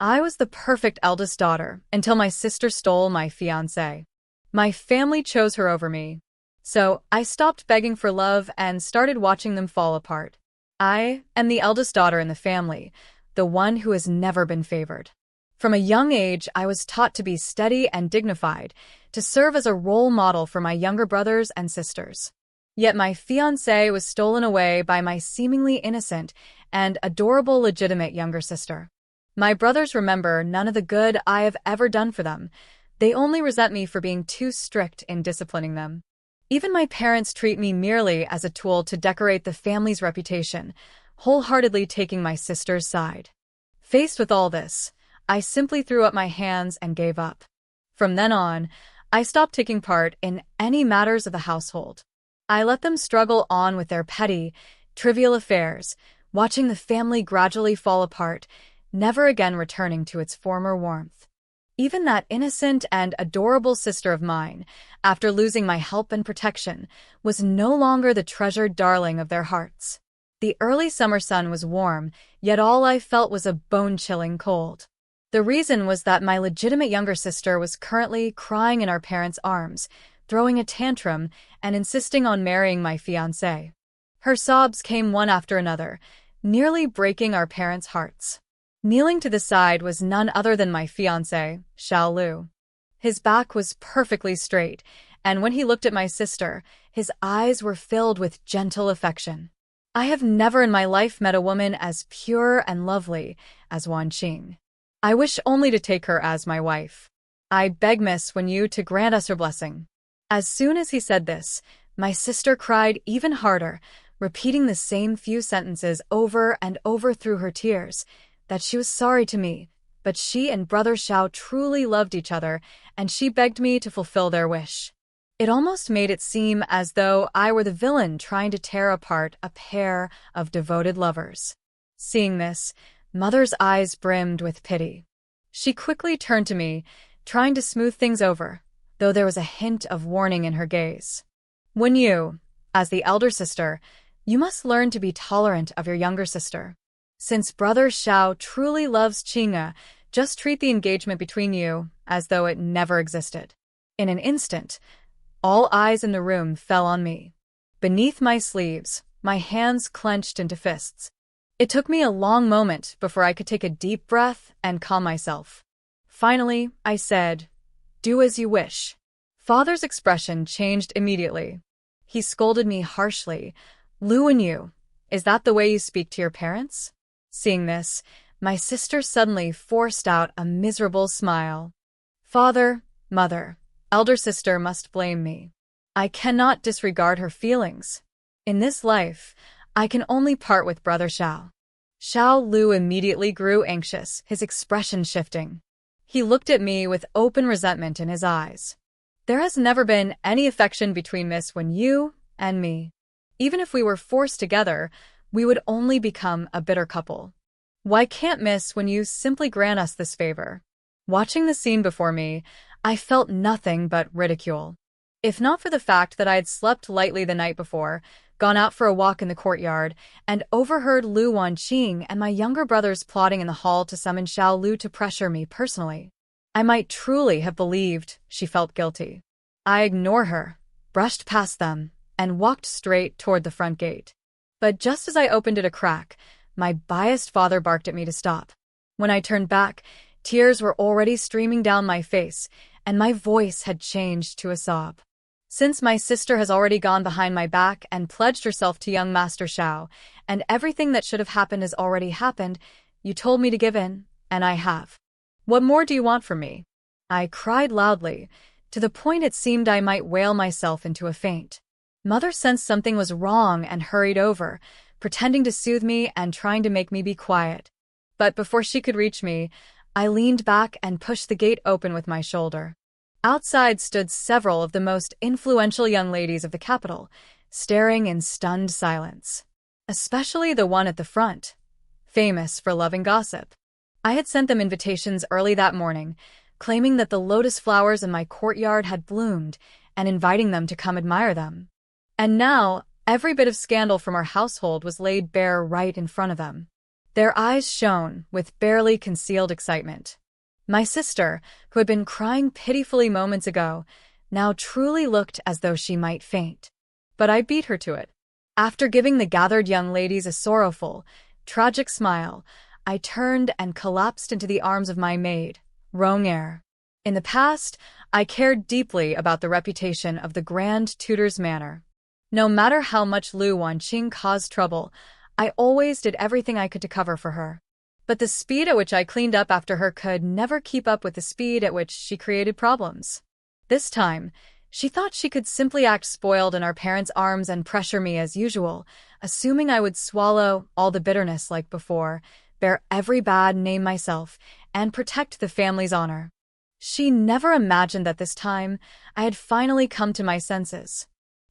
I was the perfect eldest daughter until my sister stole my fiancé. My family chose her over me. So I stopped begging for love and started watching them fall apart. I am the eldest daughter in the family, the one who has never been favored. From a young age, I was taught to be steady and dignified, to serve as a role model for my younger brothers and sisters. Yet my fiancé was stolen away by my seemingly innocent and adorable legitimate younger sister. My brothers remember none of the good I have ever done for them. They only resent me for being too strict in disciplining them. Even my parents treat me merely as a tool to decorate the family's reputation, wholeheartedly taking my sister's side. Faced with all this, I simply threw up my hands and gave up. From then on, I stopped taking part in any matters of the household. I let them struggle on with their petty, trivial affairs, watching the family gradually fall apart, never again returning to its former warmth. Even that innocent and adorable sister of mine, after losing my help and protection, was no longer the treasured darling of their hearts. The early summer sun was warm, yet all I felt was a bone-chilling cold. The reason was that my legitimate younger sister was currently crying in our parents' arms, throwing a tantrum, and insisting on marrying my fiancé. Her sobs came one after another, nearly breaking our parents' hearts. Kneeling to the side was none other than my fiancé, Xiao Lu. His back was perfectly straight, and when he looked at my sister, his eyes were filled with gentle affection. I have never in my life met a woman as pure and lovely as Wanqing. I wish only to take her as my wife. I beg Miss Wenyu to grant us her blessing. As soon as he said this, my sister cried even harder, repeating the same few sentences over and over through her tears, that she was sorry to me, but she and brother Xiao truly loved each other, and she begged me to fulfill their wish. It almost made it seem as though I were the villain trying to tear apart a pair of devoted lovers. Seeing this, Mother's eyes brimmed with pity. She quickly turned to me, trying to smooth things over, though there was a hint of warning in her gaze. When you, as the elder sister, you must learn to be tolerant of your younger sister. Since brother Xiao truly loves Qing'e, just treat the engagement between you as though it never existed. In an instant, all eyes in the room fell on me. Beneath my sleeves, my hands clenched into fists. It took me a long moment before I could take a deep breath and calm myself. Finally, I said, "Do as you wish." Father's expression changed immediately. He scolded me harshly. "Liu Wenyu, is that the way you speak to your parents?" Seeing this, my sister suddenly forced out a miserable smile. "Father, mother, elder sister must blame me. I cannot disregard her feelings. In this life, I can only part with brother Xiao." Xiao Lu immediately grew anxious, his expression shifting. He looked at me with open resentment in his eyes. There has never been any affection between Miss Wenyu and me. Even if we were forced together, we would only become a bitter couple. Why can't Miss Wenyu simply grant us this favor? Watching the scene before me, I felt nothing but ridicule. If not for the fact that I had slept lightly the night before, gone out for a walk in the courtyard, and overheard Liu Wanqing and my younger brothers plotting in the hall to summon Xiao Lu to pressure me personally, I might truly have believed she felt guilty. I ignored her, brushed past them, and walked straight toward the front gate. But just as I opened it a crack, my biased father barked at me to stop. When I turned back, tears were already streaming down my face, and my voice had changed to a sob. "Since my sister has already gone behind my back and pledged herself to young Master Xiao, and everything that should have happened has already happened, you told me to give in, and I have. What more do you want from me?" I cried loudly, to the point it seemed I might wail myself into a faint. Mother sensed something was wrong and hurried over, pretending to soothe me and trying to make me be quiet. But before she could reach me, I leaned back and pushed the gate open with my shoulder. Outside stood several of the most influential young ladies of the capital, staring in stunned silence. Especially the one at the front, famous for loving gossip. I had sent them invitations early that morning, claiming that the lotus flowers in my courtyard had bloomed and inviting them to come admire them. And now, every bit of scandal from our household was laid bare right in front of them. Their eyes shone with barely concealed excitement. My sister, who had been crying pitifully moments ago, now truly looked as though she might faint. But I beat her to it. After giving the gathered young ladies a sorrowful, tragic smile, I turned and collapsed into the arms of my maid, Rong-er. In the past, I cared deeply about the reputation of the Grand Tutor's manor. No matter how much Liu Wanqing caused trouble, I always did everything I could to cover for her. But the speed at which I cleaned up after her could never keep up with the speed at which she created problems. This time, she thought she could simply act spoiled in our parents' arms and pressure me as usual, assuming I would swallow all the bitterness like before, bear every bad name myself, and protect the family's honor. She never imagined that this time I had finally come to my senses.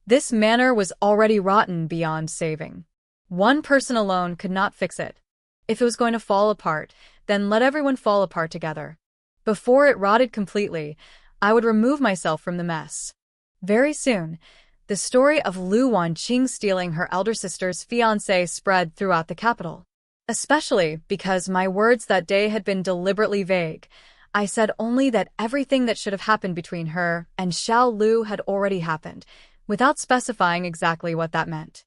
This manor was already rotten beyond saving. One person alone could not fix it. If it was going to fall apart, then let everyone fall apart together. Before it rotted completely, I would remove myself from the mess. Very soon, the story of Liu Wanqing stealing her elder sister's fiancé spread throughout the capital. Especially because my words that day had been deliberately vague. I said only that everything that should have happened between her and Xiao Lu had already happened, without specifying exactly what that meant.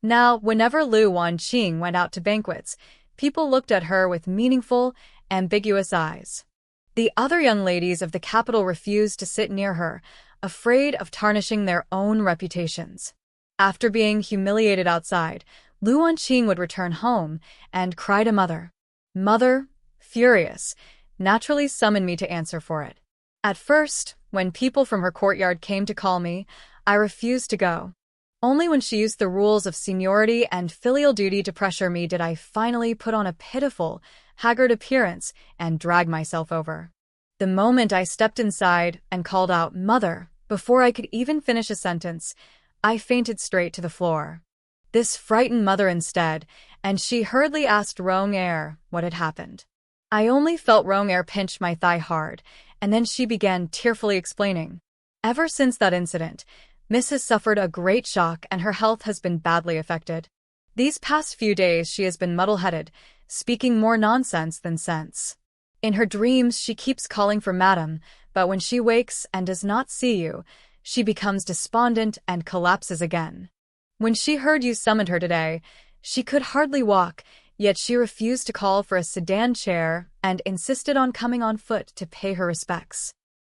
Now, whenever Liu Wanqing went out to banquets, people looked at her with meaningful, ambiguous eyes. The other young ladies of the capital refused to sit near her, afraid of tarnishing their own reputations. After being humiliated outside, Liu Wanqing would return home and cry to Mother. Mother, furious, naturally summoned me to answer for it. At first, when people from her courtyard came to call me, I refused to go. Only when she used the rules of seniority and filial duty to pressure me did I finally put on a pitiful, haggard appearance and drag myself over. The moment I stepped inside and called out, "Mother," before I could even finish a sentence, I fainted straight to the floor. This frightened Mother instead, and she hurriedly asked Rong-er what had happened. I only felt Rong-er pinch my thigh hard, and then she began tearfully explaining. Ever since that incident, Miss has suffered a great shock and her health has been badly affected. These past few days she has been muddle-headed, speaking more nonsense than sense. In her dreams she keeps calling for Madam, but when she wakes and does not see you, she becomes despondent and collapses again. When she heard you summoned her today, she could hardly walk, yet she refused to call for a sedan chair and insisted on coming on foot to pay her respects.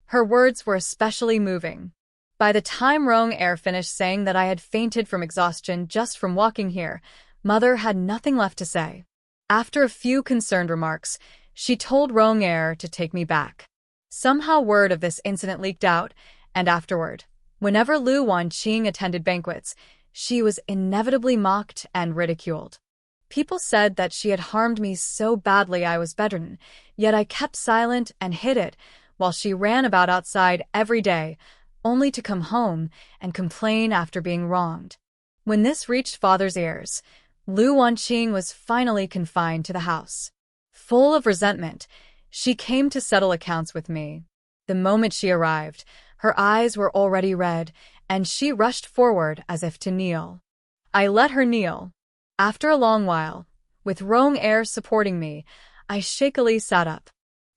Her words were especially moving. By the time Rong-er finished saying that I had fainted from exhaustion just from walking here, Mother had nothing left to say. After a few concerned remarks, she told Rong-er to take me back. Somehow word of this incident leaked out, and afterward, whenever Liu Wanqing attended banquets, she was inevitably mocked and ridiculed. People said that she had harmed me so badly I was bedridden, yet I kept silent and hid it, while she ran about outside every day, only to come home and complain after being wronged. When this reached Father's ears, Liu Wanqing was finally confined to the house. Full of resentment, she came to settle accounts with me. The moment she arrived, her eyes were already red, and she rushed forward as if to kneel. I let her kneel. After a long while, with Rong-er supporting me, I shakily sat up.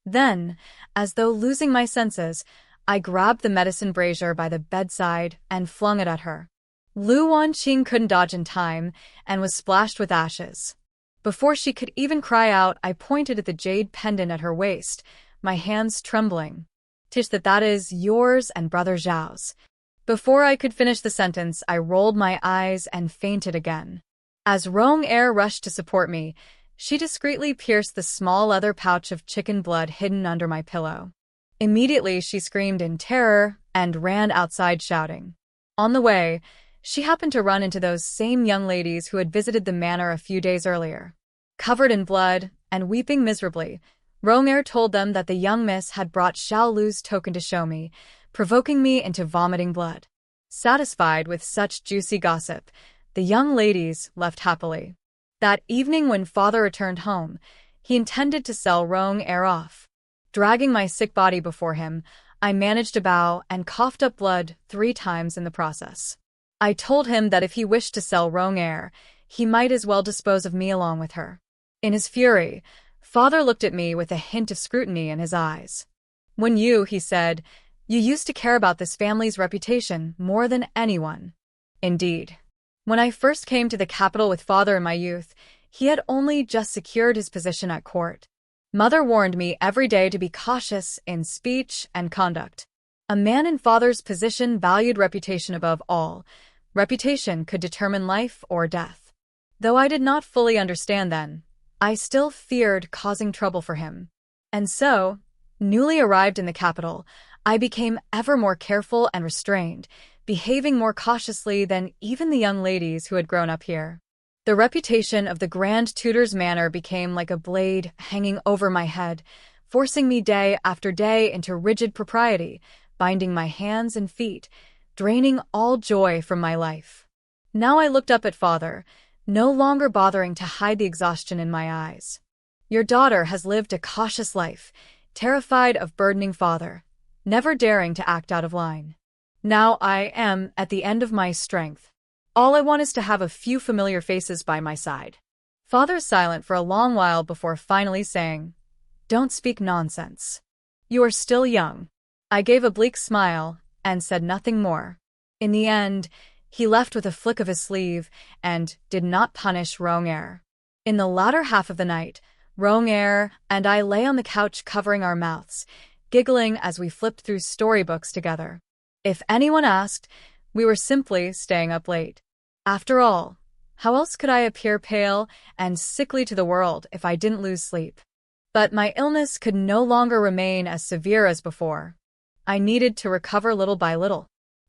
Then, as though losing my senses, I grabbed the medicine brazier by the bedside and flung it at her. Liu Wanqing couldn't dodge in time and was splashed with ashes. Before she could even cry out, I pointed at the jade pendant at her waist, my hands trembling. "'Tis that is yours and Brother Zhao's." Before I could finish the sentence, I rolled my eyes and fainted again. As Rong-er rushed to support me, she discreetly pierced the small leather pouch of chicken blood hidden under my pillow. Immediately, she screamed in terror and ran outside shouting. On the way, she happened to run into those same young ladies who had visited the manor a few days earlier. Covered in blood and weeping miserably, Rong-er told them that the young miss had brought Xiao Lu's token to show me, provoking me into vomiting blood. Satisfied with such juicy gossip, the young ladies left happily. That evening when Father returned home, he intended to sell Rong-er off. Dragging my sick body before him, I managed to bow and coughed up blood 3 times in the process. I told him that if he wished to sell Rong-er, he might as well dispose of me along with her. In his fury, father looked at me with a hint of scrutiny in his eyes. "Wenyu," he said, "you used to care about this family's reputation more than anyone." Indeed. When I first came to the capital with father in my youth, he had only just secured his position at court. Mother warned me every day to be cautious in speech and conduct. A man in father's position valued reputation above all. Reputation could determine life or death. Though I did not fully understand then, I still feared causing trouble for him. And so, newly arrived in the capital, I became ever more careful and restrained, behaving more cautiously than even the young ladies who had grown up here. The reputation of the Grand Tutor's manor became like a blade hanging over my head, forcing me day after day into rigid propriety, binding my hands and feet, draining all joy from my life. Now I looked up at father, no longer bothering to hide the exhaustion in my eyes. "Your daughter has lived a cautious life, terrified of burdening father, never daring to act out of line. Now I am at the end of my strength. All I want is to have a few familiar faces by my side." Father's silent for a long while before finally saying, "Don't speak nonsense. You are still young." I gave a bleak smile and said nothing more. In the end, he left with a flick of his sleeve and did not punish Rong-er. In the latter half of the night, Rong-er and I lay on the couch covering our mouths, giggling as we flipped through storybooks together. If anyone asked, we were simply staying up late. After all, how else could I appear pale and sickly to the world if I didn't lose sleep? But my illness could no longer remain as severe as before. I needed to recover little by little.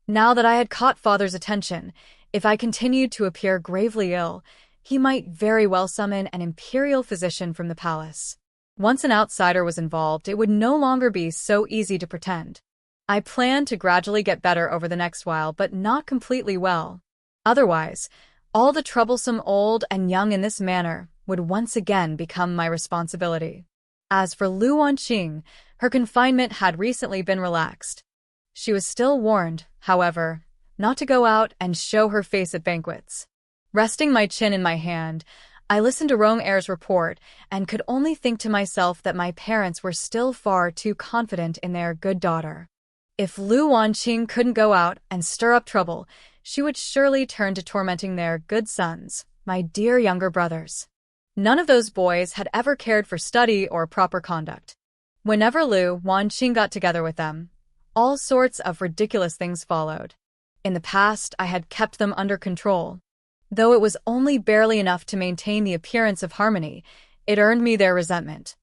Now that I had caught father's attention, if I continued to appear gravely ill, he might very well summon an imperial physician from the palace. Once an outsider was involved, it would no longer be so easy to pretend. I planned to gradually get better over the next while, but not completely well. Otherwise, all the troublesome old and young in this manor would once again become my responsibility. As for Liu Wanqing, her confinement had recently been relaxed. She was still warned, however, not to go out and show her face at banquets. Resting my chin in my hand, I listened to Rong-er's report and could only think to myself that my parents were still far too confident in their good daughter. If Liu Wanqing couldn't go out and stir up trouble, she would surely turn to tormenting their good sons, my dear younger brothers. None of those boys had ever cared for study or proper conduct. Whenever Liu Wanqing got together with them, all sorts of ridiculous things followed. In the past, I had kept them under control. Though it was only barely enough to maintain the appearance of harmony, it earned me their resentment.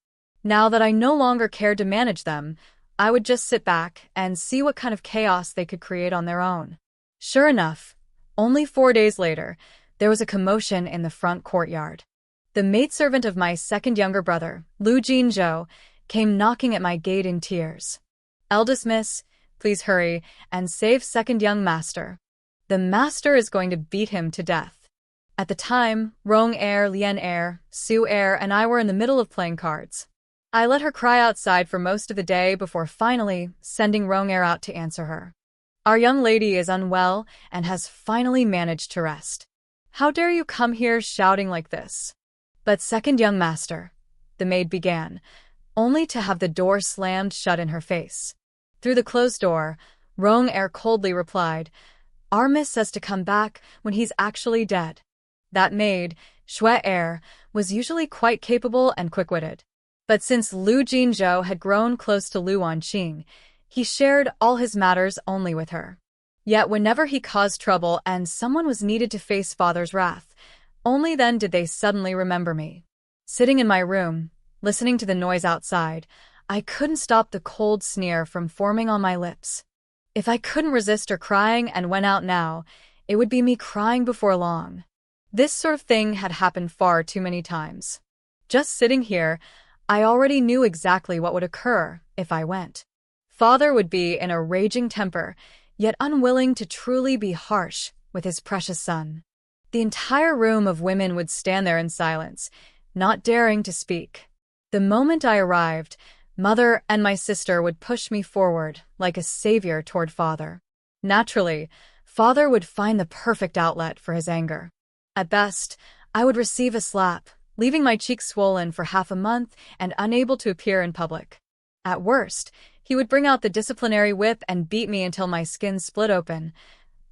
Now that I no longer cared to manage them, I would just sit back and see what kind of chaos they could create on their own. Sure enough, only 4 days later, there was a commotion in the front courtyard. The maidservant of my second younger brother, Liu Jinzhou, came knocking at my gate in tears. "Eldest miss, please hurry and save second young master. The master is going to beat him to death." At the time, Rong-er, Lien-er, Su-er, and I were in the middle of playing cards. I let her cry outside for most of the day before finally sending Rong-er out to answer her. "Our young lady is unwell and has finally managed to rest. How dare you come here shouting like this?" "But second young master," the maid began, only to have the door slammed shut in her face. Through the closed door, Rong-er coldly replied, "Our miss says to come back when he's actually dead." That maid, Shui-er, was usually quite capable and quick-witted. But since Liu Jinzhou had grown close to Liu Wanqing, he shared all his matters only with her. Yet whenever he caused trouble and someone was needed to face father's wrath, only then did they suddenly remember me. Sitting in my room, listening to the noise outside, I couldn't stop the cold sneer from forming on my lips. If I couldn't resist her crying and went out now, it would be me crying before long. This sort of thing had happened far too many times. Just sitting here, I already knew exactly what would occur if I went. Father would be in a raging temper, yet unwilling to truly be harsh with his precious son. The entire room of women would stand there in silence, not daring to speak. The moment I arrived, Mother and my sister would push me forward like a savior toward father. Naturally, father would find the perfect outlet for his anger. At best, I would receive a slap, leaving my cheeks swollen for half a month and unable to appear in public. At worst, he would bring out the disciplinary whip and beat me until my skin split open,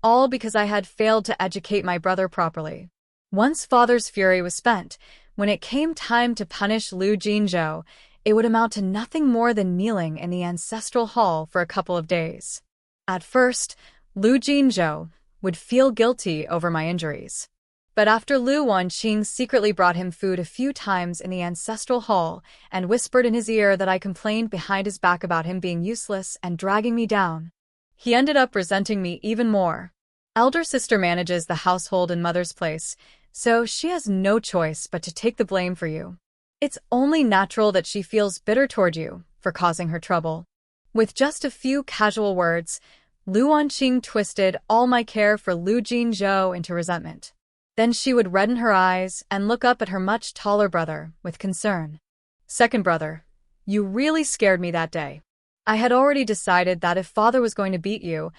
all because I had failed to educate my brother properly. Once father's fury was spent, when it came time to punish Liu Jinzhou, it would amount to nothing more than kneeling in the ancestral hall for a couple of days. At first, Liu Jinzhou would feel guilty over my injuries. But after Liu Wanqing secretly brought him food a few times in the ancestral hall and whispered in his ear that I complained behind his back about him being useless and dragging me down, he ended up resenting me even more. Elder sister manages the household in mother's place, so she has no choice but to take the blame for you. It's only natural that she feels bitter toward you for causing her trouble. With just a few casual words, Liu Wanqing twisted all my care for Liu Jinzhou into resentment. Then she would redden her eyes and look up at her much taller brother with concern. Second brother, you really scared me that day. I had already decided that if father was going to beat you,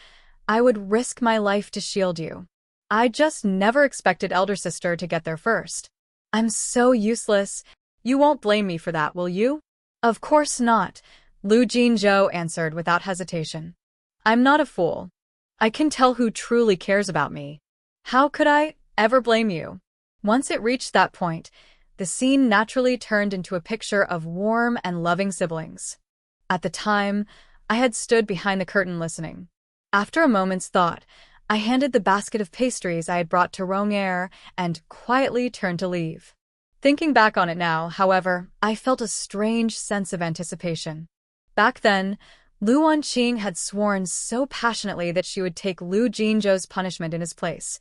I would risk my life to shield you. I just never expected elder sister to get there first. I'm so useless. You won't blame me for that, will you? Of course not, Liu Jinzhou answered without hesitation. I'm not a fool. I can tell who truly cares about me. How could I ever blame you? Once it reached that point, the scene naturally turned into a picture of warm and loving siblings. At the time, I had stood behind the curtain listening. After a moment's thought, I handed the basket of pastries I had brought to Rong and quietly turned to leave. Thinking back on it now, however, I felt a strange sense of anticipation. Back then, Liu Wanqing had sworn so passionately that she would take Liu Jinzhou's punishment in his place.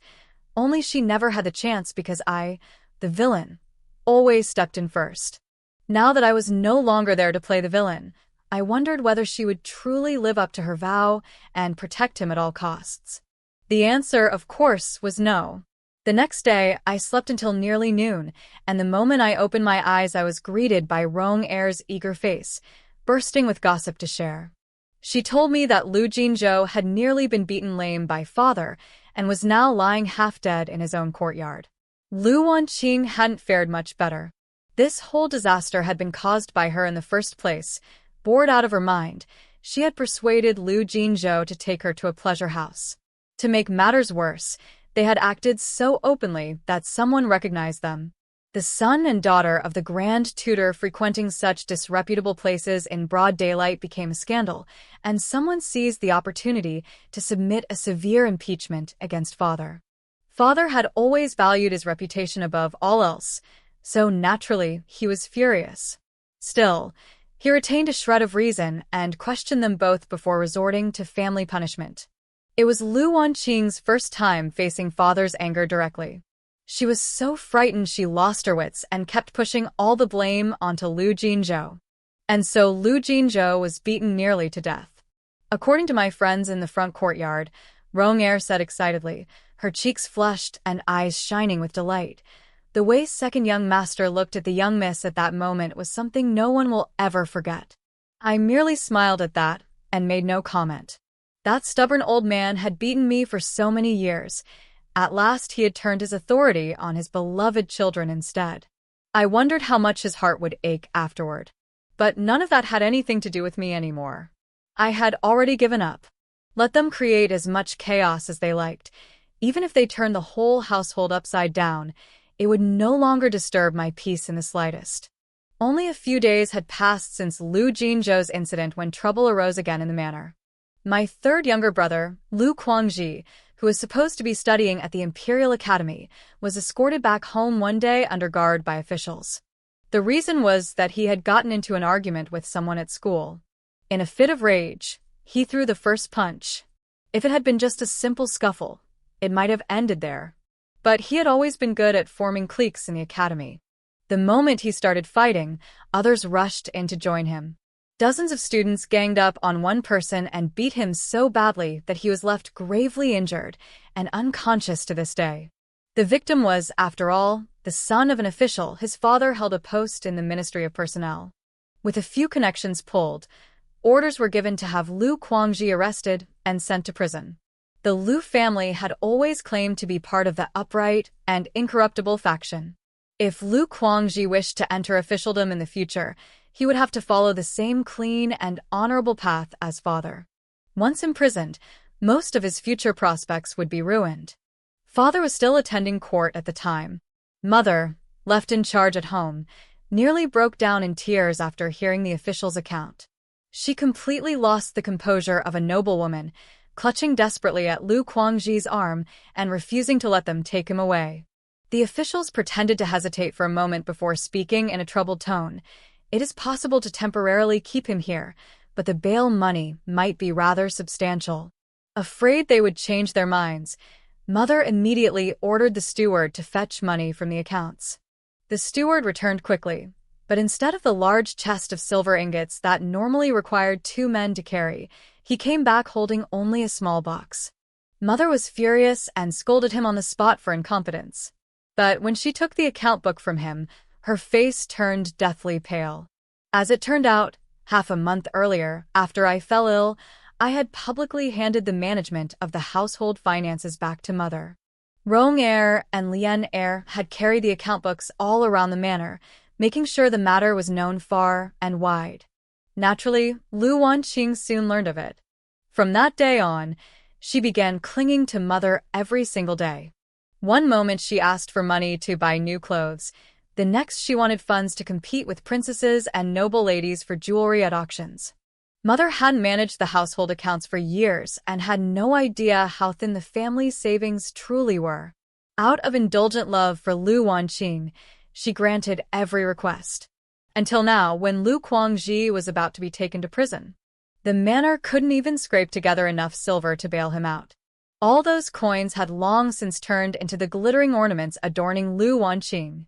Only she never had the chance because I, the villain, always stepped in first. Now that I was no longer there to play the villain, I wondered whether she would truly live up to her vow and protect him at all costs. The answer, of course, was no. The next day, I slept until nearly noon, and the moment I opened my eyes I was greeted by Rong-er's eager face, bursting with gossip to share. She told me that Liu Jinzhou had nearly been beaten lame by father and was now lying half-dead in his own courtyard. Liu Wanqing hadn't fared much better. This whole disaster had been caused by her in the first place. Bored out of her mind, she had persuaded Liu Jinzhou to take her to a pleasure house. To make matters worse, they had acted so openly that someone recognized them. The son and daughter of the Grand Tutor frequenting such disreputable places in broad daylight became a scandal, and someone seized the opportunity to submit a severe impeachment against father. Father had always valued his reputation above all else, so naturally he was furious. Still, he retained a shred of reason and questioned them both before resorting to family punishment. It was Liu Wanqing's first time facing father's anger directly. She was so frightened she lost her wits and kept pushing all the blame onto Liu Jinzhou. And so Liu Jinzhou was beaten nearly to death. According to my friends in the front courtyard, Rong-er said excitedly, her cheeks flushed and eyes shining with delight. The way second young master looked at the young miss at that moment was something no one will ever forget. I merely smiled at that and made no comment. That stubborn old man had beaten me for so many years. At last he had turned his authority on his beloved children instead. I wondered how much his heart would ache afterward. But none of that had anything to do with me anymore. I had already given up. Let them create as much chaos as they liked. Even if they turned the whole household upside down, it would no longer disturb my peace in the slightest. Only a few days had passed since Liu Jinzhou's incident when trouble arose again in the manor. My third younger brother, Liu Quangji, who was supposed to be studying at the Imperial Academy, was escorted back home one day under guard by officials. The reason was that he had gotten into an argument with someone at school. In a fit of rage, he threw the first punch. If it had been just a simple scuffle, it might have ended there. But he had always been good at forming cliques in the academy. The moment he started fighting, others rushed in to join him. Dozens of students ganged up on one person and beat him so badly that he was left gravely injured and unconscious to this day. The victim was, after all, the son of an official. His father held a post in the Ministry of Personnel. With a few connections pulled, orders were given to have Liu Quangji arrested and sent to prison. The Liu family had always claimed to be part of the upright and incorruptible faction. If Liu Wanqing wished to enter officialdom in the future, he would have to follow the same clean and honorable path as father. Once imprisoned, most of his future prospects would be ruined. Father was still attending court at the time. Mother, left in charge at home, nearly broke down in tears after hearing the official's account. She completely lost the composure of a noblewoman, clutching desperately at Liu Wanqing's arm and refusing to let them take him away. The officials pretended to hesitate for a moment before speaking in a troubled tone. It is possible to temporarily keep him here, but the bail money might be rather substantial. Afraid they would change their minds, Mother immediately ordered the steward to fetch money from the accounts. The steward returned quickly, but instead of the large chest of silver ingots that normally required 2 men to carry, he came back holding only a small box. Mother was furious and scolded him on the spot for incompetence. But when she took the account book from him, her face turned deathly pale. As it turned out, half a month earlier, after I fell ill, I had publicly handed the management of the household finances back to Mother. Rong and Lian had carried the account books all around the manor, making sure the matter was known far and wide. Naturally, Liu Wanqing soon learned of it. From that day on, she began clinging to Mother every single day. One moment she asked for money to buy new clothes, the next she wanted funds to compete with princesses and noble ladies for jewelry at auctions. Mother hadn't managed the household accounts for years and had no idea how thin the family's savings truly were. Out of indulgent love for Liu Wanqing, she granted every request. Until now, when Liu Wanqing was about to be taken to prison. The manor couldn't even scrape together enough silver to bail him out. All those coins had long since turned into the glittering ornaments adorning Liu Wanqing.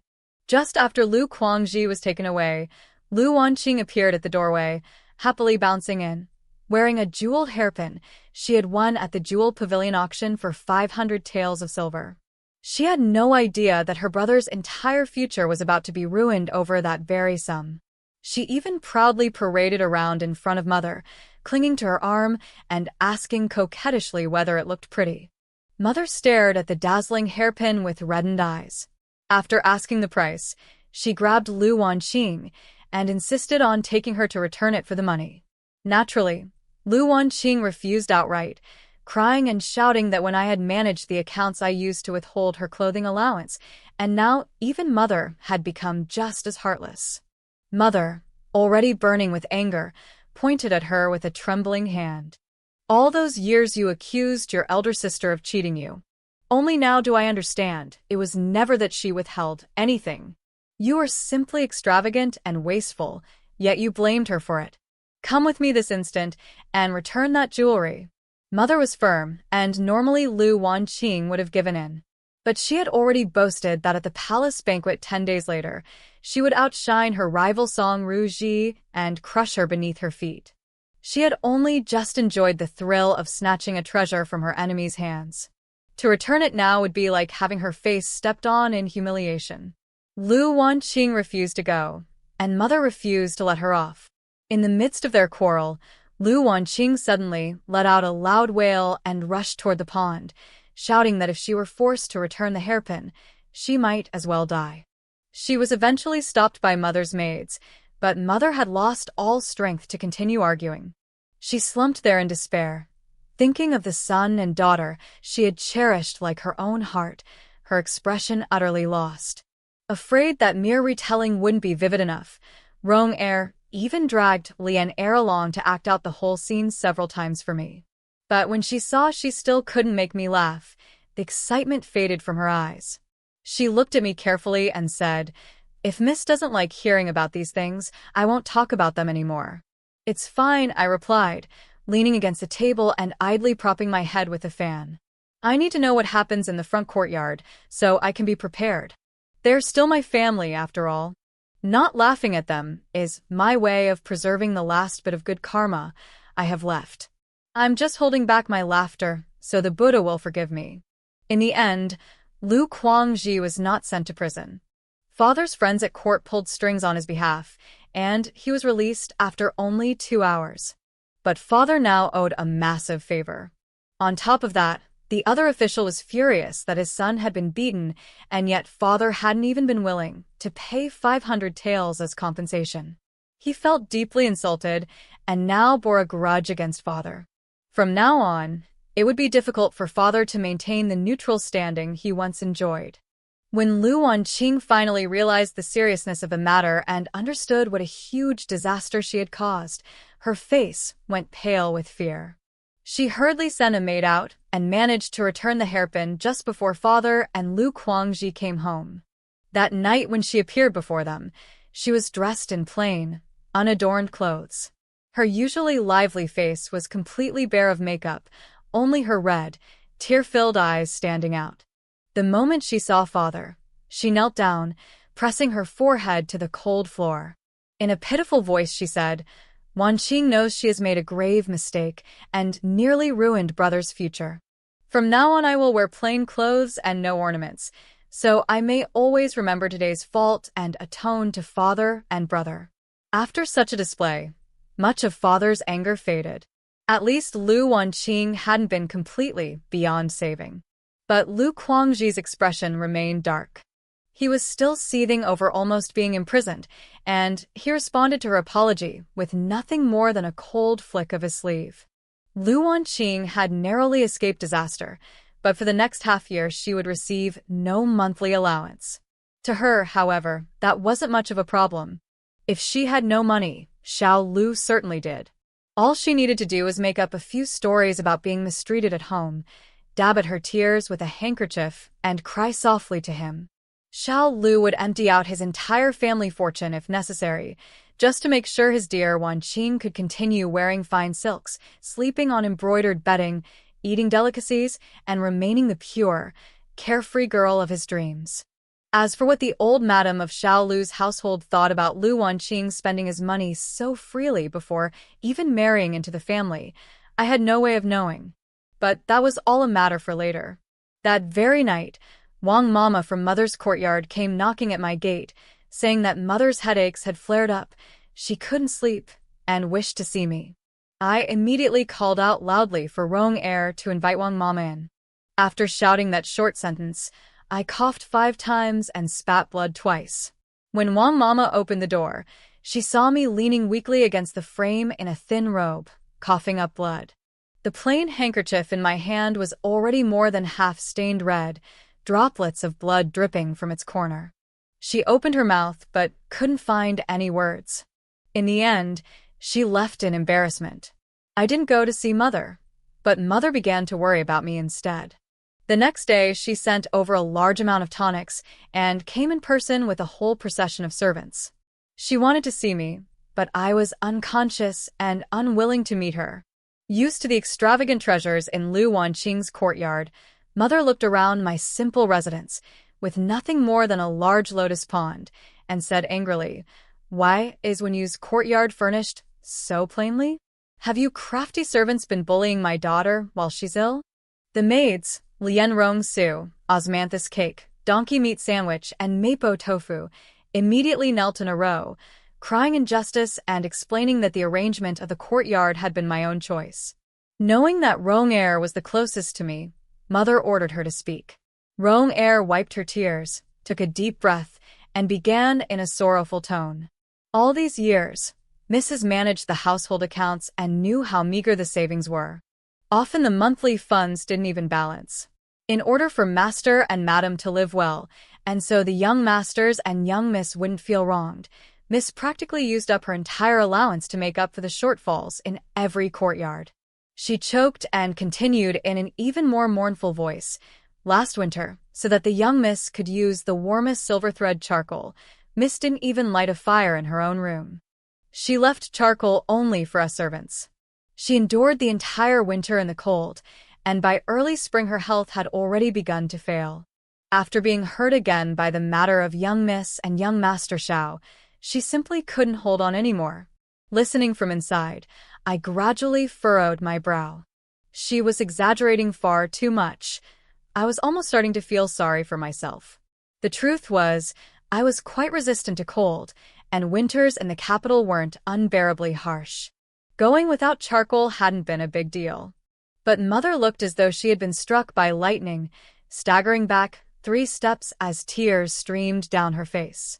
Just after Liu Wanqing was taken away, Liu Wanqing appeared at the doorway, happily bouncing in. Wearing a jeweled hairpin she had won at the jewel pavilion auction for 500 taels of silver. She had no idea that her brother's entire future was about to be ruined over that very sum. She even proudly paraded around in front of Mother, clinging to her arm and asking coquettishly whether it looked pretty. Mother stared at the dazzling hairpin with reddened eyes. After asking the price, she grabbed Liu Wanqing and insisted on taking her to return it for the money. Naturally, Liu Wanqing refused outright, crying and shouting that when I had managed the accounts I used to withhold her clothing allowance, and now even Mother had become just as heartless. Mother, already burning with anger, pointed at her with a trembling hand. All those years you accused your elder sister of cheating you. Only now do I understand, it was never that she withheld anything. You are simply extravagant and wasteful, yet you blamed her for it. Come with me this instant and return that jewelry. Mother was firm, and normally Liu Wanqing would have given in. But she had already boasted that at the palace banquet 10 days later, she would outshine her rival Song Ruji and crush her beneath her feet. She had only just enjoyed the thrill of snatching a treasure from her enemy's hands. To return it now would be like having her face stepped on in humiliation. Liu Wanqing refused to go, and Mother refused to let her off. In the midst of their quarrel, Liu Wanqing suddenly let out a loud wail and rushed toward the pond, shouting that if she were forced to return the hairpin, she might as well die. She was eventually stopped by Mother's maids, but Mother had lost all strength to continue arguing. She slumped there in despair, thinking of the son and daughter she had cherished like her own heart, her expression utterly lost. Afraid that mere retelling wouldn't be vivid enough, Rong even dragged Lian along to act out the whole scene several times for me. But when she saw she still couldn't make me laugh, the excitement faded from her eyes. She looked at me carefully and said, "If Miss doesn't like hearing about these things, I won't talk about them anymore." "It's fine," I replied, leaning against the table and idly propping my head with a fan. "I need to know what happens in the front courtyard, so I can be prepared. They're still my family, after all. Not laughing at them is my way of preserving the last bit of good karma I have left. I'm just holding back my laughter, so the Buddha will forgive me." In the end, Liu Wanqing was not sent to prison. Father's friends at court pulled strings on his behalf, and he was released after only 2 hours. But Father now owed a massive favor. On top of that, The other official was furious that his son had been beaten, and yet father hadn't even been willing to pay 500 taels as compensation. He felt deeply insulted and now bore a grudge against father. From now on, it would be difficult for father to maintain the neutral standing he once enjoyed. When Liu Wanqing finally realized the seriousness of the matter and understood what a huge disaster she had caused, her face went pale with fear. She hurriedly sent a maid out and managed to return the hairpin just before father and Liu Quangji came home. That night when she appeared before them, she was dressed in plain, unadorned clothes. Her usually lively face was completely bare of makeup, only her red, tear-filled eyes standing out. The moment she saw father, she knelt down, pressing her forehead to the cold floor. In a pitiful voice she said, "Wanqing knows she has made a grave mistake and nearly ruined brother's future. From now on I will wear plain clothes and no ornaments, so I may always remember today's fault and atone to father and brother." After such a display, much of father's anger faded. At least Liu Wanqing hadn't been completely beyond saving. But Liu Quangji's expression remained dark. He was still seething over almost being imprisoned, and he responded to her apology with nothing more than a cold flick of his sleeve. Liu Wanqing had narrowly escaped disaster, but for the next half-year she would receive no monthly allowance. To her, however, that wasn't much of a problem. If she had no money, Xiao Lu certainly did. All she needed to do was make up a few stories about being mistreated at home, dab at her tears with a handkerchief, and cry softly to him. Xiao Lu would empty out his entire family fortune if necessary, just to make sure his dear Wanqing could continue wearing fine silks, sleeping on embroidered bedding, eating delicacies, and remaining the pure, carefree girl of his dreams. As for what the old madam of Xiao Lu's household thought about Liu Wanqing spending his money so freely before even marrying into the family, I had no way of knowing. But that was all a matter for later. That very night, Wang Mama from Mother's courtyard came knocking at my gate, saying that Mother's headaches had flared up, she couldn't sleep, and wished to see me. I immediately called out loudly for Rong Er to invite Wang Mama in. After shouting that short sentence, I coughed 5 times and spat blood twice. When Wang Mama opened the door, she saw me leaning weakly against the frame in a thin robe, coughing up blood. The plain handkerchief in my hand was already more than half stained red, droplets of blood dripping from its corner. She opened her mouth but couldn't find any words. In the end, she left in embarrassment. I didn't go to see Mother, but Mother began to worry about me instead. The next day, she sent over a large amount of tonics and came in person with a whole procession of servants. She wanted to see me, but I was unconscious and unwilling to meet her. Used to the extravagant treasures in Liu Wanqing's courtyard, Mother looked around my simple residence, with nothing more than a large lotus pond, and said angrily, "Why is Wenyu's courtyard furnished so plainly? Have you crafty servants been bullying my daughter while she's ill?" The maids, Lian Rong Su, osmanthus cake, donkey meat sandwich, and mapo tofu, immediately knelt in a row, crying injustice and explaining that the arrangement of the courtyard had been my own choice. Knowing that Rong Er was the closest to me, Mother ordered her to speak. Rong Er wiped her tears, took a deep breath, and began in a sorrowful tone. All these years, Mrs. managed the household accounts and knew how meager the savings were. Often the monthly funds didn't even balance. In order for Master and Madam to live well, and so the young masters and young Miss wouldn't feel wronged, Miss practically used up her entire allowance to make up for the shortfalls in every courtyard. She choked and continued in an even more mournful voice. Last winter, so that the young Miss could use the warmest silver thread charcoal, Miss didn't even light a fire in her own room. She left charcoal only for us servants. She endured the entire winter in the cold, and by early spring her health had already begun to fail. After being hurt again by the matter of young Miss and young Master Xiao, she simply couldn't hold on anymore. Listening from inside, I gradually furrowed my brow. She was exaggerating far too much. I was almost starting to feel sorry for myself. The truth was, I was quite resistant to cold, and winters in the capital weren't unbearably harsh. Going without charcoal hadn't been a big deal. But mother looked as though she had been struck by lightning, staggering back 3 steps as tears streamed down her face.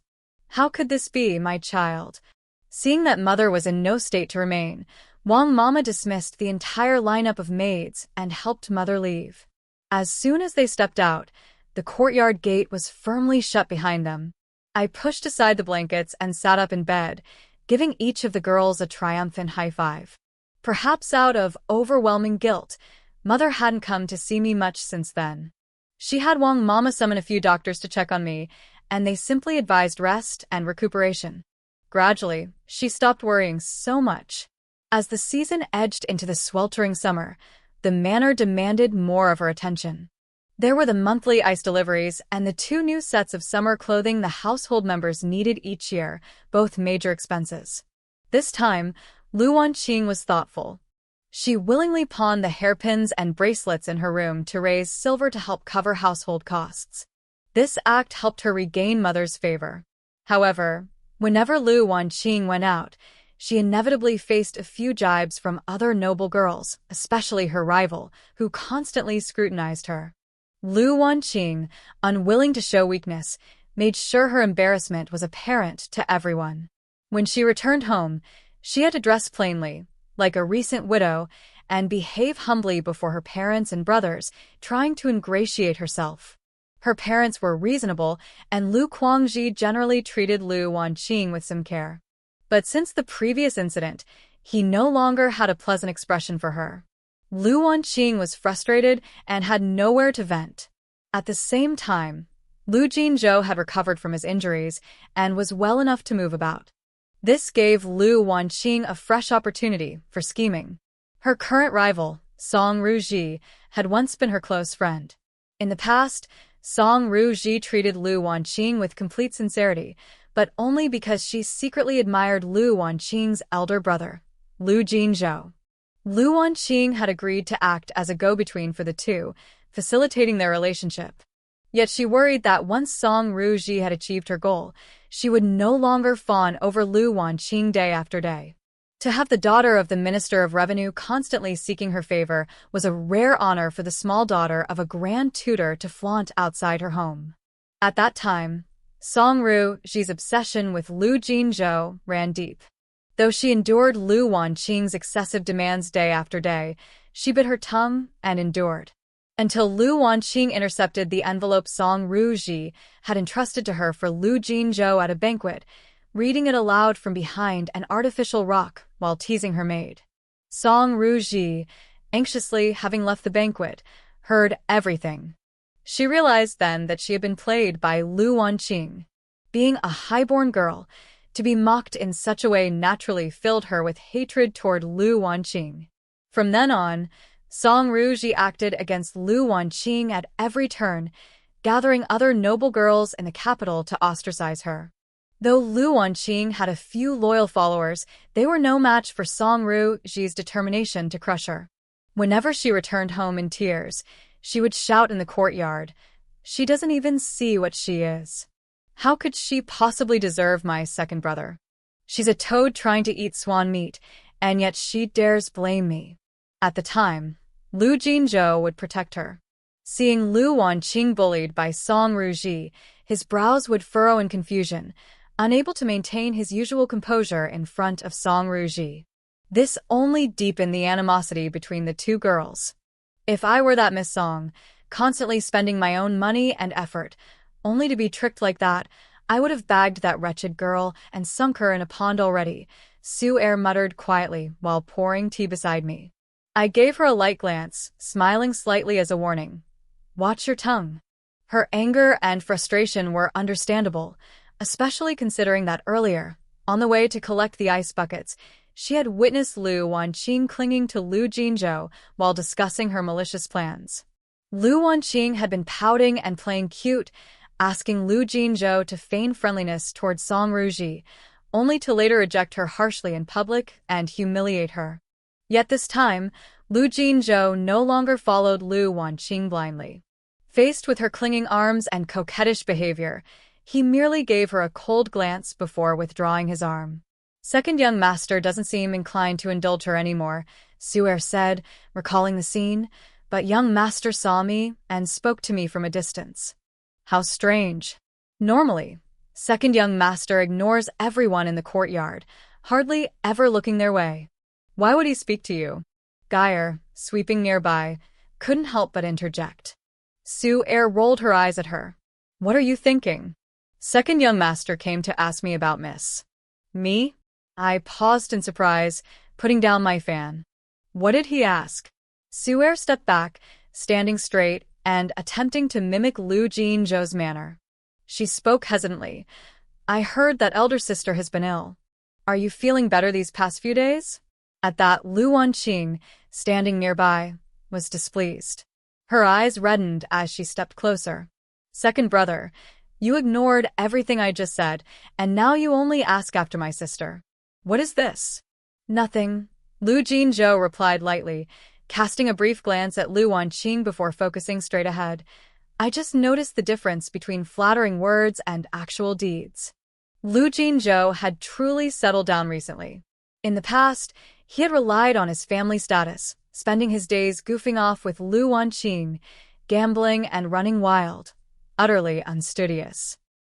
How could this be, my child? Seeing that mother was in no state to remain, Wang Mama dismissed the entire lineup of maids and helped mother leave. As soon as they stepped out, the courtyard gate was firmly shut behind them. I pushed aside the blankets and sat up in bed, giving each of the girls a triumphant high five. Perhaps out of overwhelming guilt, mother hadn't come to see me much since then. She had Wang Mama summon a few doctors to check on me, and they simply advised rest and recuperation. Gradually, she stopped worrying so much. As the season edged into the sweltering summer, the manor demanded more of her attention. There were the monthly ice deliveries and the 2 new sets of summer clothing the household members needed each year, both major expenses. This time, Liu Wanqing was thoughtful. She willingly pawned the hairpins and bracelets in her room to raise silver to help cover household costs. This act helped her regain mother's favor. However, whenever Liu Wanqing went out, she inevitably faced a few jibes from other noble girls, especially her rival, who constantly scrutinized her. Liu Wanqing, unwilling to show weakness, made sure her embarrassment was apparent to everyone. When she returned home, she had to dress plainly, like a recent widow, and behave humbly before her parents and brothers, trying to ingratiate herself. Her parents were reasonable, and Liu Guangji generally treated Liu Wanqing with some care. But since the previous incident, he no longer had a pleasant expression for her. Liu Wanqing was frustrated and had nowhere to vent. At the same time, Liu Jinzhou had recovered from his injuries and was well enough to move about. This gave Liu Wanqing a fresh opportunity for scheming. Her current rival, Song Ruji, had once been her close friend. In the past, Song Ruji treated Liu Wanqing with complete sincerity, but only because she secretly admired Liu Wanqing's elder brother, Liu Jinzhou. Liu Wanqing had agreed to act as a go-between for the two, facilitating their relationship. Yet she worried that once Song Ruji had achieved her goal, she would no longer fawn over Liu Wanqing day after day. To have the daughter of the Minister of Revenue constantly seeking her favor was a rare honor for the small daughter of a Grand Tutor to flaunt outside her home. At that time, Song Ruji's obsession with Liu Jinzhou ran deep. Though she endured Liu Wanqing's excessive demands day after day, she bit her tongue and endured. Until Liu Wanqing intercepted the envelope Song Ruji had entrusted to her for Liu Jinzhou at a banquet, reading it aloud from behind an artificial rock while teasing her maid. Song Ruji, anxiously having left the banquet, heard everything. She realized then that she had been played by Liu Wanqing. Being a highborn girl, to be mocked in such a way naturally filled her with hatred toward Liu Wanqing. From then on, Song Ruji acted against Liu Wanqing at every turn, gathering other noble girls in the capital to ostracize her. Though Liu Wanqing had a few loyal followers, they were no match for Song Ruji's determination to crush her. Whenever she returned home in tears, she would shout in the courtyard, "She doesn't even see what she is. How could she possibly deserve my second brother? She's a toad trying to eat swan meat, and yet she dares blame me." At the time, Liu Jinzhou would protect her. Seeing Liu Wanqing bullied by Song Ruji, his brows would furrow in confusion, unable to maintain his usual composure in front of Song Ruji. This only deepened the animosity between the two girls. If I were that Miss Song, constantly spending my own money and effort, only to be tricked like that, I would have bagged that wretched girl and sunk her in a pond already, Su Er muttered quietly while pouring tea beside me. I gave her a light glance, smiling slightly as a warning. Watch your tongue. Her anger and frustration were understandable, especially considering that earlier, on the way to collect the ice buckets, she had witnessed Liu Wanqing clinging to Liu Jinzhou while discussing her malicious plans. Liu Wanqing had been pouting and playing cute, asking Liu Jinzhou to feign friendliness towards Song Ruji, only to later reject her harshly in public and humiliate her. Yet this time, Liu Jinzhou no longer followed Liu Wanqing blindly. Faced with her clinging arms and coquettish behavior, he merely gave her a cold glance before withdrawing his arm. Second young master doesn't seem inclined to indulge her anymore, Su'er said, recalling the scene, but young master saw me and spoke to me from a distance. How strange. Normally, second young master ignores everyone in the courtyard, hardly ever looking their way. Why would he speak to you? Geyer, sweeping nearby, couldn't help but interject. Su'er rolled her eyes at her. What are you thinking? Second young master came to ask me about Miss. Me? I paused in surprise, putting down my fan. What did he ask? Su'er stepped back, standing straight and attempting to mimic Liu Jinzhou's manner. She spoke hesitantly. I heard that elder sister has been ill. Are you feeling better these past few days? At that, Liu Wanqing, standing nearby, was displeased. Her eyes reddened as she stepped closer. Second brother, you ignored everything I just said, and now you only ask after my sister. What is this? Nothing, Liu Jinzhou replied lightly, casting a brief glance at Liu Wanqing before focusing straight ahead. I just noticed the difference between flattering words and actual deeds. Liu Jinzhou had truly settled down recently. In the past, he had relied on his family status, spending his days goofing off with Liu Wanqing, gambling and running wild, utterly unstudious.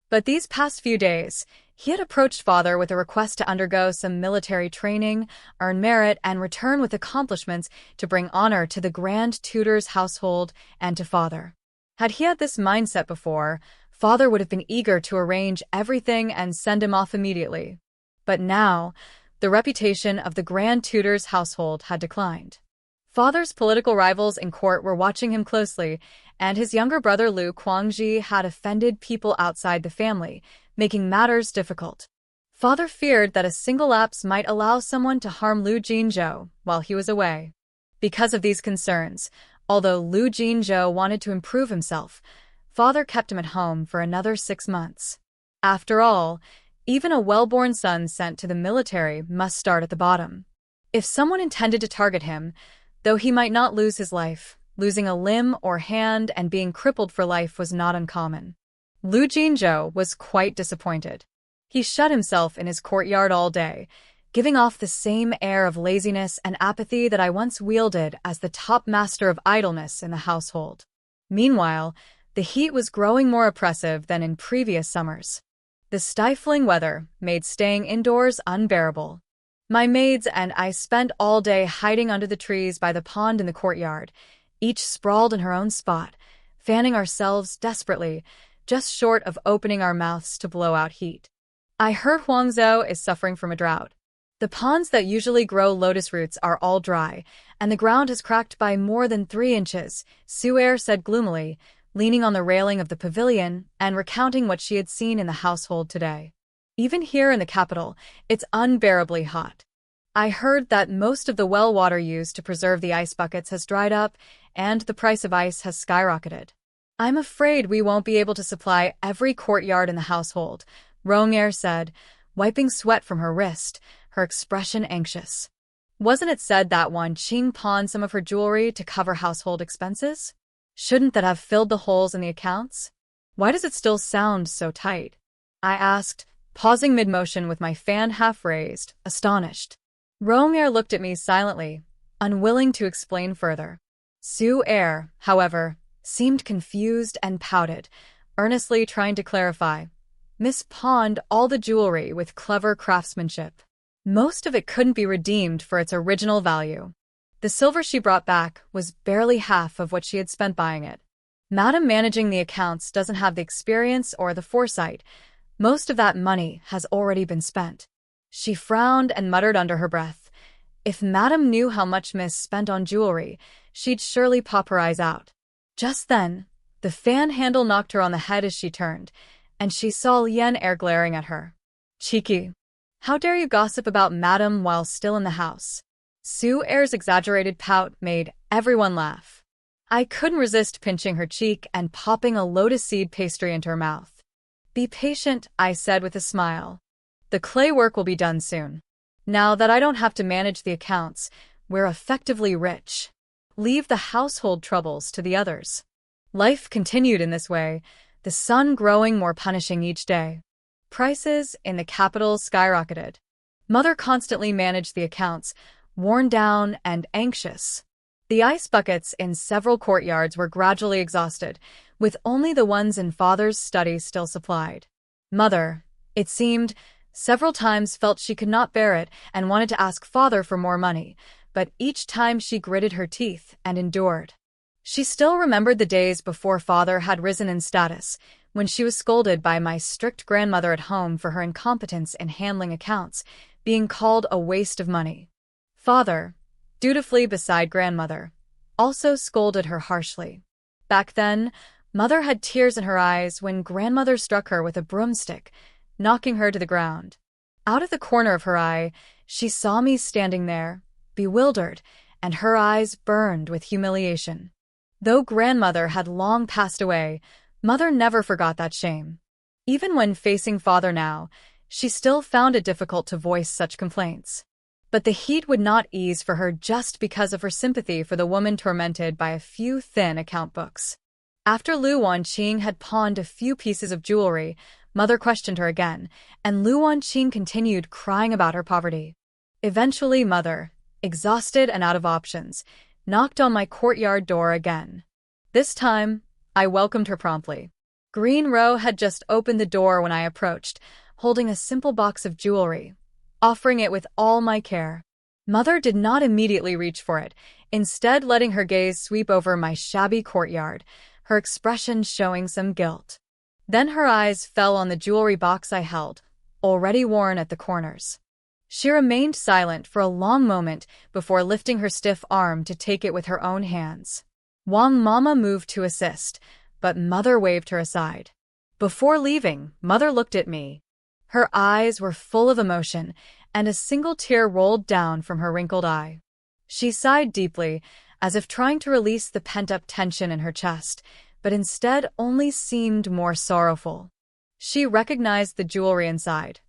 But these past few days, he had approached father with a request to undergo some military training, earn merit, and return with accomplishments to bring honor to the Grand Tutor's household and to father. Had he had this mindset before, father would have been eager to arrange everything and send him off immediately. But now, the reputation of the Grand Tutor's household had declined. Father's political rivals in court were watching him closely, and his younger brother Liu Guangji had offended people outside the family, making matters difficult. Father feared that a single lapse might allow someone to harm Liu Jinzhou while he was away. Because of these concerns, although Liu Jinzhou wanted to improve himself, father kept him at home for another 6 months. After all, even a well-born son sent to the military must start at the bottom. If someone intended to target him, though he might not lose his life, losing a limb or hand and being crippled for life was not uncommon. Liu Jinzhou was quite disappointed. He shut himself in his courtyard all day, giving off the same air of laziness and apathy that I once wielded as the top master of idleness in the household. Meanwhile, the heat was growing more oppressive than in previous summers. The stifling weather made staying indoors unbearable. My maids and I spent all day hiding under the trees by the pond in the courtyard, each sprawled in her own spot, fanning ourselves desperately, just short of opening our mouths to blow out heat. I heard Huangzhou is suffering from a drought. The ponds that usually grow lotus roots are all dry, and the ground has cracked by more than 3 inches, Su'er said gloomily, leaning on the railing of the pavilion and recounting what she had seen in the household today. Even here in the capital, it's unbearably hot. I heard that most of the well water used to preserve the ice buckets has dried up, and the price of ice has skyrocketed. I'm afraid we won't be able to supply every courtyard in the household, Rong'er said, wiping sweat from her wrist, her expression anxious. Wasn't it said that Wanqing pawned some of her jewelry to cover household expenses? Shouldn't that have filled the holes in the accounts? Why does it still sound so tight? I asked, pausing mid-motion with my fan half raised, astonished. Rong'er looked at me silently, unwilling to explain further. Su'er, however, seemed confused and pouted, earnestly trying to clarify. Miss pawned all the jewelry with clever craftsmanship. Most of it couldn't be redeemed for its original value. The silver she brought back was barely half of what she had spent buying it. Madam managing the accounts doesn't have the experience or the foresight. Most of that money has already been spent. She frowned and muttered under her breath. If Madam knew how much Miss spent on jewelry, she'd surely pop her eyes out. Just then, the fan handle knocked her on the head as she turned, and she saw Lian Air glaring at her. Cheeky. How dare you gossip about Madam while still in the house? Su'er's exaggerated pout made everyone laugh. I couldn't resist pinching her cheek and popping a lotus seed pastry into her mouth. Be patient, I said with a smile. The clay work will be done soon. Now that I don't have to manage the accounts, we're effectively rich. Leave the household troubles to the others. Life continued in this way, the sun growing more punishing each day. Prices in the capital skyrocketed. Mother constantly managed the accounts, worn down and anxious. The ice buckets in several courtyards were gradually exhausted, with only the ones in father's study still supplied. Mother, it seemed, several times felt she could not bear it and wanted to ask father for more money, but each time she gritted her teeth and endured. She still remembered the days before father had risen in status, when she was scolded by my strict grandmother at home for her incompetence in handling accounts, being called a waste of money. Father, dutifully beside grandmother, also scolded her harshly. Back then, mother had tears in her eyes when grandmother struck her with a broomstick, knocking her to the ground. Out of the corner of her eye, she saw me standing there, bewildered, and her eyes burned with humiliation. Though grandmother had long passed away, mother never forgot that shame. Even when facing father now, she still found it difficult to voice such complaints. But the heat would not ease for her just because of her sympathy for the woman tormented by a few thin account books. After Liu Wanqing had pawned a few pieces of jewelry, mother questioned her again, and Liu Wanqing continued crying about her poverty. Eventually mother, exhausted and out of options, knocked on my courtyard door again. This time, I welcomed her promptly. Green Row had just opened the door when I approached, holding a simple box of jewelry, offering it with all my care. Mother did not immediately reach for it, instead letting her gaze sweep over my shabby courtyard, her expression showing some guilt. Then her eyes fell on the jewelry box I held, already worn at the corners. She remained silent for a long moment before lifting her stiff arm to take it with her own hands. Wang Mama moved to assist, but mother waved her aside. Before leaving, mother looked at me. Her eyes were full of emotion, and a single tear rolled down from her wrinkled eye. She sighed deeply, as if trying to release the pent-up tension in her chest, but instead only seemed more sorrowful. She recognized the jewelry inside.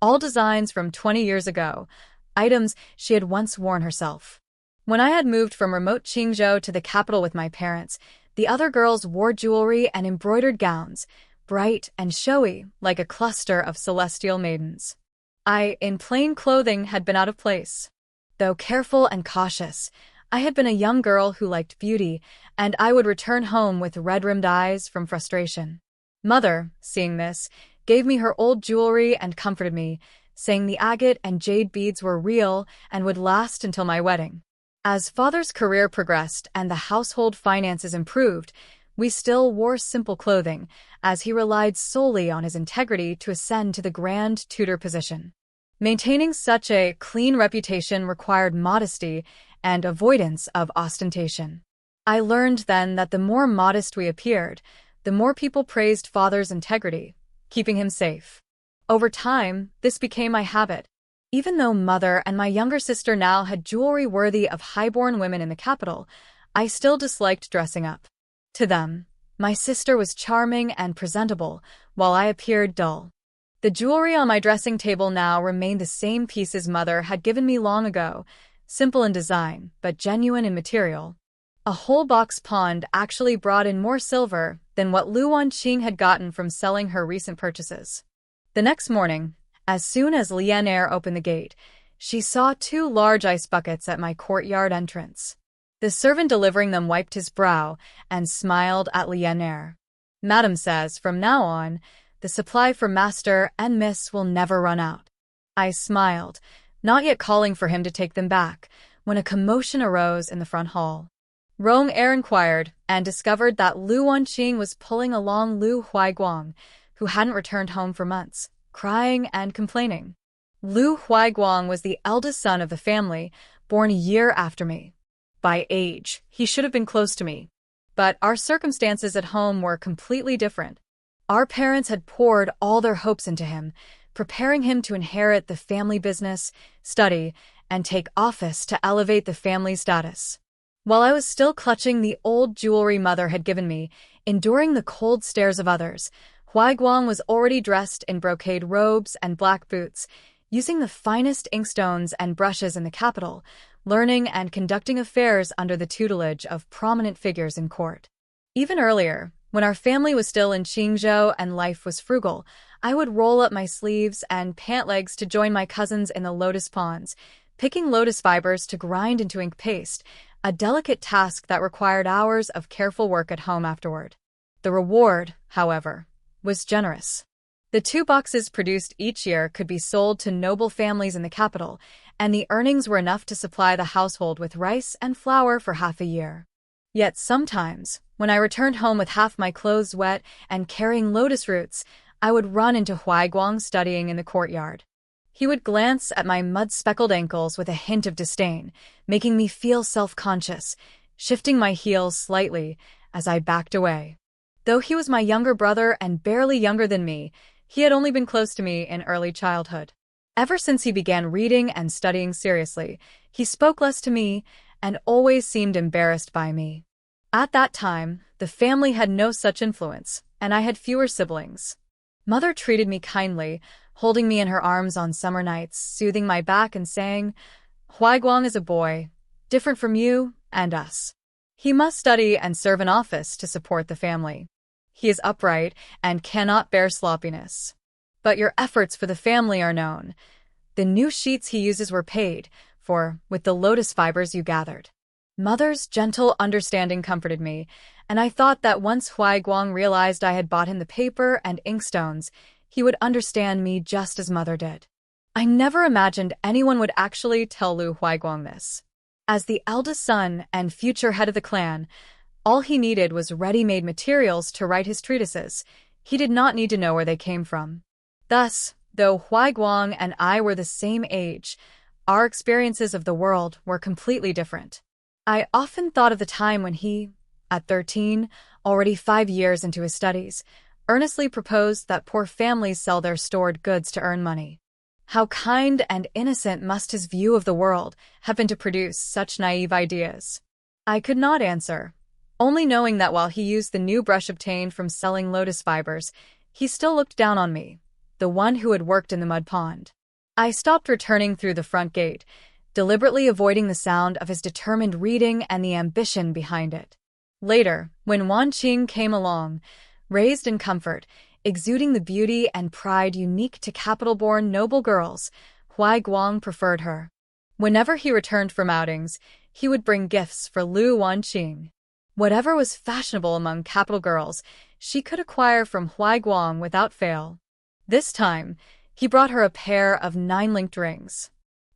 All designs from 20 years ago, items she had once worn herself. When I had moved from remote Qingzhou to the capital with my parents, the other girls wore jewelry and embroidered gowns, bright and showy, like a cluster of celestial maidens. I, in plain clothing, had been out of place. Though careful and cautious, I had been a young girl who liked beauty, and I would return home with red-rimmed eyes from frustration. Mother, seeing this, gave me her old jewelry and comforted me, saying the agate and jade beads were real and would last until my wedding. As father's career progressed and the household finances improved, we still wore simple clothing, as he relied solely on his integrity to ascend to the Grand Tutor position. Maintaining such a clean reputation required modesty and avoidance of ostentation. I learned then that the more modest we appeared, the more people praised father's integrity, keeping him safe. Over time, this became my habit. Even though mother and my younger sister now had jewelry worthy of highborn women in the capital, I still disliked dressing up. To them, my sister was charming and presentable, while I appeared dull. The jewelry on my dressing table now remained the same pieces mother had given me long ago, simple in design, but genuine in material. A whole box pawned actually brought in more silver than what Liu Wanqing had gotten from selling her recent purchases. The next morning, as soon as Lianer opened the gate, she saw 2 large ice buckets at my courtyard entrance. The servant delivering them wiped his brow and smiled at Lianer. Madam says, from now on, the supply for master and miss will never run out. I smiled, not yet calling for him to take them back, when a commotion arose in the front hall. Rong Er inquired and discovered that Liu Wanqing was pulling along Liu Huaiguang, who hadn't returned home for months, crying and complaining. Liu Huaiguang was the eldest son of the family, born a year after me. By age, he should have been close to me. But our circumstances at home were completely different. Our parents had poured all their hopes into him, preparing him to inherit the family business, study, and take office to elevate the family status. While I was still clutching the old jewelry mother had given me, enduring the cold stares of others, Huaiguang was already dressed in brocade robes and black boots, using the finest inkstones and brushes in the capital, learning and conducting affairs under the tutelage of prominent figures in court. Even earlier, when our family was still in Qingzhou and life was frugal, I would roll up my sleeves and pant legs to join my cousins in the lotus ponds, picking lotus fibers to grind into ink paste, a delicate task that required hours of careful work at home afterward. The reward, however, was generous. The 2 boxes produced each year could be sold to noble families in the capital, and the earnings were enough to supply the household with rice and flour for half a year. Yet sometimes, when I returned home with half my clothes wet and carrying lotus roots, I would run into Huaiguang studying in the courtyard. He would glance at my mud-speckled ankles with a hint of disdain, making me feel self-conscious, shifting my heels slightly as I backed away. Though he was my younger brother and barely younger than me, he had only been close to me in early childhood. Ever since he began reading and studying seriously, he spoke less to me and always seemed embarrassed by me. At that time, the family had no such influence, and I had fewer siblings. Mother treated me kindly, holding me in her arms on summer nights, soothing my back and saying, "Huaiguang is a boy, different from you and us. He must study and serve in office to support the family. He is upright and cannot bear sloppiness. But your efforts for the family are known. The new sheets he uses were paid for with the lotus fibers you gathered." Mother's gentle understanding comforted me, and I thought that once Huaiguang realized I had bought him the paper and inkstones, he would understand me just as Mother did. I never imagined anyone would actually tell Liu Huaiguang this. As the eldest son and future head of the clan, all he needed was ready-made materials to write his treatises. He did not need to know where they came from. Thus, though Huaiguang and I were the same age, our experiences of the world were completely different. I often thought of the time when he, at 13, already 5 years into his studies, earnestly proposed that poor families sell their stored goods to earn money. How kind and innocent must his view of the world have been to produce such naive ideas? I could not answer, only knowing that while he used the new brush obtained from selling lotus fibers, he still looked down on me, the one who had worked in the mud pond. I stopped returning through the front gate, deliberately avoiding the sound of his determined reading and the ambition behind it. Later, when Wanqing came along, raised in comfort, exuding the beauty and pride unique to capital-born noble girls, Huaiguang preferred her. Whenever he returned from outings, he would bring gifts for Liu Wanqing. Whatever was fashionable among capital girls, she could acquire from Huaiguang without fail. This time, he brought her a pair of 9-linked rings.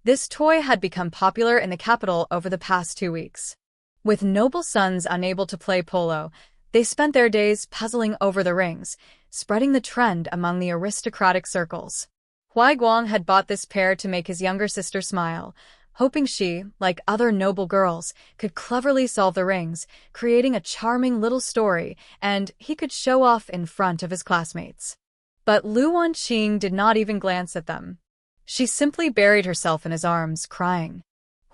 This toy had become popular in the capital over the past 2 weeks. With noble sons unable to play polo, they spent their days puzzling over the rings, spreading the trend among the aristocratic circles. Huaiguang had bought this pair to make his younger sister smile, hoping she, like other noble girls, could cleverly solve the rings, creating a charming little story, and he could show off in front of his classmates. But Liu Wanqing did not even glance at them. She simply buried herself in his arms, crying.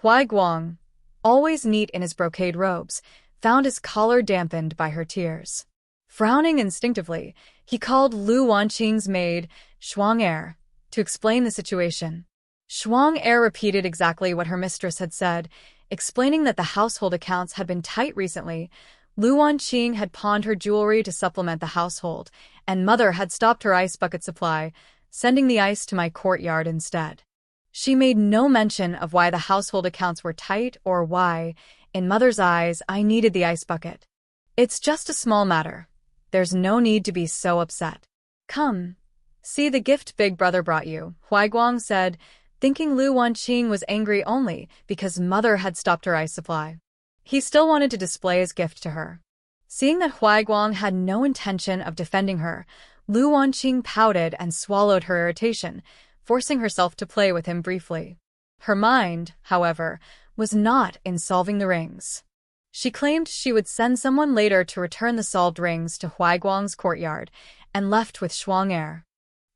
Huaiguang, always neat in his brocade robes, found his collar dampened by her tears. Frowning instinctively, he called Liu Wanqing's maid, Shuang-er, to explain the situation. Shuang-er repeated exactly what her mistress had said, explaining that the household accounts had been tight recently. Liu Wanqing had pawned her jewelry to supplement the household, and Mother had stopped her ice bucket supply, sending the ice to my courtyard instead. She made no mention of why the household accounts were tight or why, in Mother's eyes, I needed the ice bucket. "It's just a small matter. There's no need to be so upset. Come, see the gift Big Brother brought you," Huaiguang said, thinking Liu Wanqing was angry only because Mother had stopped her ice supply. He still wanted to display his gift to her. Seeing that Huaiguang had no intention of defending her, Liu Wanqing pouted and swallowed her irritation, forcing herself to play with him briefly. Her mind, however, was not in solving the rings. She claimed she would send someone later to return the solved rings to Huaiguang's courtyard, and left with Shuang-er.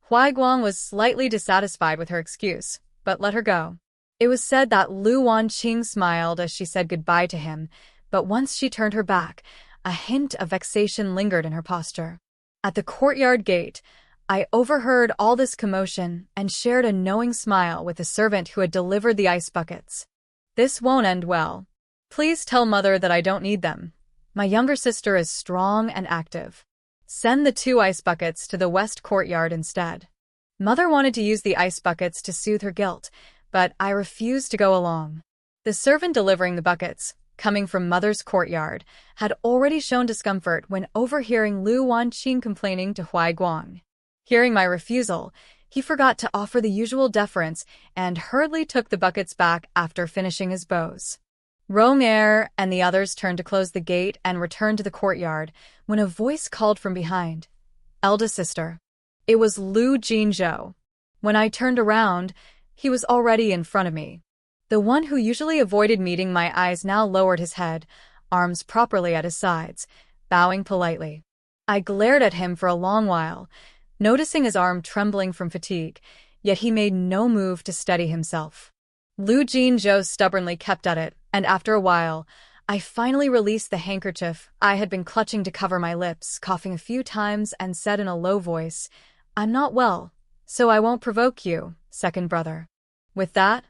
Huaiguang was slightly dissatisfied with her excuse, but let her go. It was said that Liu Wanqing smiled as she said goodbye to him, but once she turned her back, a hint of vexation lingered in her posture. At the courtyard gate, I overheard all this commotion and shared a knowing smile with the servant who had delivered the ice buckets. "This won't end well. Please tell Mother that I don't need them. My younger sister is strong and active. Send the 2 ice buckets to the west courtyard instead." Mother wanted to use the ice buckets to soothe her guilt, but I refused to go along. The servant delivering the buckets, coming from mother's courtyard, had already shown discomfort when overhearing Liu Wanqing complaining to Huai Guang. Hearing my refusal, he forgot to offer the usual deference and hurriedly took the buckets back after finishing his bows. Rong-er and the others turned to close the gate and return to the courtyard when a voice called from behind, "Eldest sister." It was Liu Jinzhou. When I turned around, he was already in front of me. The one who usually avoided meeting my eyes now lowered his head, arms properly at his sides, bowing politely. I glared at him for a long while, noticing his arm trembling from fatigue, yet he made no move to steady himself. Liu Jinzhou stubbornly kept at it, and after a while, I finally released the handkerchief I had been clutching to cover my lips, coughing a few times, and said in a low voice, "I'm not well, so I won't provoke you, second brother." With that,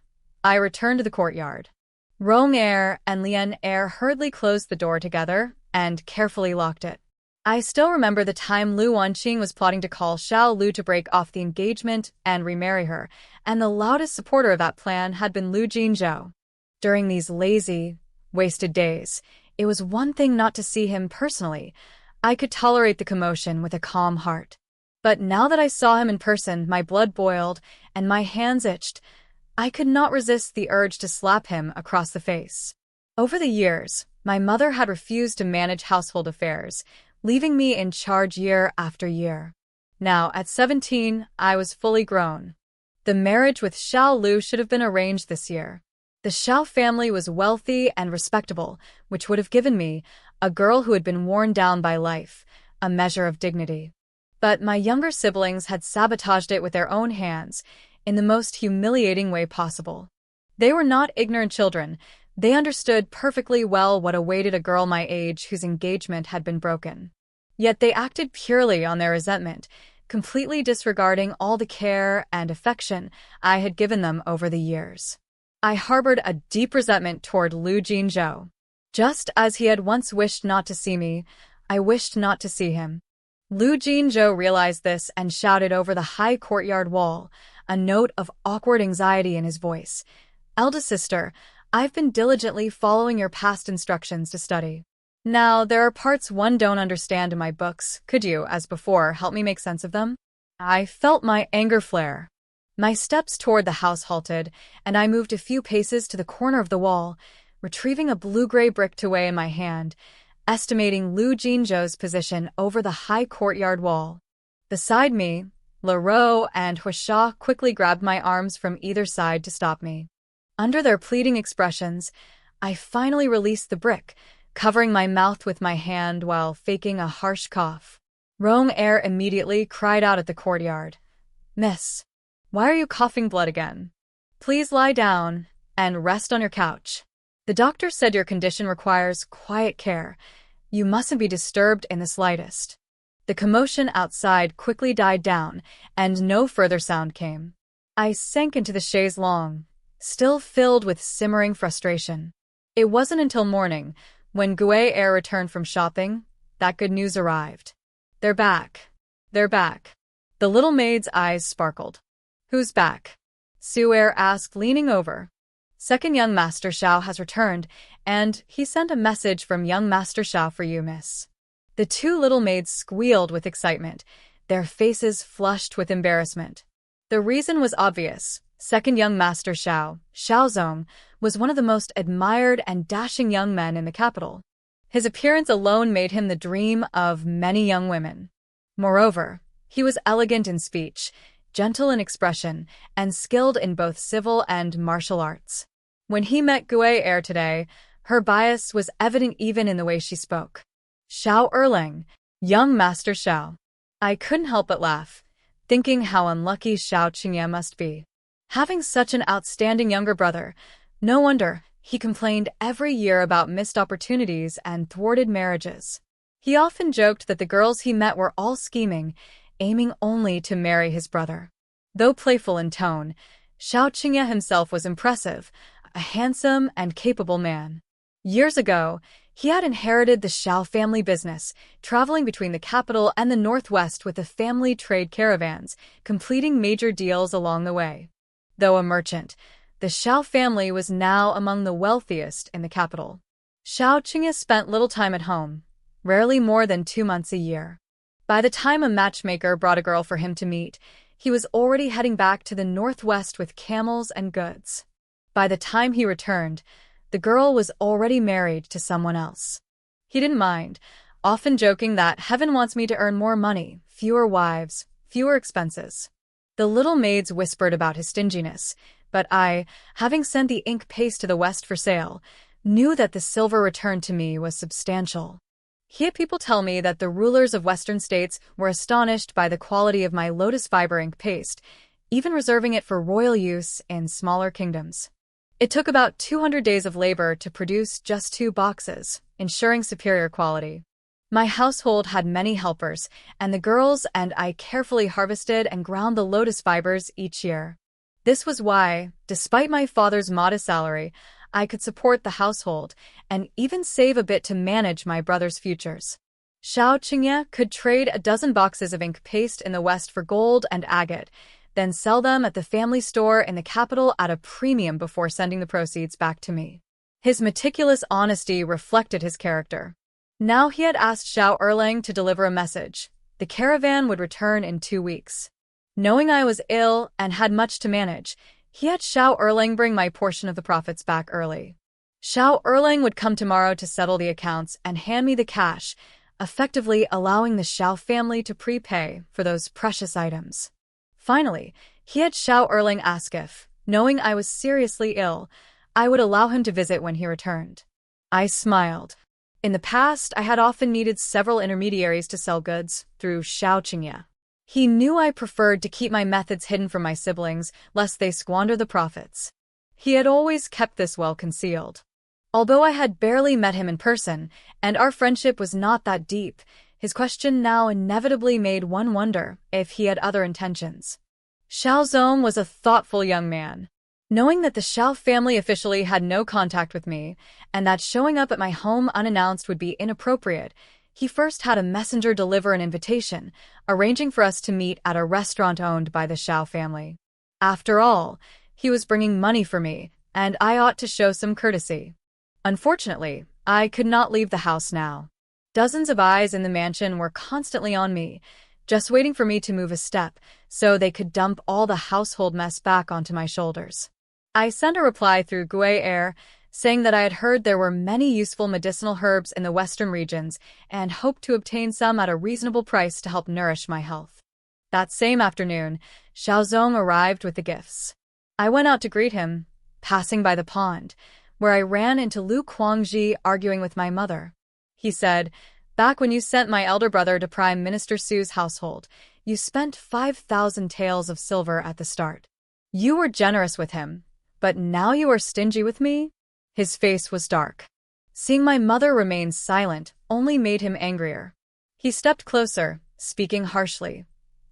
I returned to the courtyard. Rong-er and Lian-er hurriedly closed the door together and carefully locked it. I still remember the time Liu Wanqing was plotting to call Xiao Lu to break off the engagement and remarry her, and the loudest supporter of that plan had been Liu Jinzhou. During these lazy, wasted days, it was one thing not to see him personally. I could tolerate the commotion with a calm heart. But now that I saw him in person, my blood boiled and my hands itched. I could not resist the urge to slap him across the face. Over the years, my mother had refused to manage household affairs, leaving me in charge year after year. Now, at 17, I was fully grown. The marriage with Xiao Lu should have been arranged this year. The Xiao family was wealthy and respectable, which would have given me, a girl who had been worn down by life, a measure of dignity. But my younger siblings had sabotaged it with their own hands, in the most humiliating way possible. They were not ignorant children. They understood perfectly well what awaited a girl my age whose engagement had been broken. Yet they acted purely on their resentment, completely disregarding all the care and affection I had given them over the years. I harbored a deep resentment toward Liu Jinzhou. Just as he had once wished not to see me, I wished not to see him. Liu Jinzhou realized this and shouted over the high courtyard wall, a note of awkward anxiety in his voice. "Eldest sister, I've been diligently following your past instructions to study. Now, there are parts one don't understand in my books. Could you, as before, help me make sense of them?" I felt my anger flare. My steps toward the house halted, and I moved a few paces to the corner of the wall, retrieving a blue-gray brick to weigh in my hand, estimating Liu Jinzhou's position over the high courtyard wall. Beside me, Leroux and Huisha quickly grabbed my arms from either side to stop me. Under their pleading expressions, I finally released the brick, covering my mouth with my hand while faking a harsh cough. Rong-er immediately cried out at the courtyard, "Miss, why are you coughing blood again? Please lie down and rest on your couch. The doctor said your condition requires quiet care. You mustn't be disturbed in the slightest." The commotion outside quickly died down, and no further sound came. I sank into the chaise longue, still filled with simmering frustration. It wasn't until morning, when Guai returned from shopping, that good news arrived. "They're back. They're back." The little maid's eyes sparkled. "Who's back?" Su-er asked, leaning over. "Second young Master Xiao has returned, and he sent a message from young Master Xiao for you, miss." The two little maids squealed with excitement, their faces flushed with embarrassment. The reason was obvious. Second young Master Xiao, Xiaozong, was one of the most admired and dashing young men in the capital. His appearance alone made him the dream of many young women. Moreover, he was elegant in speech, gentle in expression, and skilled in both civil and martial arts. When he met Guai today, her bias was evident even in the way she spoke. "Xiao Erlang, young Master Xiao." I couldn't help but laugh, thinking how unlucky Xiao Qingye must be. Having such an outstanding younger brother, no wonder he complained every year about missed opportunities and thwarted marriages. He often joked that the girls he met were all scheming, aiming only to marry his brother. Though playful in tone, Xiao Qingye himself was impressive, a handsome and capable man. Years ago, he had inherited the Xiao family business, traveling between the capital and the northwest with the family trade caravans, completing major deals along the way. Though a merchant, The Xiao family was now among the wealthiest in the capital. Xiao Qingye spent little time at home, rarely more than 2 months a year. By the time a matchmaker brought a girl for him to meet, he was already heading back to the northwest with camels and goods. By the time he returned, the girl was already married to someone else. He didn't mind, often joking that heaven wants me to earn more money, fewer wives, fewer expenses. The little maids whispered about his stinginess, but I, having sent the ink paste to the west for sale, knew that the silver return to me was substantial. He had people tell me that the rulers of Western states were astonished by the quality of my lotus fiber ink paste, even reserving it for royal use in smaller kingdoms. It took about 200 days of labor to produce just 2 boxes, ensuring superior quality. My household had many helpers, and the girls and I carefully harvested and ground the lotus fibers each year. This was why, despite my father's modest salary, I could support the household and even save a bit to manage my brother's futures. Xiao Qingye could trade a dozen boxes of ink paste in the West for gold and agate, then sell them at the family store in the capital at a premium before sending the proceeds back to me. His meticulous honesty reflected his character. Now he had asked Xiao Erlang to deliver a message. The caravan would return in 2 weeks. Knowing I was ill and had much to manage, he had Xiao Erlang bring my portion of the profits back early. Xiao Erlang would come tomorrow to settle the accounts and hand me the cash, effectively allowing the Xiao family to prepay for those precious items. Finally, he had Xiao Erlang ask if, knowing I was seriously ill, I would allow him to visit when he returned. I smiled. In the past, I had often needed several intermediaries to sell goods through Xiao Qingye. He knew I preferred to keep my methods hidden from my siblings, lest they squander the profits. He had always kept this well concealed. Although I had barely met him in person, and our friendship was not that deep, his question now inevitably made one wonder if he had other intentions. Xiao Zong was a thoughtful young man. Knowing that the Xiao family officially had no contact with me, and that showing up at my home unannounced would be inappropriate, he first had a messenger deliver an invitation, arranging for us to meet at a restaurant owned by the Xiao family. After all, he was bringing money for me, and I ought to show some courtesy. Unfortunately, I could not leave the house now. Dozens of eyes in the mansion were constantly on me, just waiting for me to move a step, so they could dump all the household mess back onto my shoulders. I sent a reply through Gui Air, saying that I had heard there were many useful medicinal herbs in the western regions and hoped to obtain some at a reasonable price to help nourish my health. That same afternoon, Xiao Zong arrived with the gifts. I went out to greet him, passing by the pond, where I ran into Liu Wanqing arguing with my mother. He said, "Back when you sent my elder brother to Prime Minister Su's household, you spent 5,000 taels of silver at the start. You were generous with him, but now you are stingy with me?" His face was dark. Seeing my mother remain silent only made him angrier. He stepped closer, speaking harshly.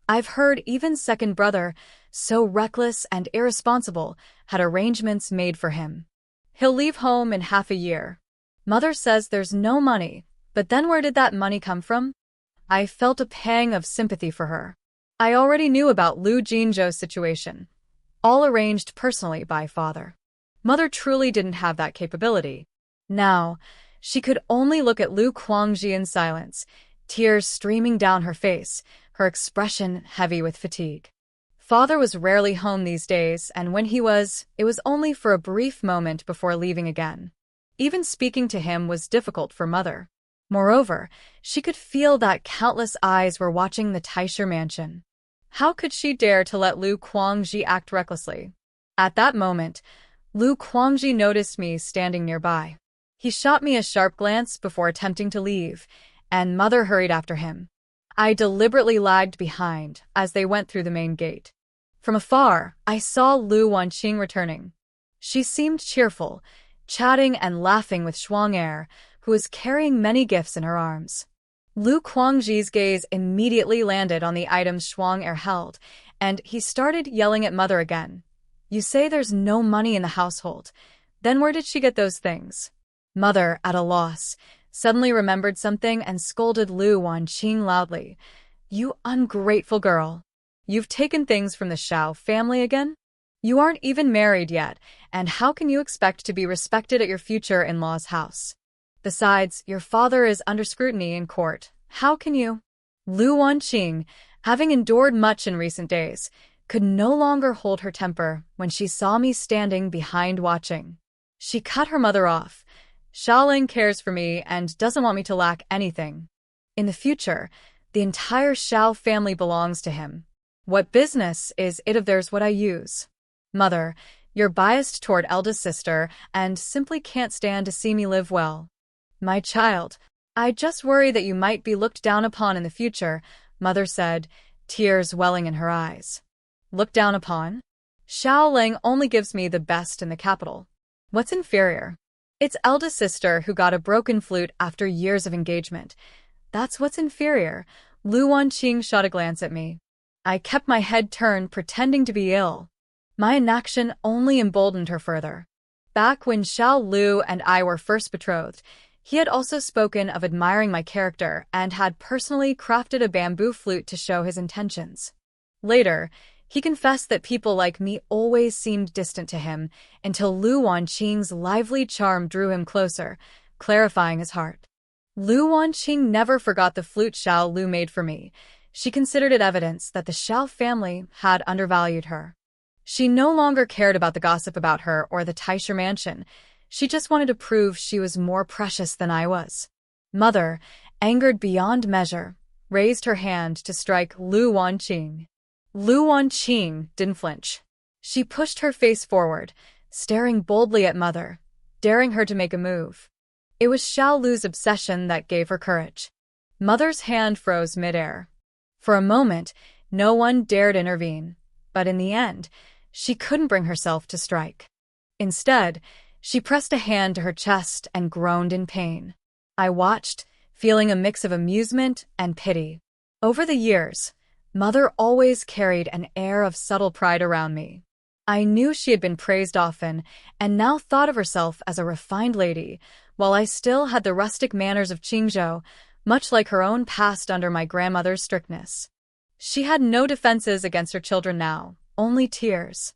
"I've heard even second brother, so reckless and irresponsible, had arrangements made for him. He'll leave home in half a year. Mother says there's no money, but then where did that money come from?" I felt a pang of sympathy for her. I already knew about Liu Jinzhou's situation, all arranged personally by father. Mother truly didn't have that capability. Now, she could only look at Liu Wanqing in silence, tears streaming down her face, her expression heavy with fatigue. Father was rarely home these days, and when he was, it was only for a brief moment before leaving again. Even speaking to him was difficult for Mother. Moreover, she could feel that countless eyes were watching the Taisher mansion. How could she dare to let Liu Wanqing act recklessly? At that moment, Liu Wanqing noticed me standing nearby. He shot me a sharp glance before attempting to leave, and Mother hurried after him. I deliberately lagged behind as they went through the main gate. From afar, I saw Liu Wanqing returning. She seemed cheerful, chatting and laughing with Shuang Er, who was carrying many gifts in her arms. Liu Wanqing's gaze immediately landed on the items Shuang Er held, and he started yelling at Mother again. "You say there's no money in the household. Then where did she get those things?" Mother, at a loss, suddenly remembered something and scolded Liu Wanqing loudly. "You ungrateful girl! You've taken things from the Xiao family again?" You aren't even married yet, and how can you expect to be respected at your future in-law's house? Besides, your father is under scrutiny in court. How can you? Liu Wanqing, having endured much in recent days, could no longer hold her temper when she saw me standing behind watching. She cut her mother off. Xiaoling cares for me and doesn't want me to lack anything. In the future, the entire Xiao family belongs to him. What business is it of theirs what I use? Mother, you're biased toward eldest sister and simply can't stand to see me live well. My child, I just worry that you might be looked down upon in the future, Mother said, tears welling in her eyes. Looked down upon? Xiaoling only gives me the best in the capital. What's inferior? It's eldest sister who got a broken flute after years of engagement. That's what's inferior. Liu Wanqing shot a glance at me. I kept my head turned, pretending to be ill. My inaction only emboldened her further. Back when Xiao Lu and I were first betrothed, he had also spoken of admiring my character and had personally crafted a bamboo flute to show his intentions. Later, he confessed that people like me always seemed distant to him until Liu Wanqing's lively charm drew him closer, clarifying his heart. Liu Wanqing never forgot the flute Xiao Lu made for me. She considered it evidence that the Xiao family had undervalued her. She no longer cared about the gossip about her or the Taisha mansion. She just wanted to prove she was more precious than I was. Mother, angered beyond measure, raised her hand to strike Liu Wanqing. Liu Wanqing didn't flinch. She pushed her face forward, staring boldly at Mother, daring her to make a move. It was Xiao Lu's obsession that gave her courage. Mother's hand froze midair. For a moment, no one dared intervene, but in the end, she couldn't bring herself to strike. Instead, she pressed a hand to her chest and groaned in pain. I watched, feeling a mix of amusement and pity. Over the years, Mother always carried an air of subtle pride around me. I knew she had been praised often and now thought of herself as a refined lady, while I still had the rustic manners of Qingzhou, much like her own past under my grandmother's strictness. She had no defenses against her children now, only tears.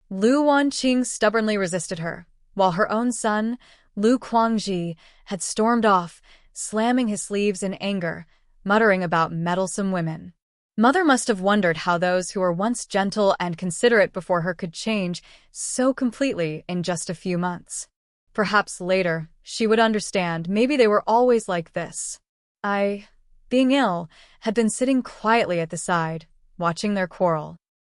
Liu Wanqing stubbornly resisted her, while her own son, Liu Guangji, had stormed off, slamming his sleeves in anger, muttering about meddlesome women. Mother must have wondered how those who were once gentle and considerate before her could change so completely in just a few months. Perhaps later, she would understand maybe they were always like this. I, being ill, had been sitting quietly at the side, watching their quarrel.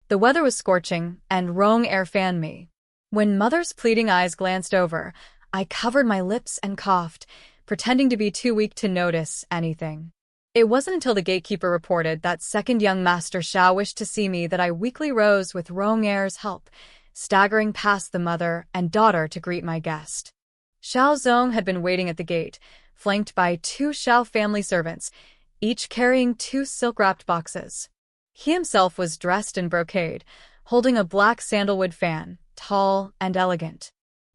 The weather was scorching, and wrong air fanned me. When Mother's pleading eyes glanced over, I covered my lips and coughed, pretending to be too weak to notice anything. It wasn't until the gatekeeper reported that second young Master Xiao wished to see me that I weakly rose with wrong air's help, staggering past the mother and daughter to greet my guest. Xiao Zong had been waiting at the gate, flanked by 2 Xiao family servants, each carrying 2 silk-wrapped boxes. He himself was dressed in brocade, holding a black sandalwood fan, tall and elegant.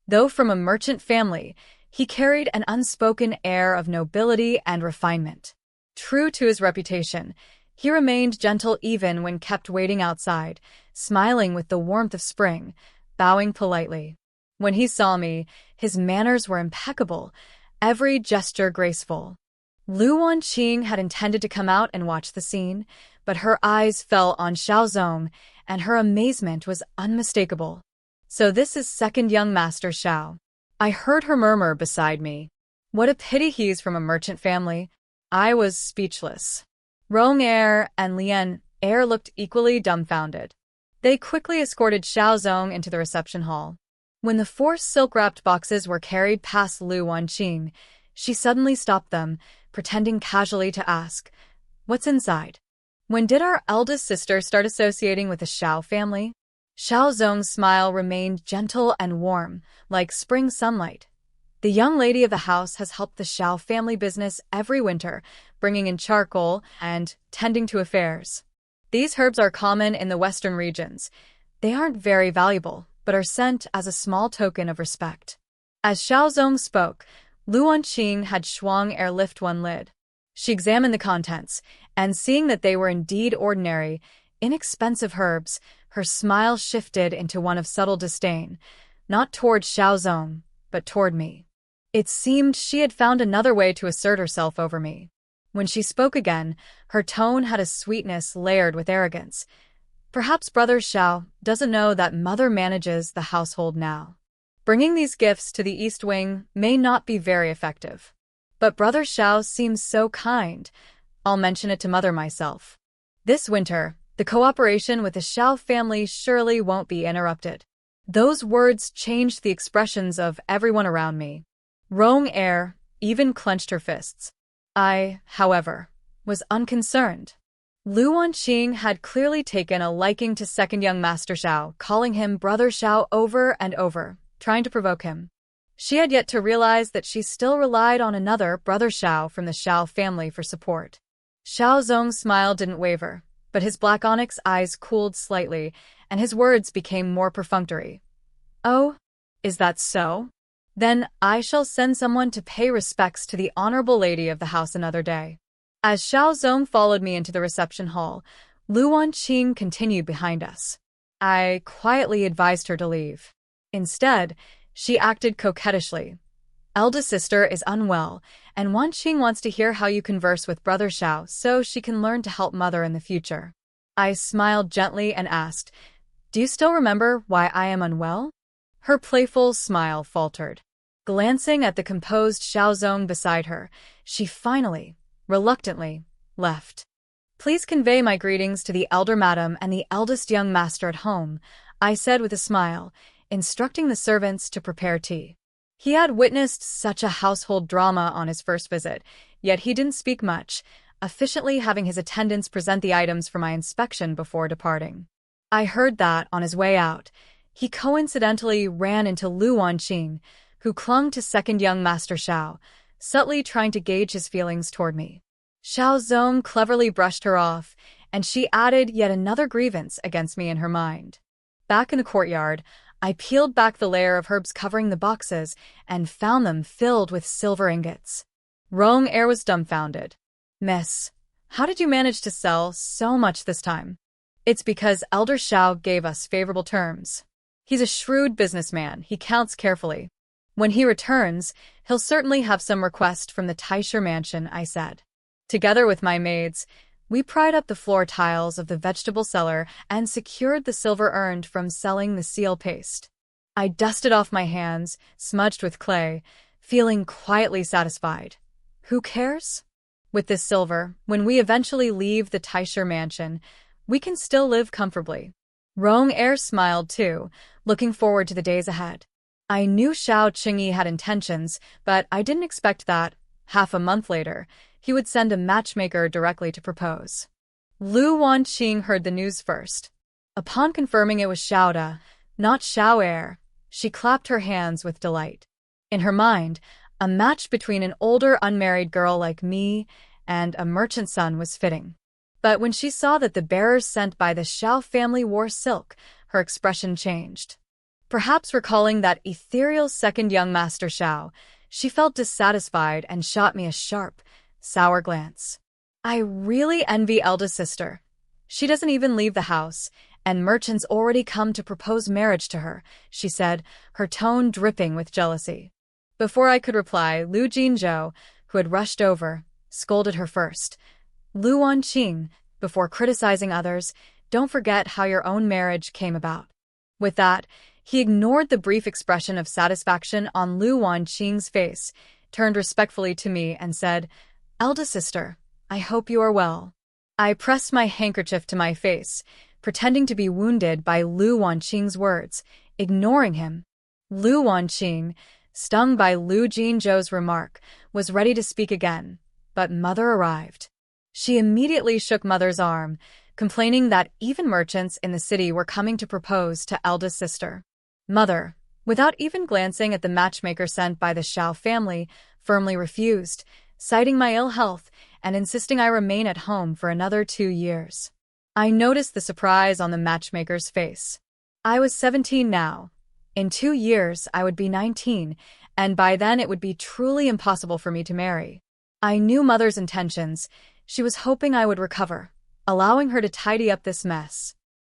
Though from a merchant family, he carried an unspoken air of nobility and refinement. True to his reputation, he remained gentle even when kept waiting outside, smiling with the warmth of spring, bowing politely. When he saw me, his manners were impeccable, every gesture graceful. Liu Wanqing had intended to come out and watch the scene, but her eyes fell on Xiaozong, and her amazement was unmistakable. So this is second young Master Xiao. I heard her murmur beside me. What a pity he's from a merchant family. I was speechless. Rong Er and Lian Er looked equally dumbfounded. They quickly escorted Xiaozong into the reception hall. When the 4 silk-wrapped boxes were carried past Liu Wanqing, she suddenly stopped them, pretending casually to ask, "What's inside?" When did our eldest sister start associating with the Xiao family? Xiaozong's smile remained gentle and warm, like spring sunlight. The young lady of the house has helped the Xiao family business every winter, bringing in charcoal and tending to affairs. These herbs are common in the western regions. They aren't very valuable, but are sent as a small token of respect. As Xiaozong spoke, Liu Wanqing had Shuang Er lift one lid. She examined the contents, and seeing that they were indeed ordinary, inexpensive herbs, Her smile shifted into one of subtle disdain, not toward Xiaozong, but toward me. It seemed she had found another way to assert herself over me. When she spoke again, her tone had a sweetness layered with arrogance. Perhaps Brother Xiao doesn't know that Mother manages the household now. Bringing these gifts to the East Wing may not be very effective. But Brother Xiao seems so kind. I'll mention it to Mother myself. This winter, the cooperation with the Xiao family surely won't be interrupted. Those words changed the expressions of everyone around me. Rong Er even clenched her fists. I, however, was unconcerned. Liu Wanqing had clearly taken a liking to second young Master Xiao, calling him Brother Xiao over and over, trying to provoke him. She had yet to realize that she still relied on another Brother Xiao from the Xiao family for support. Xiaozong's smile didn't waver, but his black onyx eyes cooled slightly, and his words became more perfunctory. Oh, is that so? Then I shall send someone to pay respects to the honorable lady of the house another day. As Xiaozong followed me into the reception hall, Liu Wanqing continued behind us. I quietly advised her to leave. Instead, she acted coquettishly. Eldest sister is unwell, and Wanqing wants to hear how you converse with Brother Xiao so she can learn to help Mother in the future. I smiled gently and asked, Do you still remember why I am unwell? Her playful smile faltered. Glancing at the composed Xiaozong beside her, she finally, reluctantly, left. Please convey my greetings to the elder madam and the eldest young master at home, I said with a smile, instructing the servants to prepare tea. He had witnessed such a household drama on his first visit, yet he didn't speak much, efficiently having his attendants present the items for my inspection before departing. I heard that, on his way out, he coincidentally ran into Liu Wanqing, who clung to second young Master Xiao, subtly trying to gauge his feelings toward me. Xiaozong cleverly brushed her off, and she added yet another grievance against me in her mind. Back in the courtyard, I peeled back the layer of herbs covering the boxes and found them filled with silver ingots. Rong Er was dumbfounded. Miss, how did you manage to sell so much this time? It's because Elder Xiao gave us favorable terms. He's a shrewd businessman, he counts carefully. When he returns, he'll certainly have some request from the Taisher mansion, I said. Together with my maids, we pried up the floor tiles of the vegetable cellar and secured the silver earned from selling the seal paste. I dusted off my hands, smudged with clay, feeling quietly satisfied. Who cares? With this silver, when we eventually leave the Taisher mansion, we can still live comfortably. Rong Er smiled too, looking forward to the days ahead. I knew Xiao Qingyi had intentions, but I didn't expect that, half a month later, he would send a matchmaker directly to propose. Liu Wanqing heard the news first. Upon confirming it was Xiaoda, not Xiao Er, she clapped her hands with delight. In her mind, a match between an older unmarried girl like me and a merchant son was fitting. But when she saw that the bearers sent by the Xiao family wore silk, her expression changed. Perhaps recalling that ethereal second young Master Xiao, she felt dissatisfied and shot me a sharp, sour glance. I really envy eldest sister. She doesn't even leave the house, and merchants already come to propose marriage to her, she said, her tone dripping with jealousy. Before I could reply, Liu Jinzhou, who had rushed over, scolded her first. Liu Wanqing, before criticizing others, don't forget how your own marriage came about. With that, he ignored the brief expression of satisfaction on Liu Wanqing's face, turned respectfully to me and said, Eldest sister, I hope you are well. I pressed my handkerchief to my face, pretending to be wounded by Liu Wanqing's words, ignoring him. Liu Wanqing, stung by Liu Jinzhou's remark, was ready to speak again, but Mother arrived. She immediately shook Mother's arm, complaining that even merchants in the city were coming to propose to eldest sister. Mother, without even glancing at the matchmaker sent by the Xiao family, firmly refused, citing my ill health and insisting I remain at home for another 2 years. I noticed the surprise on the matchmaker's face. I was 17 now. In 2 years I would be 19, and by then it would be truly impossible for me to marry. I knew Mother's intentions. She was hoping I would recover, allowing her to tidy up this mess.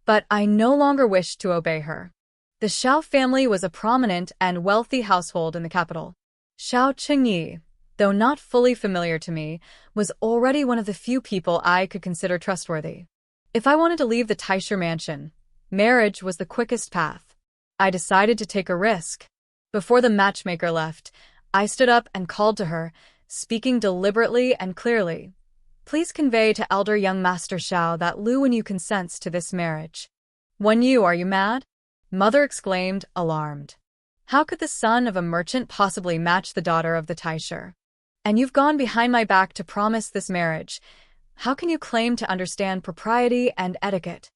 But I no longer wished to obey her. The Xiao family was a prominent and wealthy household in the capital. Xiao Chengyi, though not fully familiar to me, was already one of the few people I could consider trustworthy. If I wanted to leave the Taisher mansion, marriage was the quickest path. I decided to take a risk. Before the matchmaker left, I stood up and called to her, speaking deliberately and clearly. Please convey to elder young Master Xiao that Liu Wenyu consents to this marriage. Wenyu, are you mad? Mother exclaimed, alarmed. How could the son of a merchant possibly match the daughter of the Taisher? And you've gone behind my back to promise this marriage. How can you claim to understand propriety and etiquette?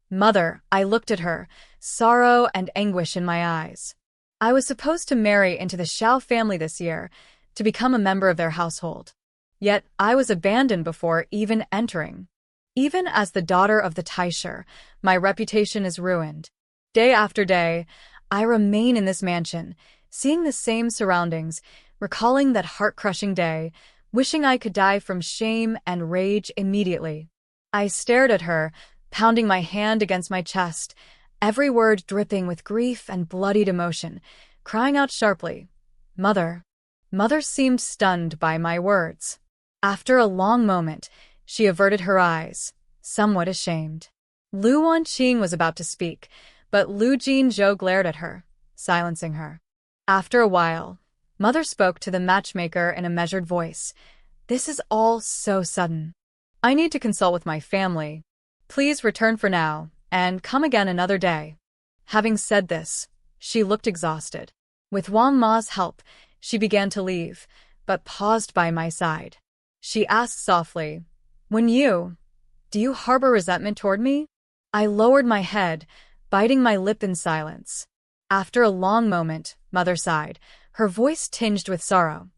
Mother, I looked at her, sorrow and anguish in my eyes. I was supposed to marry into the Xiao family this year, to become a member of their household. Yet I was abandoned before even entering. Even as the daughter of the Taisher, my reputation is ruined. Day after day, I remain in this mansion, seeing the same surroundings, recalling that heart-crushing day, wishing I could die from shame and rage immediately. I stared at her, pounding my hand against my chest, every word dripping with grief and bloodied emotion, crying out sharply, Mother. Mother seemed stunned by my words. After a long moment, she averted her eyes, somewhat ashamed. Liu Wanqing was about to speak, but Liu Jinzhou glared at her, silencing her. After a while, Mother spoke to the matchmaker in a measured voice. This is all so sudden. I need to consult with my family. Please return for now, and come again another day. Having said this, she looked exhausted. With Wang Ma's help, she began to leave, but paused by my side. She asked softly, Wenyu, do you harbor resentment toward me? I lowered my head, biting my lip in silence. After a long moment, Mother sighed, her voice tinged with sorrow.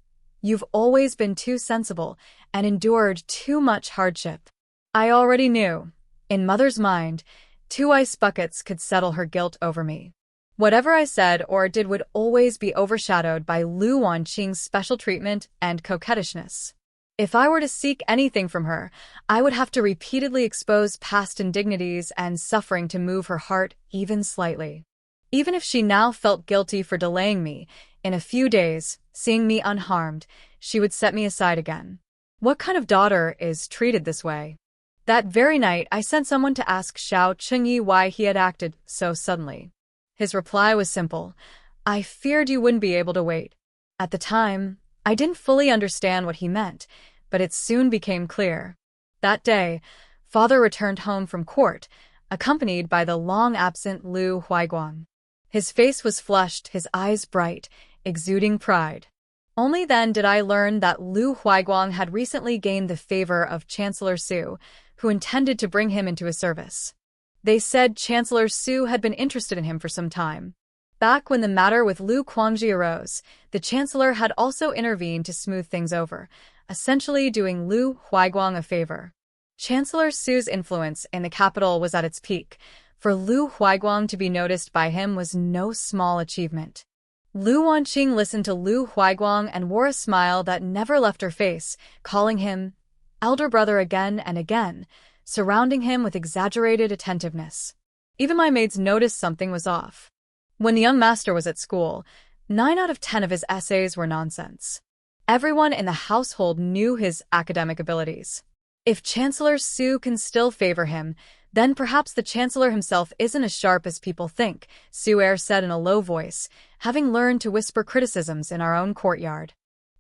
You've always been too sensible and endured too much hardship. I already knew. In Mother's mind, 2 ice buckets could settle her guilt over me. Whatever I said or did would always be overshadowed by Liu Wanqing's special treatment and coquettishness. If I were to seek anything from her, I would have to repeatedly expose past indignities and suffering to move her heart even slightly. Even if she now felt guilty for delaying me, in a few days, seeing me unharmed, she would set me aside again. What kind of daughter is treated this way? That very night, I sent someone to ask Xiao Chengyi why he had acted so suddenly. His reply was simple. I feared you wouldn't be able to wait. At the time, I didn't fully understand what he meant, but it soon became clear. That day, Father returned home from court, accompanied by the long-absent Liu Huaiguang. His face was flushed, his eyes bright, exuding pride. Only then did I learn that Liu Huaiguang had recently gained the favor of Chancellor Su, who intended to bring him into his service. They said Chancellor Su had been interested in him for some time. Back when the matter with Liu Quangji arose, the Chancellor had also intervened to smooth things over, essentially doing Liu Huaiguang a favor. Chancellor Su's influence in the capital was at its peak. For Liu Huaiguang to be noticed by him was no small achievement. Liu Wanqing listened to Liu Huaiguang and wore a smile that never left her face, calling him elder brother again and again, surrounding him with exaggerated attentiveness. Even my maids noticed something was off. When the young master was at school, 9 out of 10 of his essays were nonsense. Everyone in the household knew his academic abilities. If Chancellor Su can still favor him, then perhaps the Chancellor himself isn't as sharp as people think, Su Er said in a low voice, having learned to whisper criticisms in our own courtyard.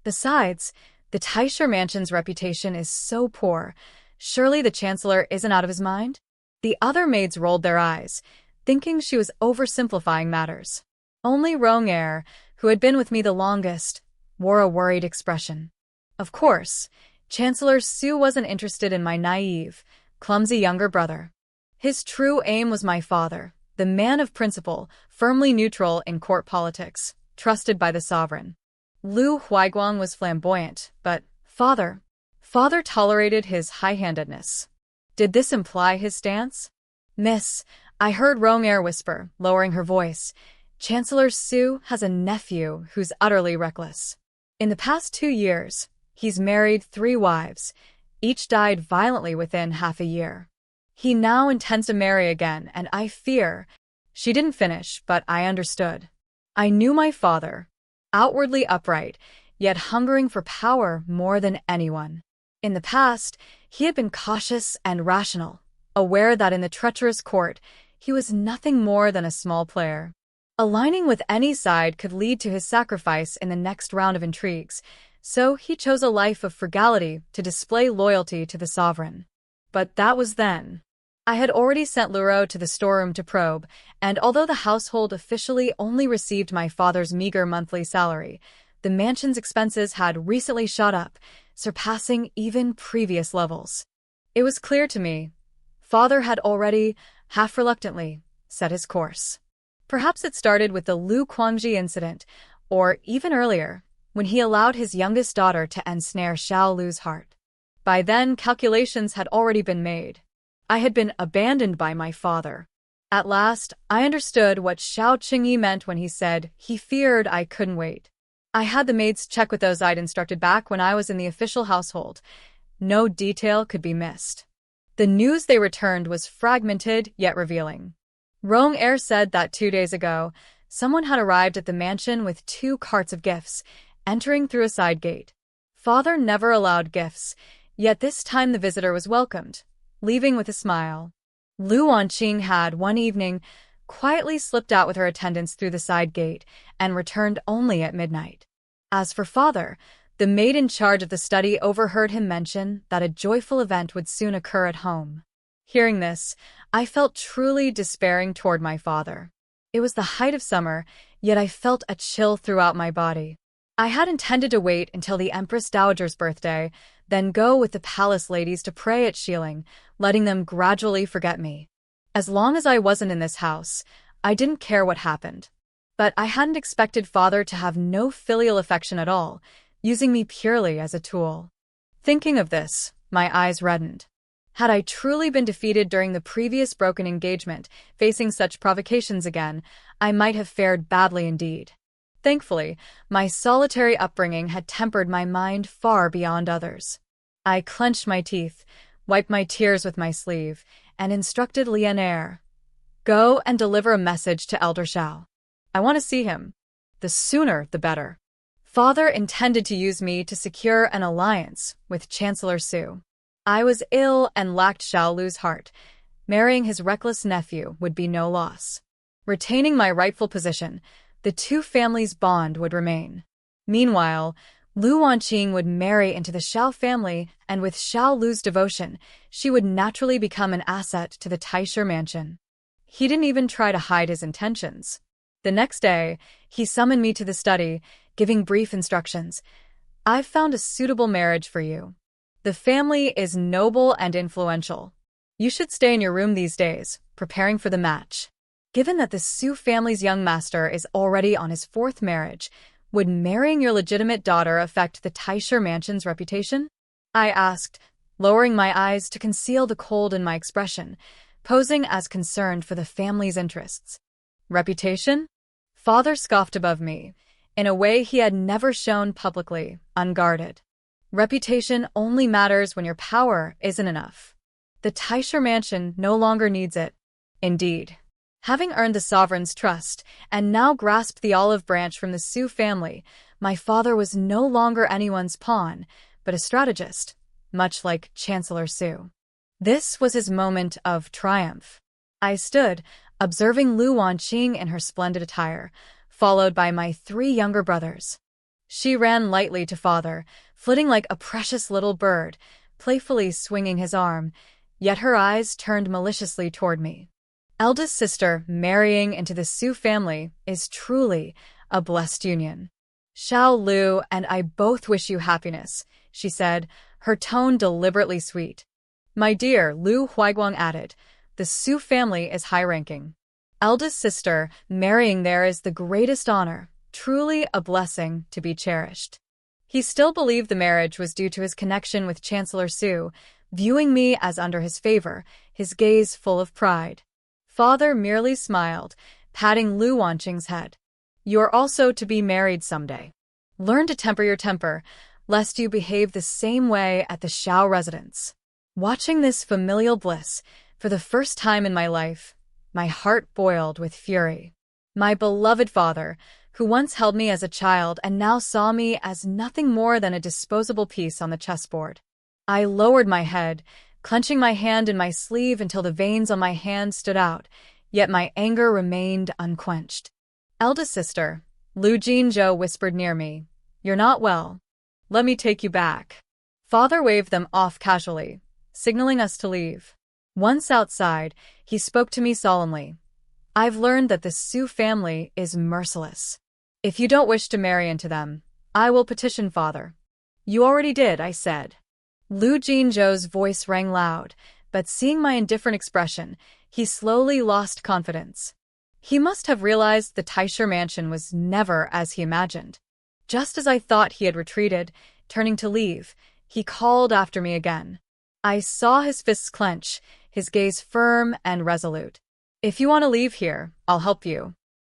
Besides, the Taisher mansion's reputation is so poor. Surely the Chancellor isn't out of his mind? The other maids rolled their eyes, thinking she was oversimplifying matters. Only Rong-er, who had been with me the longest, wore a worried expression. Of course, Chancellor Su wasn't interested in my naive, clumsy younger brother. His true aim was my father, the man of principle, firmly neutral in court politics, trusted by the sovereign. Liu Huaiguang was flamboyant, but Father tolerated his high-handedness. Did this imply his stance? Miss, I heard Rong-er whisper, lowering her voice, Chancellor Su has a nephew who's utterly reckless. In the past 2 years, he's married 3 wives. Each died violently within half a year. He now intends to marry again, and I fear. She didn't finish, but I understood. I knew my father, outwardly upright, yet hungering for power more than anyone. In the past, he had been cautious and rational, aware that in the treacherous court, he was nothing more than a small player. Aligning with any side could lead to his sacrifice in the next round of intrigues, so he chose a life of frugality to display loyalty to the sovereign. But that was then. I had already sent Luro to the storeroom to probe, and although the household officially only received my father's meager monthly salary, the mansion's expenses had recently shot up, surpassing even previous levels. It was clear to me. Father had already, half reluctantly, set his course. Perhaps it started with the Liu Wanqing incident, or even earlier, when he allowed his youngest daughter to ensnare Xiao Lu's heart. By then, calculations had already been made. I had been abandoned by my father. At last, I understood what Xiao Qingyi meant when he said he feared I couldn't wait. I had the maids check with those I'd instructed back when I was in the official household. No detail could be missed. The news they returned was fragmented yet revealing. Rong Er said that 2 days ago, someone had arrived at the mansion with 2 carts of gifts, entering through a side gate. Father never allowed gifts, yet this time the visitor was welcomed, leaving with a smile. Liu Wanqing had, one evening, quietly slipped out with her attendants through the side gate and returned only at midnight. As for father, the maid in charge of the study overheard him mention that a joyful event would soon occur at home. Hearing this, I felt truly despairing toward my father. It was the height of summer, yet I felt a chill throughout my body. I had intended to wait until the Empress Dowager's birthday, then go with the palace ladies to pray at Xiling, letting them gradually forget me. As long as I wasn't in this house, I didn't care what happened. But I hadn't expected father to have no filial affection at all, using me purely as a tool. Thinking of this, my eyes reddened. Had I truly been defeated during the previous broken engagement, facing such provocations again, I might have fared badly indeed. Thankfully, my solitary upbringing had tempered my mind far beyond others. I clenched my teeth, wiped my tears with my sleeve, and instructed Lian Er. Go and deliver a message to Elder Xiao. I want to see him. The sooner, the better. Father intended to use me to secure an alliance with Chancellor Su. I was ill and lacked Xiao Lu's heart. Marrying his reckless nephew would be no loss. Retaining my rightful position, the 2 families' bond would remain. Meanwhile, Liu Wanqing would marry into the Xiao family, and with Xiao Lu's devotion, she would naturally become an asset to the Taisher mansion. He didn't even try to hide his intentions. The next day, he summoned me to the study, giving brief instructions. I've found a suitable marriage for you. The family is noble and influential. You should stay in your room these days, preparing for the match. Given that the Su family's young master is already on his 4th marriage, would marrying your legitimate daughter affect the Taisher mansion's reputation? I asked, lowering my eyes to conceal the cold in my expression, posing as concerned for the family's interests. Reputation? Father scoffed above me, in a way he had never shown publicly, unguarded. Reputation only matters when your power isn't enough. The Taisher mansion no longer needs it. Indeed. Having earned the sovereign's trust, and now grasped the olive branch from the Su family, my father was no longer anyone's pawn, but a strategist, much like Chancellor Su. This was his moment of triumph. I stood, observing Liu Wanqing in her splendid attire, followed by my 3 younger brothers. She ran lightly to father, flitting like a precious little bird, playfully swinging his arm, yet her eyes turned maliciously toward me. Eldest sister marrying into the Su family is truly a blessed union. Xiao Lu and I both wish you happiness, she said, her tone deliberately sweet. My dear, Liu Huiguang added, the Su family is high-ranking. Eldest sister marrying there is the greatest honor, truly a blessing to be cherished. He still believed the marriage was due to his connection with Chancellor Su, viewing me as under his favor, his gaze full of pride. Father merely smiled, patting Liu Wanqing's head. You're also to be married someday. Learn to temper your temper, lest you behave the same way at the Xiao residence. Watching this familial bliss, For the first time in my life, my heart boiled with fury. My beloved father, who once held me as a child and now saw me as nothing more than a disposable piece on the chessboard. I lowered my head, clenching my hand in my sleeve until the veins on my hand stood out, yet my anger remained unquenched. Eldest sister, Liu Wenyu whispered near me, "You're not well. Let me take you back." Father waved them off casually, signaling us to leave. Once outside, he spoke to me solemnly. "I've learned that the Su family is merciless. If you don't wish to marry into them, I will petition father." "You already did," I said. Liu Wenyu's voice rang loud, but seeing my indifferent expression, he slowly lost confidence. He must have realized the Taisher mansion was never as he imagined. Just as I thought he had retreated, turning to leave, he called after me again. I saw his fists clench, his gaze firm and resolute. "If you want to leave here, I'll help you."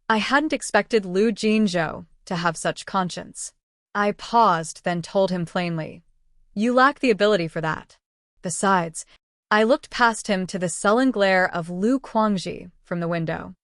I hadn't expected Liu Wenyu to have such conscience. I paused, then told him plainly, "You lack the ability for that." Besides, I looked past him to the sullen glare of Liu Wanqing from the window.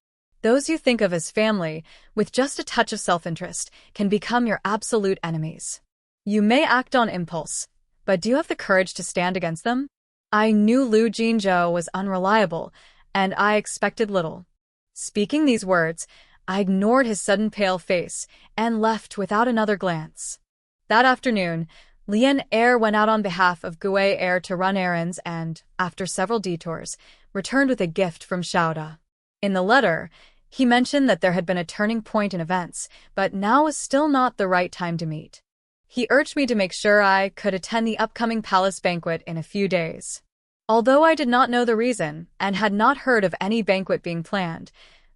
Those you think of as family, with just a touch of self-interest, can become your absolute enemies. You may act on impulse, but do you have the courage to stand against them? I knew Liu Wenyu was unreliable, and I expected little. Speaking these words, I ignored his sudden pale face and left without another glance. That afternoon, Lian Air went out on behalf of Gui Air to run errands and, after several detours, returned with a gift from Xiaoda. In the letter, he mentioned that there had been a turning point in events, but now was still not the right time to meet. He urged me to make sure I could attend the upcoming palace banquet in a few days. Although I did not know the reason and had not heard of any banquet being planned,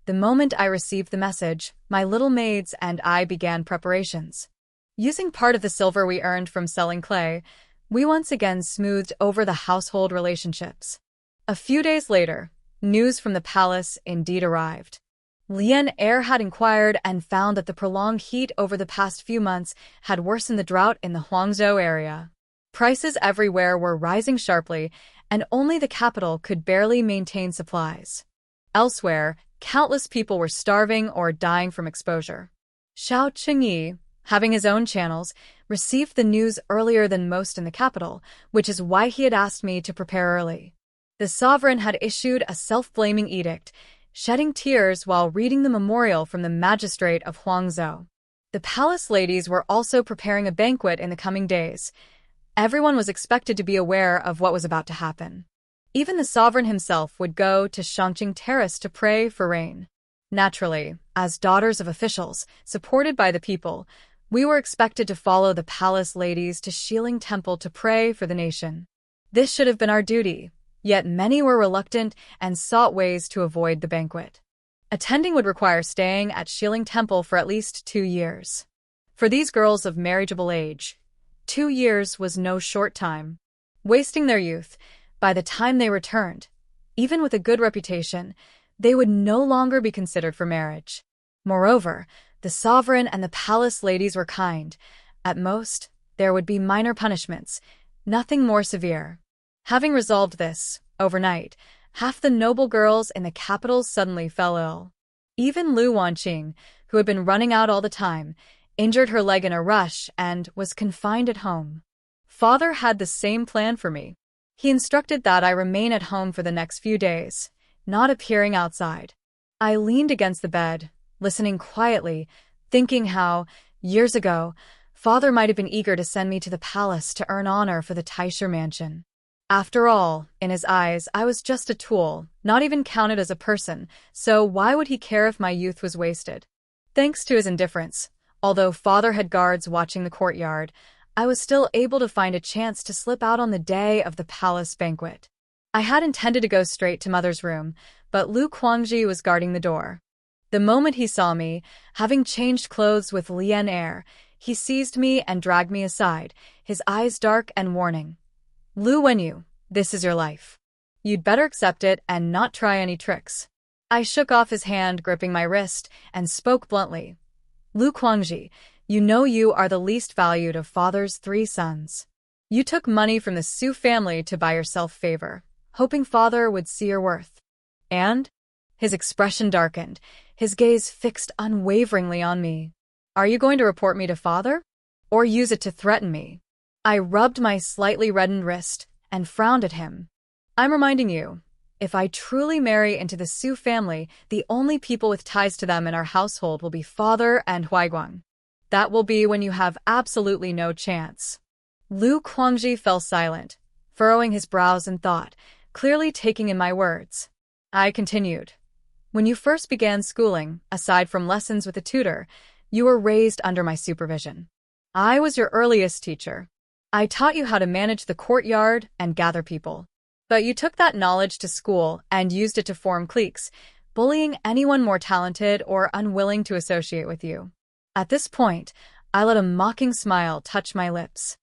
the moment I received the message, my little maids and I began preparations. Using part of the silver we earned from selling clay, we once again smoothed over the household relationships. A few days later, news from the palace indeed arrived. Lian Air had inquired and found that the prolonged heat over the past few months had worsened the drought in the Huangzhou area. Prices everywhere were rising sharply, and only the capital could barely maintain supplies. Elsewhere, countless people were starving or dying from exposure. Xiao Qingyi, having his own channels, received the news earlier than most in the capital, which is why he had asked me to prepare early. The sovereign had issued a self-blaming edict, shedding tears while reading the memorial from the magistrate of Huangzhou. The palace ladies were also preparing a banquet in the coming days. Everyone was expected to be aware of what was about to happen. Even the sovereign himself would go to Shangqing Terrace to pray for rain. Naturally, as daughters of officials, supported by the people, we were expected to follow the palace ladies to Xiling Temple to pray for the nation. This should have been our duty, yet many were reluctant and sought ways to avoid the banquet. Attending would require staying at Xiling Temple for at least 2 years. For these girls of marriageable age, 2 years was no short time. Wasting their youth, by the time they returned, even with a good reputation, they would no longer be considered for marriage. Moreover, the sovereign and the palace ladies were kind. At most, there would be minor punishments, nothing more severe. Having resolved this, overnight, half the noble girls in the capital suddenly fell ill. Even Liu Wanqing, who had been running out all the time, injured her leg in a rush and was confined at home. Father had the same plan for me. He instructed that I remain at home for the next few days, not appearing outside. I leaned against the bed, listening quietly, thinking how, years ago, Father might have been eager to send me to the palace to earn honor for the Taisher mansion. After all, in his eyes, I was just a tool, not even counted as a person, so why would he care if my youth was wasted? Thanks to his indifference, although Father had guards watching the courtyard, I was still able to find a chance to slip out on the day of the palace banquet. I had intended to go straight to Mother's room, but Liu Wanqing was guarding the door. The moment he saw me, having changed clothes with Lian Air, he seized me and dragged me aside, his eyes dark and warning. "Liu Wenyu, this is your life. You'd better accept it and not try any tricks." I shook off his hand gripping my wrist and spoke bluntly. "Liu Wanqing, you know you are the least valued of Father's 3 sons. You took money from the Su family to buy yourself favor. hoping father would see your worth. And? His expression darkened, his gaze fixed unwaveringly on me. Are you going to report me to father? Or use it to threaten me? I rubbed my slightly reddened wrist and frowned at him. I'm reminding you, if I truly marry into the Su family, the only people with ties to them in our household will be father and Huaiguang. That will be when you have absolutely no chance. Liu Wanqing fell silent, furrowing his brows in thought, clearly taking in my words. I continued. When you first began schooling, aside from lessons with a tutor, you were raised under my supervision. I was your earliest teacher. I taught you how to manage the courtyard and gather people. But you took that knowledge to school and used it to form cliques, bullying anyone more talented or unwilling to associate with you. At this point, I let a mocking smile touch my lips.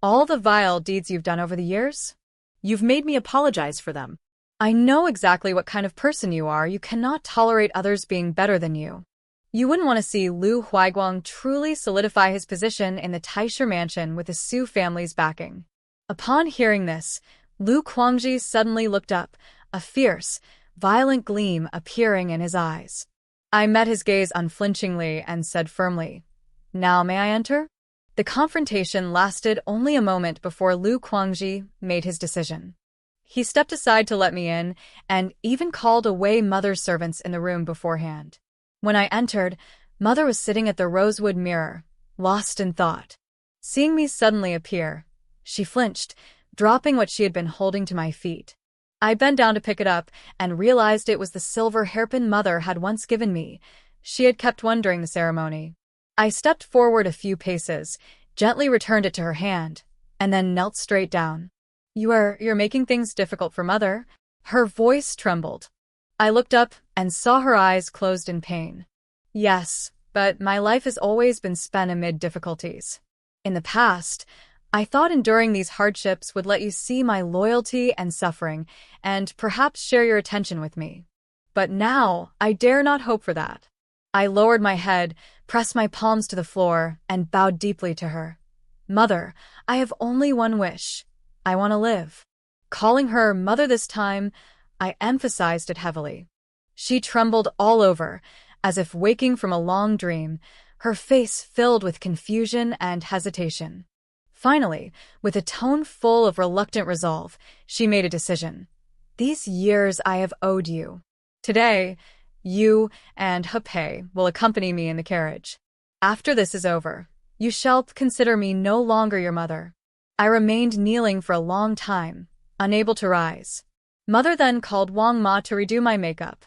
All the vile deeds you've done over the years? You've made me apologize for them. I know exactly what kind of person you are. You cannot tolerate others being better than you. You wouldn't want to see Liu Huaiguang truly solidify his position in the Taisha mansion with the Su family's backing. Upon hearing this, Liu Wanqing suddenly looked up, a fierce, violent gleam appearing in his eyes. I met his gaze unflinchingly and said firmly, "Now may I enter?" The confrontation lasted only a moment before Liu Wanqing made his decision. He stepped aside to let me in and even called away Mother's servants in the room beforehand. When I entered, Mother was sitting at the rosewood mirror, lost in thought. Seeing me suddenly appear, she flinched, dropping what she had been holding to my feet. I bent down to pick it up and realized it was the silver hairpin Mother had once given me. She had kept one during the ceremony. I stepped forward a few paces, gently returned it to her hand, and then knelt straight down. You're making things difficult for Mother." Her voice trembled. I looked up and saw her eyes closed in pain. "Yes, but my life has always been spent amid difficulties. In the past, I thought enduring these hardships would let you see my loyalty and suffering and perhaps share your attention with me. But now, I dare not hope for that." I lowered my head, pressed my palms to the floor, and bowed deeply to her. "Mother, I have only one wish. I want to live." Calling her Mother this time, I emphasized it heavily. She trembled all over, as if waking from a long dream, her face filled with confusion and hesitation. Finally, with a tone full of reluctant resolve, she made a decision. "These years I have owed you. Today, you and He will accompany me in the carriage. After this is over, you shall consider me no longer your mother." I remained kneeling for a long time, unable to rise. Mother then called Wang Ma to redo my makeup.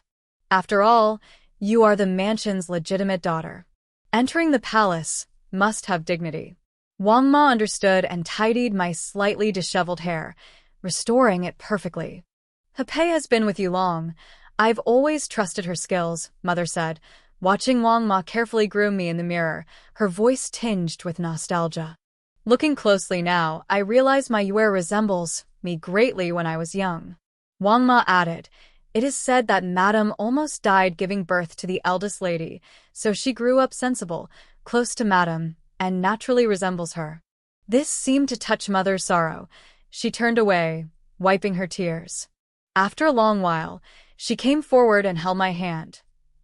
"After all, you are the mansion's legitimate daughter. Entering the palace must have dignity." Wang Ma understood and tidied my slightly disheveled hair, restoring it perfectly. "He has been with you long. I've always trusted her skills," Mother said, watching Wang Ma carefully groom me in the mirror, her voice tinged with nostalgia. Looking closely now, I realize my Yue resembles me greatly when I was young. Wang Ma added, "It is said that Madame almost died giving birth to the eldest lady, so she grew up sensible, close to Madame, and naturally resembles her." This seemed to touch Mother's sorrow. She turned away, wiping her tears. After a long while, she came forward and held my hand.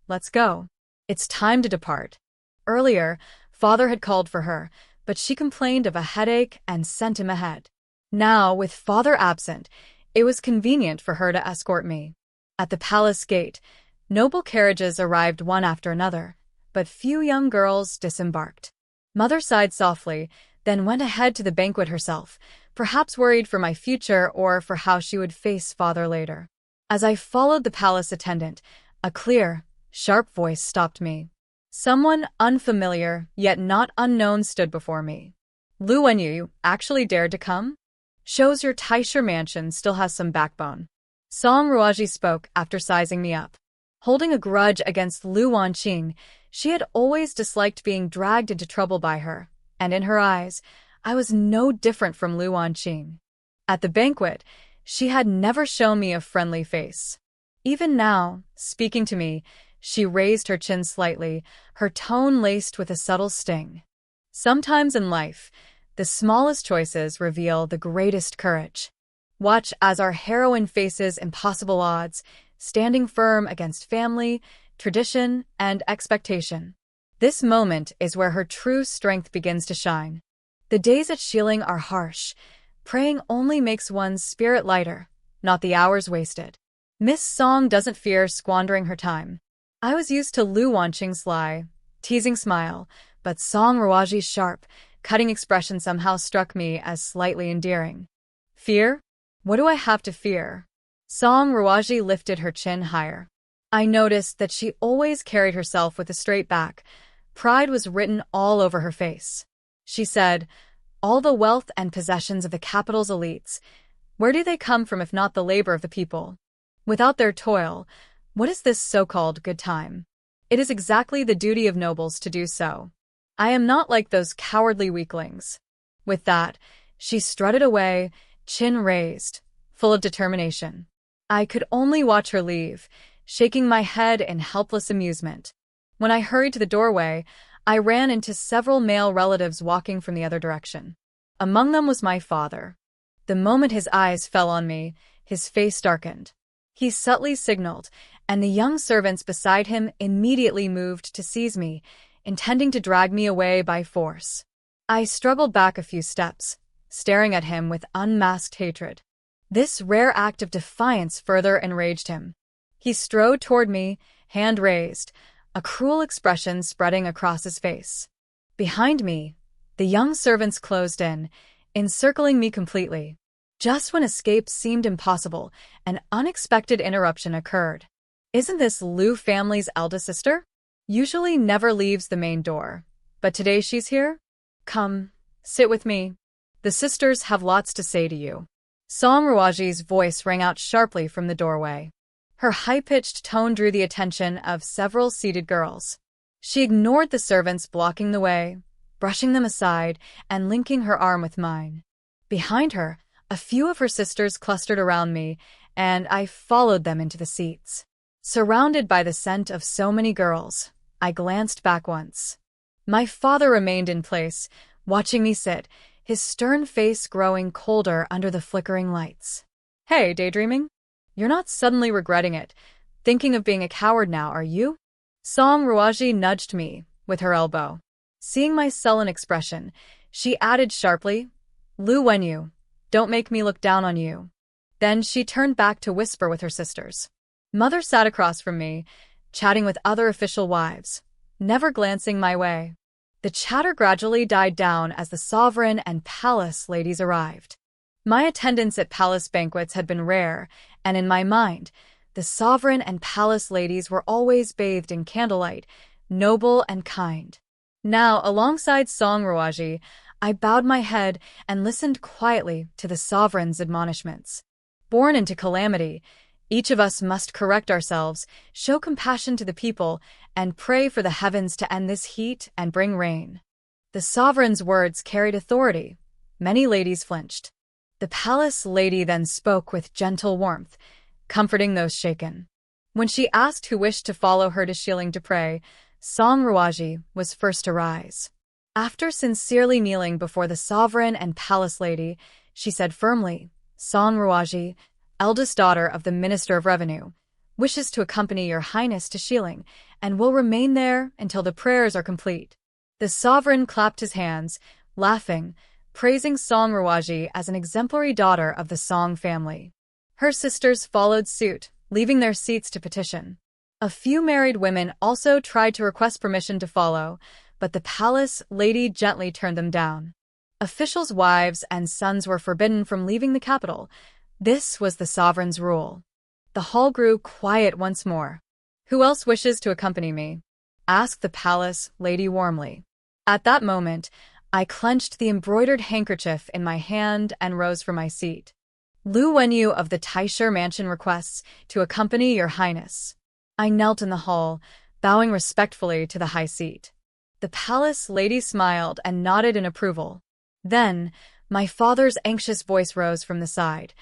"Let's go. It's time to depart." Earlier, Father had called for her, but she complained of a headache and sent him ahead. Now, with Father absent, it was convenient for her to escort me. At the palace gate, noble carriages arrived one after another, but few young girls disembarked. Mother sighed softly, then went ahead to the banquet herself, perhaps worried for my future or for how she would face Father later. As I followed the palace attendant, a clear, sharp voice stopped me. Someone unfamiliar, yet not unknown, stood before me. "Liu Wenyu, you actually dared to come? Shows your Taisha mansion still has some backbone." Song Ruaji spoke after sizing me up. Holding a grudge against Liu Wanqing, she had always disliked being dragged into trouble by her, and in her eyes, I was no different from Liu Wanqing. At the banquet, she had never shown me a friendly face. Even now, speaking to me, she raised her chin slightly, her tone laced with a subtle sting. Sometimes in life, the smallest choices reveal the greatest courage. Watch as our heroine faces impossible odds, standing firm against family, tradition, and expectation. This moment is where her true strength begins to shine. The days at Shilling are harsh. Praying only makes one's spirit lighter, not the hours wasted. Miss Song doesn't fear squandering her time. I was used to Liu Wanqing's sly, teasing smile, but Song Ruaji's sharp, cutting expression somehow struck me as slightly endearing. Fear? What do I have to fear? Song Ruaji lifted her chin higher. I noticed that she always carried herself with a straight back. Pride was written all over her face. She said, "All the wealth and possessions of the capital's elites, where do they come from if not the labor of the people? Without their toil, what is this so-called good time? It is exactly the duty of nobles to do so. I am not like those cowardly weaklings." With that, she strutted away, chin raised, full of determination. I could only watch her leave, shaking my head in helpless amusement. When I hurried to the doorway, I ran into several male relatives walking from the other direction. Among them was my father. The moment his eyes fell on me, his face darkened. He subtly signaled, and the young servants beside him immediately moved to seize me, intending to drag me away by force. I struggled back a few steps, staring at him with unmasked hatred. This rare act of defiance further enraged him. He strode toward me, hand raised, a cruel expression spreading across his face. Behind me, the young servants closed in, encircling me completely. Just when escape seemed impossible, an unexpected interruption occurred. Isn't this Liu family's eldest sister? Usually never leaves the main door, but today she's here? Come, sit with me. The sisters have lots to say to you. Song Ruaji's voice rang out sharply from the doorway. Her high-pitched tone drew the attention of several seated girls. She ignored the servants blocking the way, brushing them aside and linking her arm with mine. Behind her, a few of her sisters clustered around me, and I followed them into the seats. Surrounded by the scent of so many girls, I glanced back once. My father remained in place, watching me sit, his stern face growing colder under the flickering lights. Hey, daydreaming? You're not suddenly regretting it, thinking of being a coward now, are you? Song Ruaji nudged me with her elbow. Seeing my sullen expression, she added sharply, Liu Wenyu, don't make me look down on you. Then she turned back to whisper with her sisters. Mother sat across from me, chatting with other official wives, never glancing my way. The chatter gradually died down as the sovereign and palace ladies arrived. My attendance at palace banquets had been rare, and in my mind, the sovereign and palace ladies were always bathed in candlelight, noble and kind. Now, alongside Song Ruaji, I bowed my head and listened quietly to the sovereign's admonishments. Born into calamity, each of us must correct ourselves, show compassion to the people, and pray for the heavens to end this heat and bring rain. The sovereign's words carried authority. Many ladies flinched. The palace lady then spoke with gentle warmth, comforting those shaken. When she asked who wished to follow her to Shilling to pray, Song Ruaji was first to rise. After sincerely kneeling before the sovereign and palace lady, she said firmly, Song Ruaji, eldest daughter of the Minister of Revenue, wishes to accompany your highness to Shilling and will remain there until the prayers are complete. The sovereign clapped his hands, laughing, praising Song Ruaji as an exemplary daughter of the Song family. Her sisters followed suit, leaving their seats to petition. A few married women also tried to request permission to follow, but the palace lady gently turned them down. Officials' wives and sons were forbidden from leaving the capital. This was the sovereign's rule. The hall grew quiet once more. Who else wishes to accompany me? Asked the palace lady warmly. At that moment, I clenched the embroidered handkerchief in my hand and rose from my seat. Liu Wenyu of the Taisher Mansion requests to accompany your highness. I knelt in the hall, bowing respectfully to the high seat. The palace lady smiled and nodded in approval. Then, my father's anxious voice rose from the side.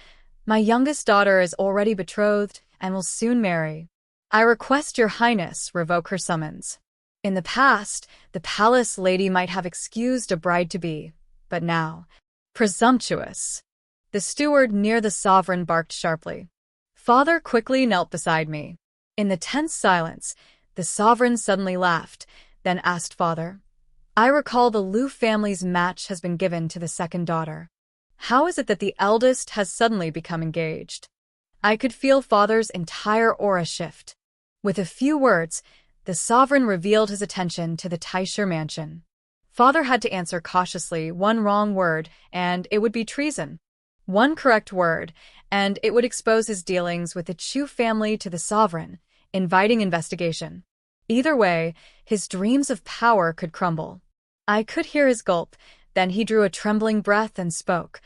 My youngest daughter is already betrothed and will soon marry. I request your highness revoke her summons. In the past, the palace lady might have excused a bride-to-be, but now, presumptuous. The steward near the sovereign barked sharply. Father quickly knelt beside me. In the tense silence, the sovereign suddenly laughed, then asked Father, "I recall the Liu family's match has been given to the second daughter. How is it that the eldest has suddenly become engaged?" I could feel Father's entire aura shift. With a few words, the sovereign revealed his attention to the Taisher mansion. Father had to answer cautiously. One wrong word, and it would be treason. One correct word, and it would expose his dealings with the Chu family to the sovereign, inviting investigation. Either way, his dreams of power could crumble. I could hear his gulp, then he drew a trembling breath and spoke.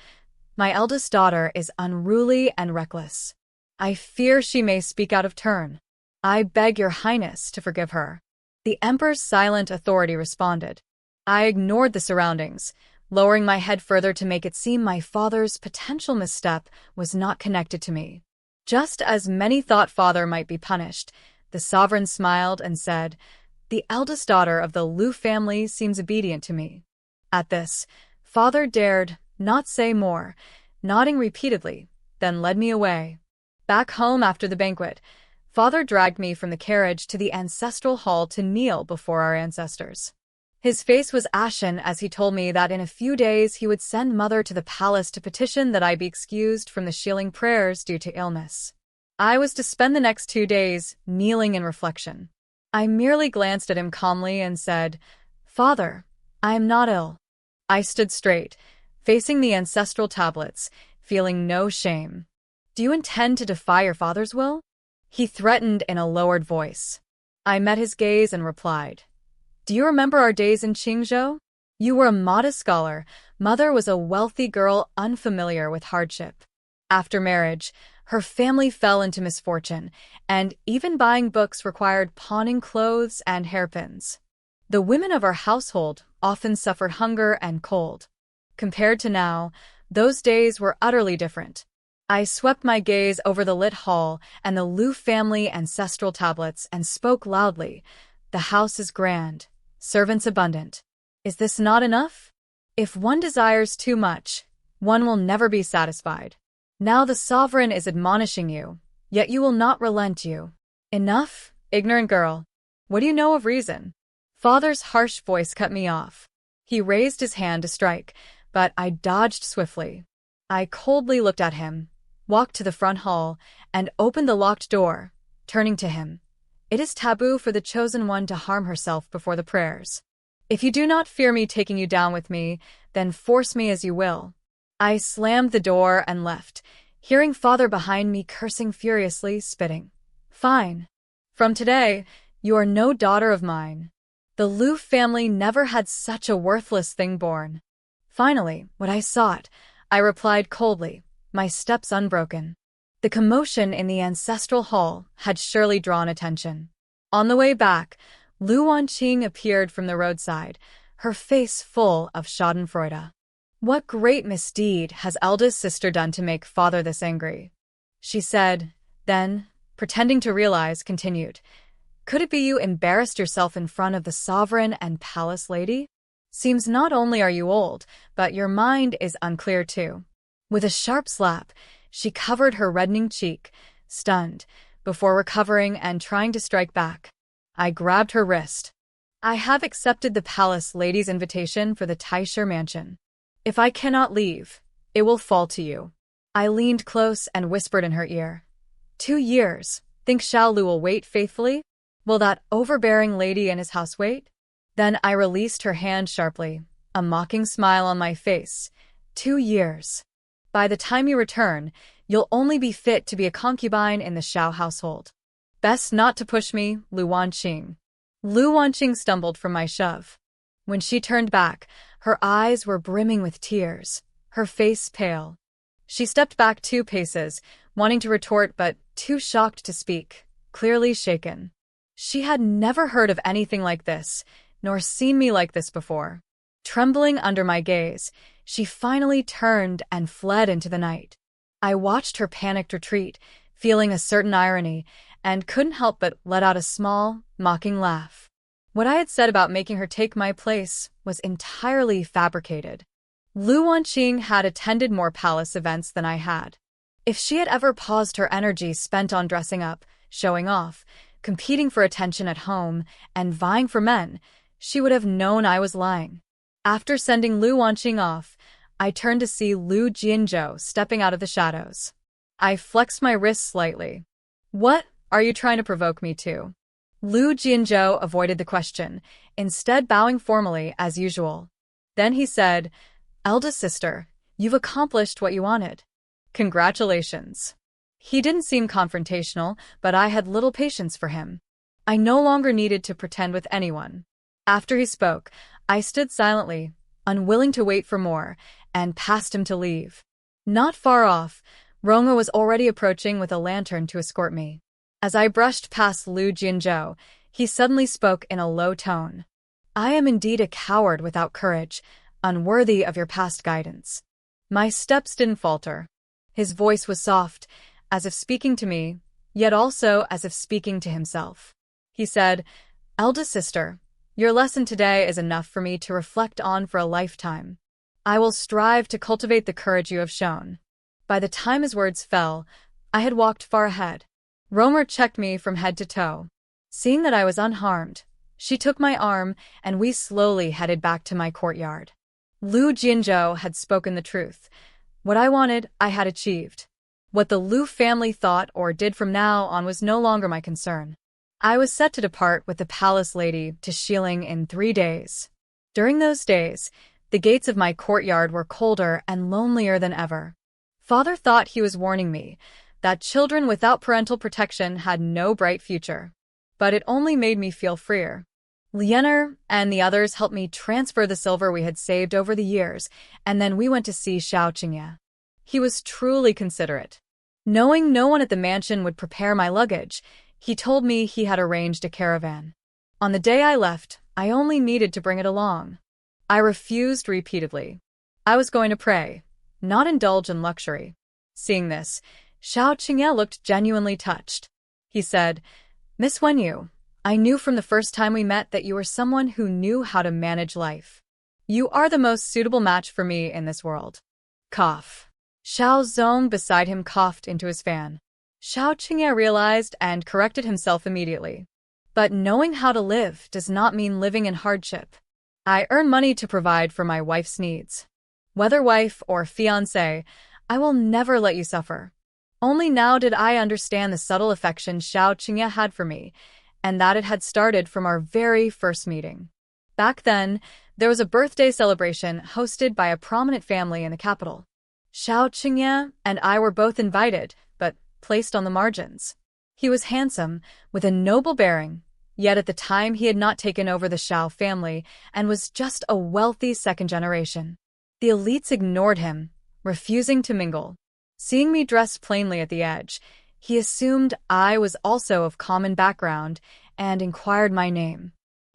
"My eldest daughter is unruly and reckless. I fear she may speak out of turn. I beg your highness to forgive her." The emperor's silent authority responded. I ignored the surroundings, lowering my head further to make it seem my father's potential misstep was not connected to me. Just as many thought Father might be punished, the sovereign smiled and said, "The eldest daughter of the Liu family seems obedient to me." At this, Father dared not say more, nodding repeatedly, then led me away. Back home after the banquet, Father dragged me from the carriage to the ancestral hall to kneel before our ancestors. His face was ashen as he told me that in a few days he would send Mother to the palace to petition that I be excused from the shilling prayers due to illness. I was to spend the next 2 days kneeling in reflection. I merely glanced at him calmly and said, "Father, I am not ill." I stood straight, facing the ancestral tablets, feeling no shame. "Do you intend to defy your father's will?" He threatened in a lowered voice. I met his gaze and replied, "Do you remember our days in Qingzhou? You were a modest scholar. Mother was a wealthy girl unfamiliar with hardship. After marriage, her family fell into misfortune, and even buying books required pawning clothes and hairpins. The women of our household often suffered hunger and cold. Compared to now, those days were utterly different." I swept my gaze over the lit hall and the Liu family ancestral tablets and spoke loudly. "The house is grand, servants abundant. Is this not enough? If one desires too much, one will never be satisfied. Now the sovereign is admonishing you, yet you will not relent you. Enough, ignorant girl. What do you know of reason?" Father's harsh voice cut me off. He raised his hand to strike, but I dodged swiftly. I coldly looked at him, walked to the front hall, and opened the locked door, turning to him. "It is taboo for the chosen one to harm herself before the prayers. If you do not fear me taking you down with me, then force me as you will." I slammed the door and left, hearing Father behind me cursing furiously, spitting. "Fine. From today, you are no daughter of mine. The Liu family never had such a worthless thing born." Finally, when I sought, I replied coldly, my steps unbroken. The commotion in the ancestral hall had surely drawn attention. On the way back, Liu Wanqing appeared from the roadside, her face full of schadenfreude. "What great misdeed has eldest sister done to make Father this angry?" she said, then, pretending to realize, continued, "Could it be you embarrassed yourself in front of the sovereign and palace lady? Seems not only are you old, but your mind is unclear too." With a sharp slap, she covered her reddening cheek, stunned, before recovering and trying to strike back. I grabbed her wrist. "I have accepted the palace lady's invitation for the Taisher mansion. If I cannot leave, it will fall to you." I leaned close and whispered in her ear, 2 years, think Xiao Lu will wait faithfully? Will that overbearing lady in his house wait?" Then I released her hand sharply, a mocking smile on my face. 2 years. By the time you return, you'll only be fit to be a concubine in the Xiao household. Best not to push me, Liu Wanqing. Liu Wanqing stumbled from my shove. When she turned back, her eyes were brimming with tears, her face pale. She stepped back 2 paces, wanting to retort but too shocked to speak, clearly shaken. She had never heard of anything like this, nor seen me like this before. Trembling under my gaze, she finally turned and fled into the night. I watched her panicked retreat, feeling a certain irony, and couldn't help but let out a small, mocking laugh. What I had said about making her take my place was entirely fabricated. Liu Wanqing had attended more palace events than I had. If she had ever paused her energy spent on dressing up, showing off, competing for attention at home, and vying for men, she would have known I was lying. After sending Liu Wanqing off, I turned to see Liu Jianzhou stepping out of the shadows. I flexed my wrist slightly. What are you trying to provoke me to? Liu Jianzhou avoided the question, instead bowing formally as usual. Then he said, "Eldest sister, you've accomplished what you wanted. Congratulations." He didn't seem confrontational, but I had little patience for him. I no longer needed to pretend with anyone. After he spoke, I stood silently, unwilling to wait for more, and passed him to leave. Not far off, Rong'er was already approaching with a lantern to escort me. As I brushed past Liu Jianzhou, he suddenly spoke in a low tone. "I am indeed a coward without courage, unworthy of your past guidance." My steps didn't falter. His voice was soft, as if speaking to me, yet also as if speaking to himself. He said, "Eldest sister, your lesson today is enough for me to reflect on for a lifetime. I will strive to cultivate the courage you have shown." By the time his words fell, I had walked far ahead. Rong'er checked me from head to toe. Seeing that I was unharmed, she took my arm, and we slowly headed back to my courtyard. Liu Jianzhou had spoken the truth. What I wanted, I had achieved. What the Liu family thought or did from now on was no longer my concern. I was set to depart with the palace lady to Xiling in 3 days. During those days, the gates of my courtyard were colder and lonelier than ever. Father thought he was warning me that children without parental protection had no bright future. But it only made me feel freer. Lianer and the others helped me transfer the silver we had saved over the years, and then we went to see Xiao Qingye. He was truly considerate. Knowing no one at the mansion would prepare my luggage, he told me he had arranged a caravan. On the day I left, I only needed to bring it along. I refused repeatedly. I was going to pray, not indulge in luxury. Seeing this, Xiao Qingye looked genuinely touched. He said, "Miss Wenyu, I knew from the first time we met that you were someone who knew how to manage life. You are the most suitable match for me in this world." Cough. Xiao Zong beside him coughed into his fan. Xiao Qingye realized and corrected himself immediately. But knowing how to live does not mean living in hardship. I earn money to provide for my wife's needs. Whether wife or fiancé, I will never let you suffer. Only now did I understand the subtle affection Xiao Qingye had for me, and that it had started from our very first meeting. Back then, there was a birthday celebration hosted by a prominent family in the capital. Xiao Qingye and I were both invited, but placed on the margins. He was handsome, with a noble bearing, yet at the time he had not taken over the Xiao family and was just a wealthy second generation. The elites ignored him, refusing to mingle. Seeing me dressed plainly at the edge, he assumed I was also of common background and inquired my name.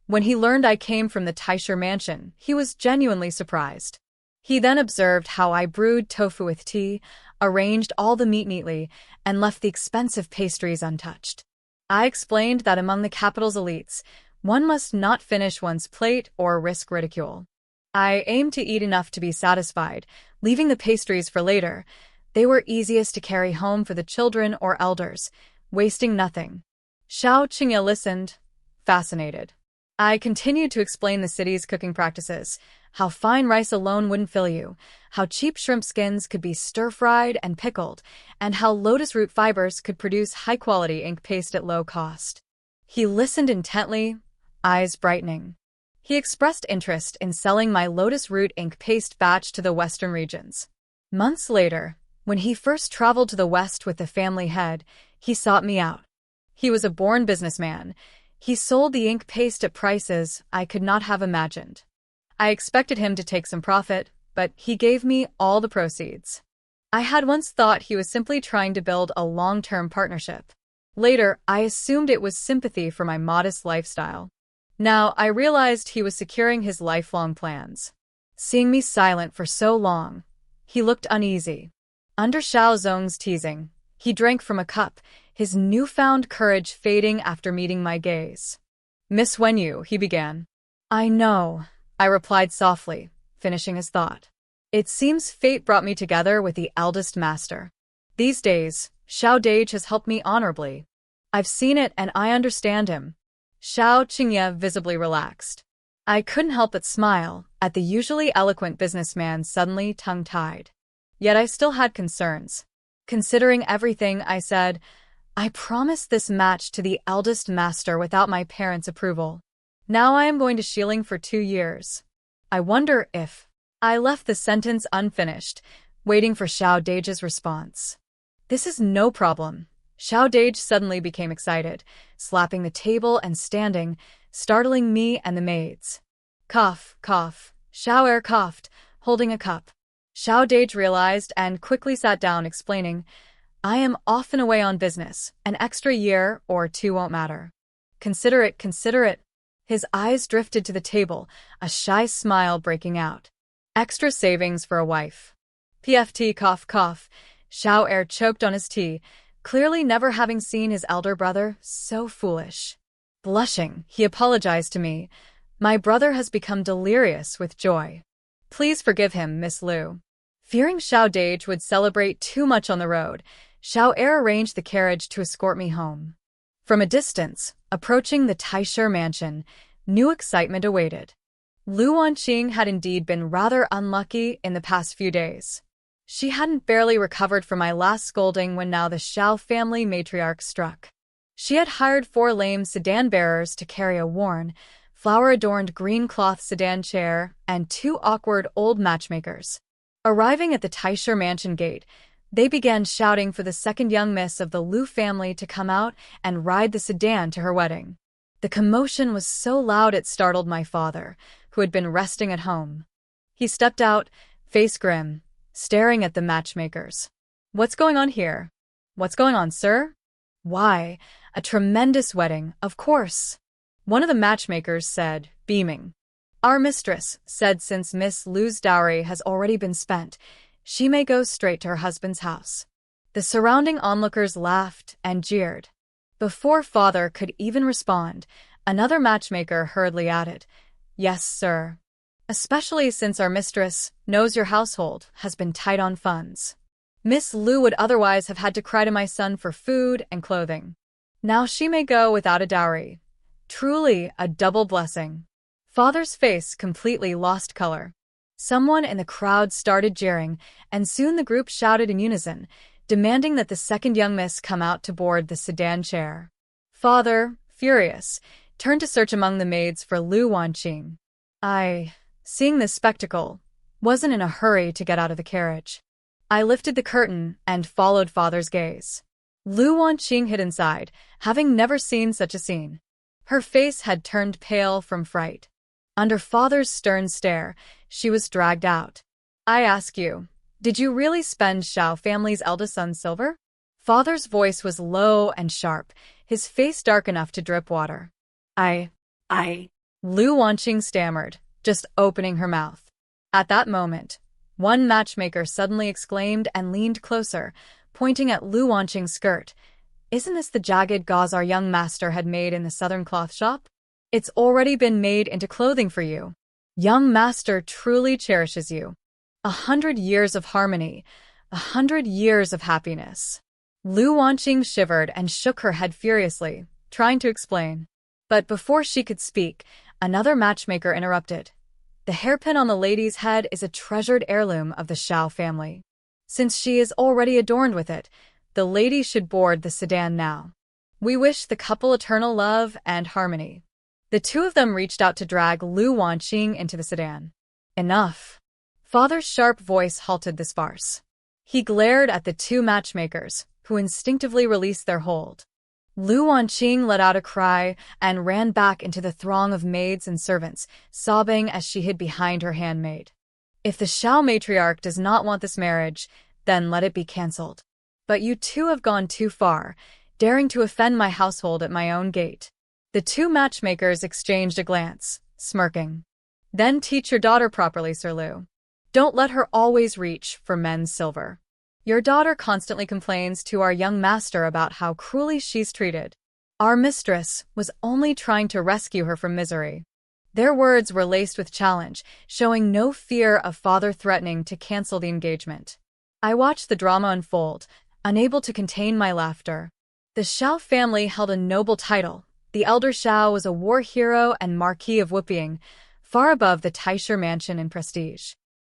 When he learned I came from the Taisher mansion, he was genuinely surprised. He then observed how I brewed tofu with tea, arranged all the meat neatly, and left the expensive pastries untouched. I explained that among the capital's elites, one must not finish one's plate or risk ridicule. I aimed to eat enough to be satisfied, leaving the pastries for later. They were easiest to carry home for the children or elders, wasting nothing. Xiao Qingye listened, fascinated. I continued to explain the city's cooking practices, how fine rice alone wouldn't fill you, how cheap shrimp skins could be stir-fried and pickled, and how lotus root fibers could produce high-quality ink paste at low cost. He listened intently, eyes brightening. He expressed interest in selling my lotus root ink paste batch to the western regions. Months later, when he first traveled to the west with the family head, he sought me out. He was a born businessman. He sold the ink paste at prices I could not have imagined. I expected him to take some profit, but he gave me all the proceeds. I had once thought he was simply trying to build a long-term partnership. Later, I assumed it was sympathy for my modest lifestyle. Now, I realized he was securing his lifelong plans. Seeing me silent for so long, he looked uneasy. Under Xiao Zong's teasing, he drank from a cup, his newfound courage fading after meeting my gaze. "Miss Wenyu," he began. "I know," I replied softly, finishing his thought. It seems fate brought me together with the eldest master. These days, Xiao Dage has helped me honorably. I've seen it and I understand him. Xiao Qingye visibly relaxed. I couldn't help but smile at the usually eloquent businessman suddenly tongue-tied. Yet I still had concerns. Considering everything, I said, I promised this match to the eldest master without my parents' approval. Now I am going to Shilling for 2 years. I wonder if... I left the sentence unfinished, waiting for Xiao Dage's response. This is no problem. Xiao Dage suddenly became excited, slapping the table and standing, startling me and the maids. Cough, cough. Xiao Er coughed, holding a cup. Xiao Dage realized and quickly sat down, explaining, I am often away on business. An extra year or 2 won't matter. Consider it, consider it. His eyes drifted to the table, a shy smile breaking out. Extra savings for a wife. PFT cough cough. Xiao Er choked on his tea, clearly never having seen his elder brother so foolish. Blushing, he apologized to me. My brother has become delirious with joy. Please forgive him, Miss Liu. Fearing Xiao Dage would celebrate too much on the road, Xiao Er arranged the carriage to escort me home. From a distance, approaching the Taisher mansion, new excitement awaited. Liu Wanqing had indeed been rather unlucky in the past few days. She hadn't barely recovered from my last scolding when now the Xiao family matriarch struck. She had hired 4 lame sedan bearers to carry a worn, flower-adorned green cloth sedan chair and 2 awkward old matchmakers. Arriving at the Taisher mansion gate, they began shouting for the second young miss of the Liu family to come out and ride the sedan to her wedding. The commotion was so loud it startled my father, who had been resting at home. He stepped out, face grim, staring at the matchmakers. What's going on here? What's going on, sir? Why, a tremendous wedding, of course. One of the matchmakers said, beaming. Our mistress said since Miss Liu's dowry has already been spent, she may go straight to her husband's house. The surrounding onlookers laughed and jeered. Before father could even respond, another matchmaker hurriedly added, Yes, sir. Especially since our mistress knows your household has been tight on funds. Miss Liu would otherwise have had to cry to my son for food and clothing. Now she may go without a dowry. Truly a double blessing. Father's face completely lost color. Someone in the crowd started jeering, and soon the group shouted in unison, demanding that the second young miss come out to board the sedan chair. Father, furious, turned to search among the maids for Liu Wanqing. Seeing this spectacle, wasn't in a hurry to get out of the carriage. I lifted the curtain and followed father's gaze. Liu Wanqing hid inside, having never seen such a scene. Her face had turned pale from fright. Under father's stern stare, she was dragged out. I ask you, did you really spend Xiao family's eldest son's silver? Father's voice was low and sharp, his face dark enough to drip water. Liu Wanqing stammered, just opening her mouth. At that moment, one matchmaker suddenly exclaimed and leaned closer, pointing at Liu Wanqing's skirt. Isn't this the jagged gauze our young master had made in the southern cloth shop? It's already been made into clothing for you. Young master truly cherishes you. 100 years of harmony, 100 years of happiness. Liu Wanqing shivered and shook her head furiously, trying to explain. But before she could speak, another matchmaker interrupted. The hairpin on the lady's head is a treasured heirloom of the Xiao family. Since she is already adorned with it, the lady should board the sedan now. We wish the couple eternal love and harmony. The two of them reached out to drag Liu Wanqing into the sedan. Enough. Father's sharp voice halted this farce. He glared at the 2 matchmakers, who instinctively released their hold. Liu Wanqing let out a cry and ran back into the throng of maids and servants, sobbing as she hid behind her handmaid. If the Xiao matriarch does not want this marriage, then let it be cancelled. But you 2 have gone too far, daring to offend my household at my own gate. The 2 matchmakers exchanged a glance, smirking. Then teach your daughter properly, Sir Liu. Don't let her always reach for men's silver. Your daughter constantly complains to our young master about how cruelly she's treated. Our mistress was only trying to rescue her from misery. Their words were laced with challenge, showing no fear of father threatening to cancel the engagement. I watched the drama unfold, unable to contain my laughter. The Xiao family held a noble title. The elder Xiao was a war hero and Marquis of Wuping, far above the Taisher mansion in prestige.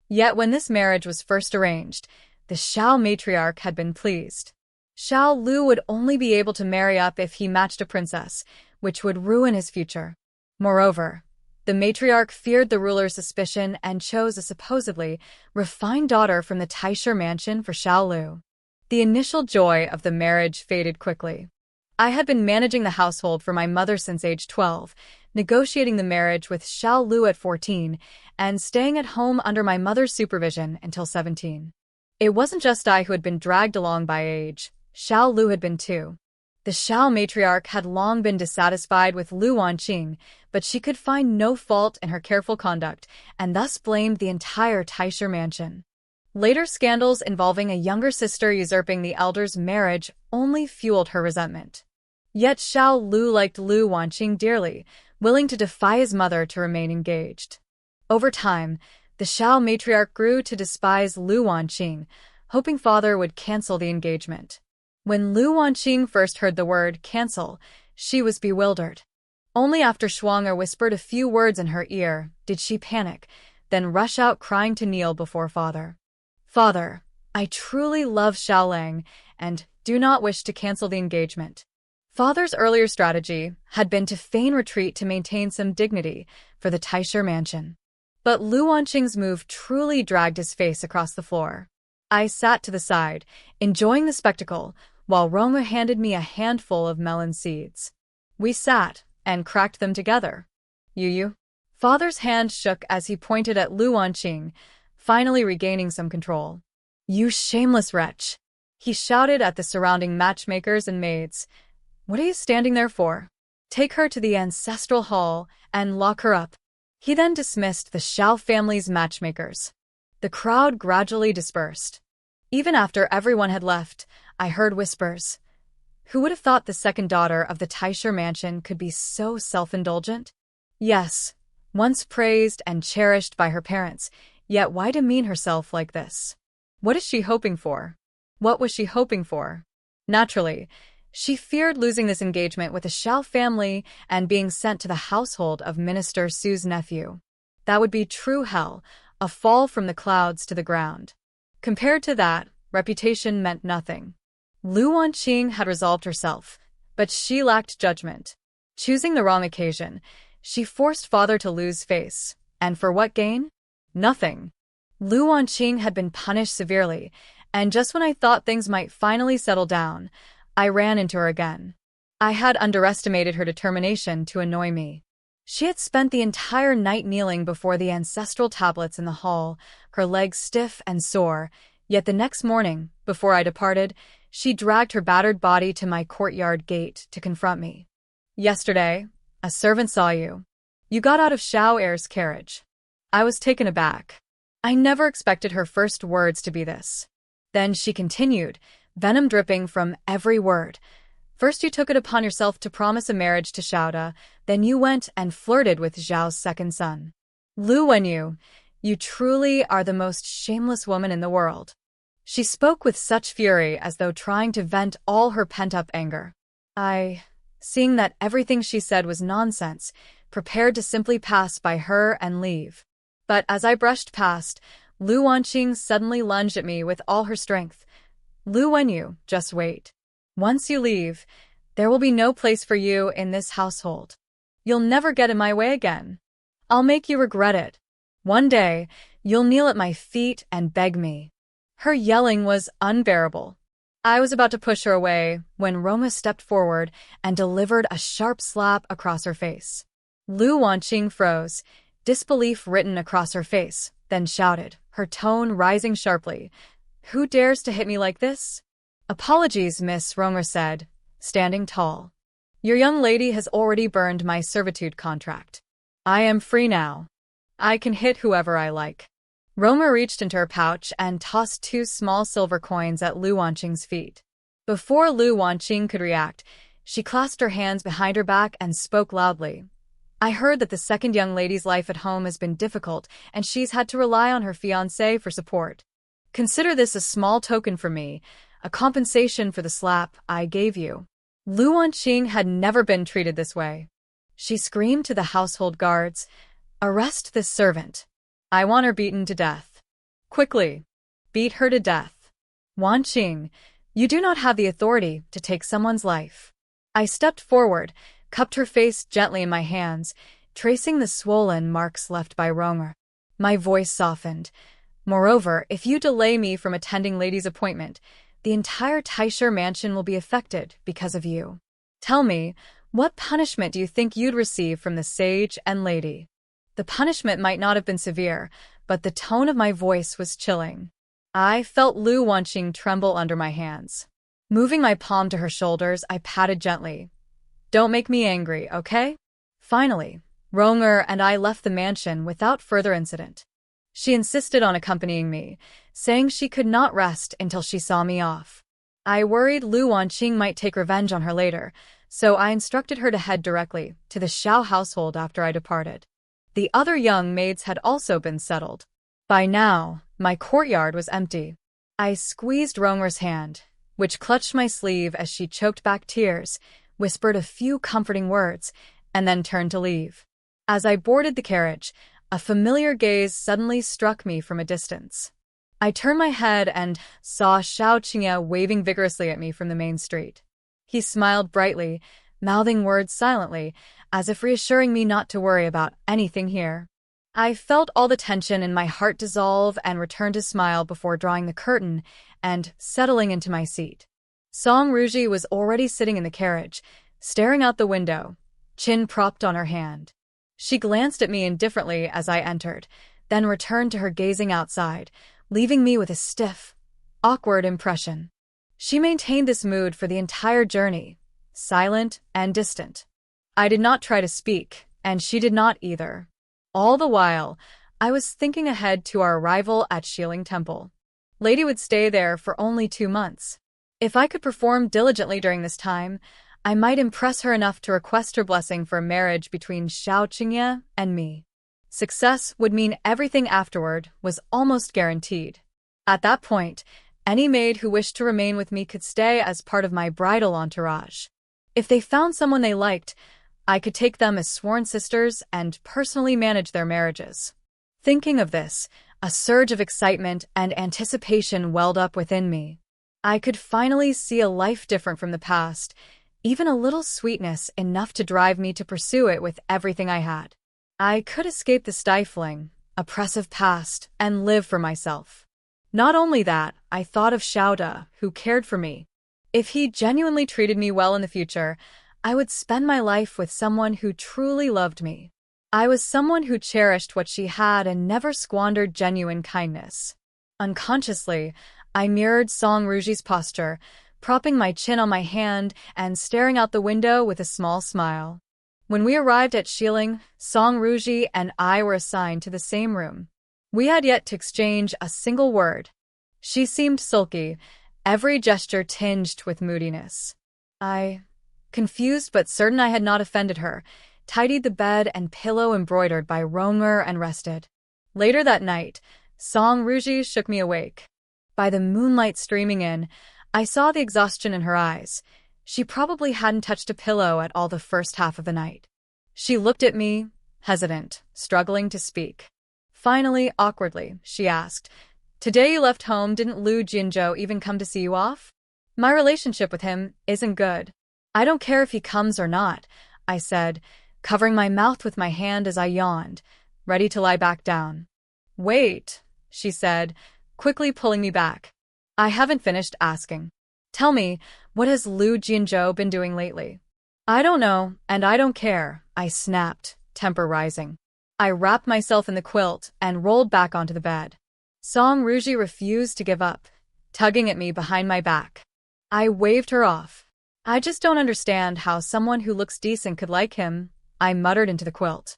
Yet when this marriage was first arranged, the Xiao matriarch had been pleased. Xiao Lu would only be able to marry up if he matched a princess, which would ruin his future. Moreover, the matriarch feared the ruler's suspicion and chose a supposedly refined daughter from the Taisher mansion for Xiao Lu. The initial joy of the marriage faded quickly. I had been managing the household for my mother since age 12, negotiating the marriage with Xiao Lu at 14, and staying at home under my mother's supervision until 17. It wasn't just I who had been dragged along by age. Xiao Lu had been too. The Xiao matriarch had long been dissatisfied with Liu Wanqing, but she could find no fault in her careful conduct, and thus blamed the entire Taisher mansion. Later scandals involving a younger sister usurping the elder's marriage only fueled her resentment. Yet Xiao Lu liked Liu Wanqing dearly, willing to defy his mother to remain engaged. Over time, the Xiao matriarch grew to despise Liu Wanqing, hoping father would cancel the engagement. When Liu Wanqing first heard the word cancel, she was bewildered. Only after Shuang'er whispered a few words in her ear did she panic, then rush out crying to kneel before father. Father, I truly love Xiaolang and do not wish to cancel the engagement. Father's earlier strategy had been to feign retreat to maintain some dignity for the Taisher mansion. But Liu Wanqing's move truly dragged his face across the floor. I sat to the side, enjoying the spectacle, while Roma handed me a handful of melon seeds. We sat and cracked them together. Yu. Father's hand shook as he pointed at Liu Wanqing, finally regaining some control. You shameless wretch! He shouted at the surrounding matchmakers and maids. What are you standing there for? Take her to the ancestral hall and lock her up. He then dismissed the Xiao family's matchmakers. The crowd gradually dispersed. Even after everyone had left, I heard whispers. Who would have thought the second daughter of the Taisher mansion could be so self-indulgent? Yes, once praised and cherished by her parents, yet why demean herself like this? What is she hoping for? What was she hoping for? Naturally, she feared losing this engagement with the Xiao family and being sent to the household of Minister Su's nephew. That would be true hell, a fall from the clouds to the ground. Compared to that, reputation meant nothing. Liu Wanqing had resolved herself, but she lacked judgment. Choosing the wrong occasion, she forced father to lose face. And for what gain? Nothing. Liu Wanqing had been punished severely, and just when I thought things might finally settle down, I ran into her again. I had underestimated her determination to annoy me. She had spent the entire night kneeling before the ancestral tablets in the hall, her legs stiff and sore, yet the next morning, before I departed, she dragged her battered body to my courtyard gate to confront me. Yesterday, a servant saw you. You got out of Xiao Heir's carriage. I was taken aback. I never expected her first words to be this. Then she continued, venom dripping from every word. First you took it upon yourself to promise a marriage to Xiaoda, then you went and flirted with Zhao's second son. Liu Wenyu, you truly are the most shameless woman in the world. She spoke with such fury as though trying to vent all her pent-up anger. I, seeing that everything she said was nonsense, prepared to simply pass by her and leave. But as I brushed past, Liu Wanqing suddenly lunged at me with all her strength. Liu Wenyu, just wait. Once you leave, there will be no place for you in this household. You'll never get in my way again. I'll make you regret it. One day, you'll kneel at my feet and beg me. Her yelling was unbearable. I was about to push her away when Roma stepped forward and delivered a sharp slap across her face. Liu Wanqing froze, disbelief written across her face, then shouted, her tone rising sharply. Who dares to hit me like this? Apologies, Miss Ronger said, standing tall. Your young lady has already burned my servitude contract. I am free now. I can hit whoever I like. Roma reached into her pouch and tossed 2 small silver coins at Liu Wanqing's feet. Before Liu Wanqing could react, she clasped her hands behind her back and spoke loudly. I heard that the second young lady's life at home has been difficult and she's had to rely on her fiancé for support. Consider this a small token from me, a compensation for the slap I gave you." Liu Wanqing had never been treated this way. She screamed to the household guards, "Arrest this servant. I want her beaten to death. Quickly, beat her to death. Wanqing, you do not have the authority to take someone's life." I stepped forward, cupped her face gently in my hands, tracing the swollen marks left by Ronger. My voice softened. "Moreover, if you delay me from attending lady's appointment, the entire Taisher mansion will be affected because of you. Tell me, what punishment do you think you'd receive from the sage and lady?" The punishment might not have been severe, but the tone of my voice was chilling. I felt Liu Wanqing tremble under my hands. Moving my palm to her shoulders, I patted gently. "Don't make me angry, okay?" Finally, Ronger and I left the mansion without further incident. She insisted on accompanying me, saying she could not rest until she saw me off. I worried Liu Wanqing might take revenge on her later, so I instructed her to head directly to the Xiao household after I departed. The other young maids had also been settled. By now, my courtyard was empty. I squeezed Ronger's hand, which clutched my sleeve as she choked back tears, whispered a few comforting words, and then turned to leave. As I boarded the carriage, a familiar gaze suddenly struck me from a distance. I turned my head and saw Xiao Qingye waving vigorously at me from the main street. He smiled brightly, mouthing words silently, as if reassuring me not to worry about anything here. I felt all the tension in my heart dissolve and returned to smile before drawing the curtain and settling into my seat. Song Ruji was already sitting in the carriage, staring out the window, chin propped on her hand. She glanced at me indifferently as I entered, then returned to her gazing outside, leaving me with a stiff, awkward impression. She maintained this mood for the entire journey, silent and distant. I did not try to speak, and she did not either. All the while, I was thinking ahead to our arrival at Xiling Temple. Lady would stay there for only 2 months. If I could perform diligently during this time, I might impress her enough to request her blessing for a marriage between Xiao Qingye and me. Success would mean everything afterward was almost guaranteed. At that point, any maid who wished to remain with me could stay as part of my bridal entourage. If they found someone they liked, I could take them as sworn sisters and personally manage their marriages. Thinking of this, a surge of excitement and anticipation welled up within me. I could finally see a life different from the past, even a little sweetness enough to drive me to pursue it with everything I had. I could escape the stifling, oppressive past and live for myself. Not only that, I thought of Xiaoda, who cared for me. If he genuinely treated me well in the future, I would spend my life with someone who truly loved me. I was someone who cherished what she had and never squandered genuine kindness. Unconsciously, I mirrored Song Ruji's posture, propping my chin on my hand and staring out the window with a small smile. When we arrived at Xiling, Song Ruji and I were assigned to the same room. We had yet to exchange a single word. She seemed sulky, every gesture tinged with moodiness. I, confused but certain I had not offended her, tidied the bed and pillow embroidered by Ronger and rested. Later that night, Song Ruji shook me awake. By the moonlight streaming in, I saw the exhaustion in her eyes. She probably hadn't touched a pillow at all the first half of the night. She looked at me, hesitant, struggling to speak. Finally, awkwardly, she asked, "Today you left home, didn't Liu Jinzhou even come to see you off?" "My relationship with him isn't good." "I don't care if he comes or not," I said, covering my mouth with my hand as I yawned, ready to lie back down. "Wait," she said, quickly pulling me back. "I haven't finished asking. Tell me, what has Liu Jinzhou been doing lately?" "I don't know, and I don't care," I snapped, temper rising. I wrapped myself in the quilt and rolled back onto the bed. Song Ruji refused to give up, tugging at me behind my back. I waved her off. "I just don't understand how someone who looks decent could like him," I muttered into the quilt.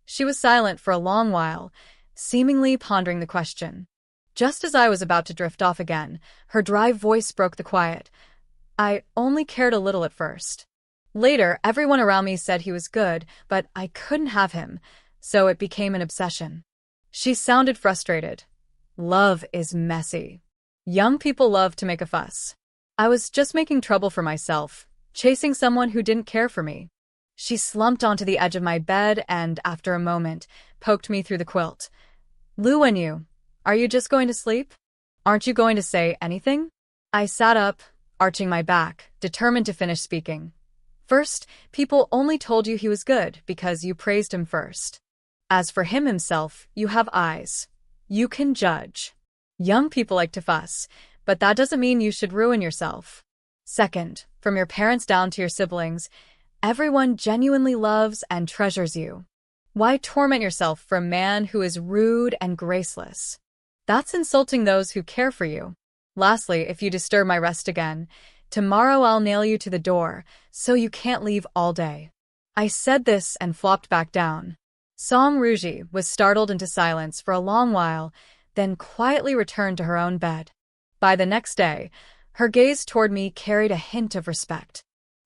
She was silent for a long while, seemingly pondering the question. Just as I was about to drift off again, her dry voice broke the quiet. "I only cared a little at first. Later, everyone around me said he was good, but I couldn't have him, so it became an obsession. She sounded frustrated. Love is messy. Young people love to make a fuss. I was just making trouble for myself, chasing someone who didn't care for me. She slumped onto the edge of my bed and, after a moment, poked me through the quilt. Liu Wenyu, are you just going to sleep? Aren't you going to say anything? I sat up, arching my back, determined to finish speaking. First, people only told you he was good because you praised him first. As for him himself, you have eyes. You can judge. Young people like to fuss, but that doesn't mean you should ruin yourself. Second, from your parents down to your siblings, everyone genuinely loves and treasures you. Why torment yourself for a man who is rude and graceless? That's insulting those who care for you. Lastly, if you disturb my rest again, tomorrow I'll nail you to the door, so you can't leave all day. I said this and flopped back down. Song Ruji was startled into silence for a long while, then quietly returned to her own bed. By the next day, her gaze toward me carried a hint of respect.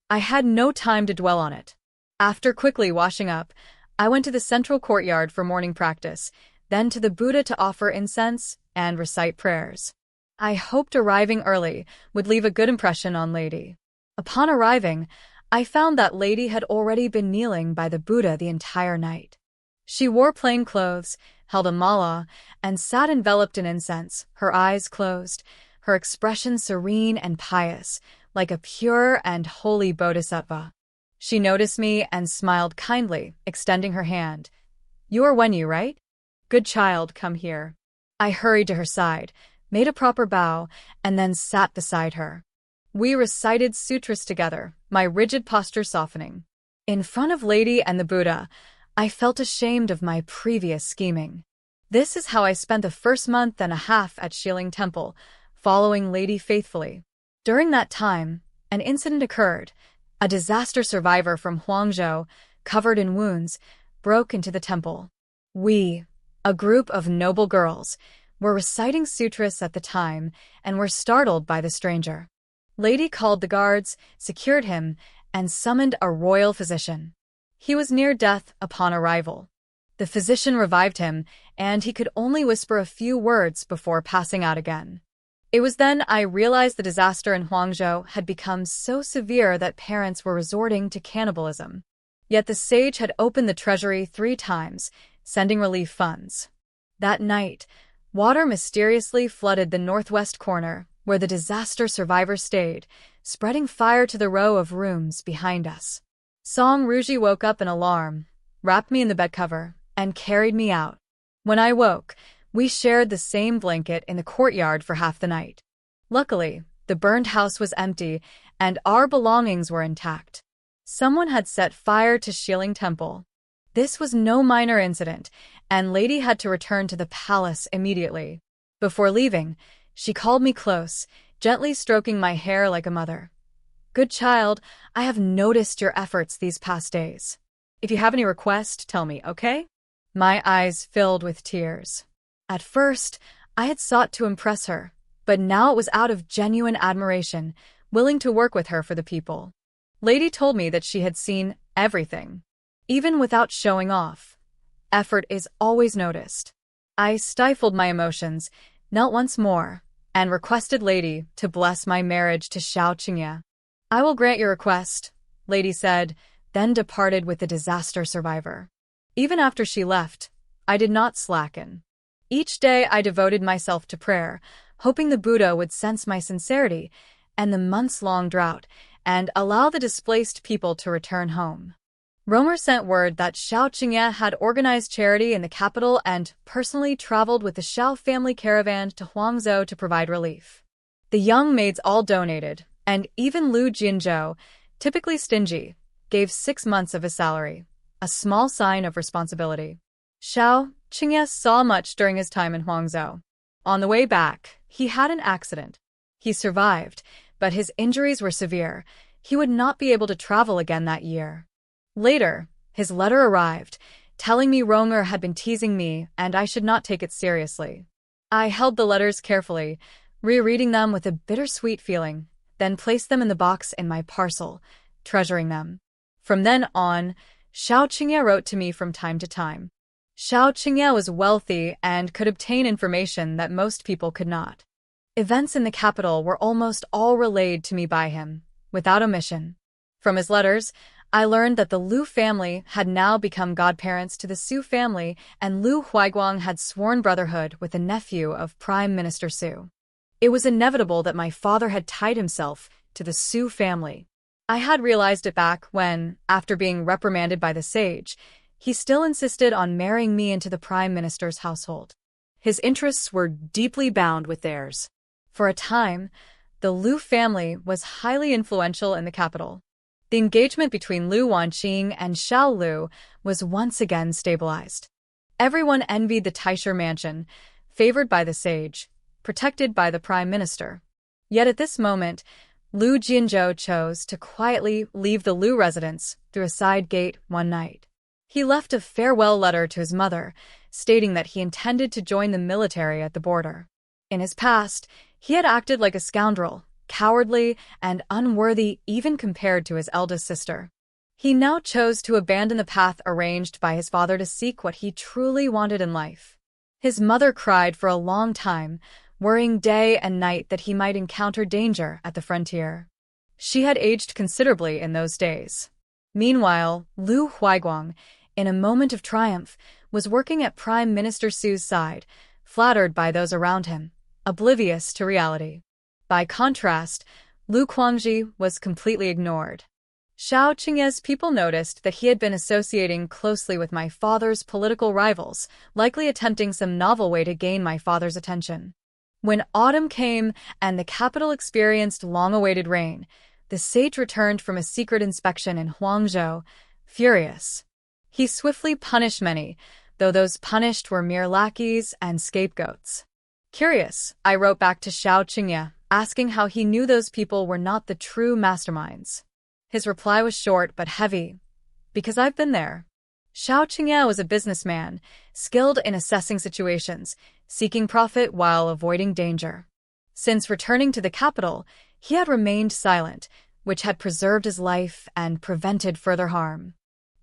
I had no time to dwell on it. After quickly washing up, I went to the central courtyard for morning practice, then to the Buddha to offer incense and recite prayers. I hoped arriving early would leave a good impression on Lady. Upon arriving, I found that Lady had already been kneeling by the Buddha the entire night. She wore plain clothes, held a mala, and sat enveloped in incense, her eyes closed, her expression serene and pious, like a pure and holy bodhisattva. She noticed me and smiled kindly, extending her hand. You are Wenyu, right? Good child, come here. I hurried to her side, made a proper bow, and then sat beside her. We recited sutras together, my rigid posture softening. In front of Lady and the Buddha, I felt ashamed of my previous scheming. This is how I spent the first month and a half at Xiling Temple, following Lady faithfully. During that time, an incident occurred. A disaster survivor from Huangzhou, covered in wounds, broke into the temple. We, a group of noble girls, were reciting sutras at the time and were startled by the stranger. Lady called the guards, secured him, and summoned a royal physician. He was near death upon arrival. The physician revived him, and he could only whisper a few words before passing out again. It was then I realized the disaster in Huangzhou had become so severe that parents were resorting to cannibalism. Yet the sage had opened the treasury 3 times, sending relief funds. That night, water mysteriously flooded the northwest corner, where the disaster survivor stayed, spreading fire to the row of rooms behind us. Song Ruji woke up in alarm, wrapped me in the bed cover, and carried me out. When I woke, we shared the same blanket in the courtyard for half the night. Luckily, the burned house was empty, and our belongings were intact. Someone had set fire to Xiling Temple. This was no minor incident, and Lady had to return to the palace immediately. Before leaving, she called me close, gently stroking my hair like a mother. Good child, I have noticed your efforts these past days. If you have any request, tell me, okay? My eyes filled with tears. At first, I had sought to impress her, but now it was out of genuine admiration, willing to work with her for the people. Lady told me that she had seen everything, even without showing off. Effort is always noticed. I stifled my emotions, knelt once more, and requested Lady to bless my marriage to Xiao Qingye. I will grant your request, Lady said, then departed with the disaster survivor. Even after she left, I did not slacken. Each day I devoted myself to prayer, hoping the Buddha would sense my sincerity and the months-long drought and allow the displaced people to return home. Romer sent word that Xiao Qingye had organized charity in the capital and personally traveled with the Xiao family caravan to Huangzhou to provide relief. The young maids all donated, and even Liu Jinzhou, typically stingy, gave 6 months of his salary, a small sign of responsibility. Xiao Qingye saw much during his time in Huangzhou. On the way back, he had an accident. He survived, but his injuries were severe. He would not be able to travel again that year. Later, his letter arrived, telling me Ronger had been teasing me and I should not take it seriously. I held the letters carefully, rereading them with a bittersweet feeling, then placed them in the box in my parcel, treasuring them. From then on, Xiao Qingye wrote to me from time to time. Xiao Qingye was wealthy and could obtain information that most people could not. Events in the capital were almost all relayed to me by him, without omission. From his letters, I learned that the Liu family had now become godparents to the Su family, and Liu Huaiguang had sworn brotherhood with the nephew of Prime Minister Su. It was inevitable that my father had tied himself to the Su family. I had realized it back when, after being reprimanded by the sage, he still insisted on marrying me into the Prime Minister's household. His interests were deeply bound with theirs. For a time, the Liu family was highly influential in the capital. The engagement between Liu Wanqing and Xiao Lu was once again stabilized. Everyone envied the Taisher mansion, favored by the sage, protected by the prime minister. Yet at this moment, Liu Jianzhou chose to quietly leave the Liu residence through a side gate one night. He left a farewell letter to his mother, stating that he intended to join the military at the border. In his past, he had acted like a scoundrel, cowardly and unworthy even compared to his eldest sister. He now chose to abandon the path arranged by his father to seek what he truly wanted in life. His mother cried for a long time, worrying day and night that he might encounter danger at the frontier. She had aged considerably in those days. Meanwhile, Liu Huaiguang, in a moment of triumph, was working at Prime Minister Su's side, flattered by those around him, oblivious to reality. By contrast, Liu Guangji was completely ignored. Xiao Qingye's people noticed that he had been associating closely with my father's political rivals, likely attempting some novel way to gain my father's attention. When autumn came and the capital experienced long-awaited rain, the sage returned from a secret inspection in Huangzhou, furious. He swiftly punished many, though those punished were mere lackeys and scapegoats. Curious, I wrote back to Xiao Qingye, asking how he knew those people were not the true masterminds. His reply was short but heavy, because I've been there. Xiao Qingye was a businessman, skilled in assessing situations, seeking profit while avoiding danger. Since returning to the capital, he had remained silent, which had preserved his life and prevented further harm.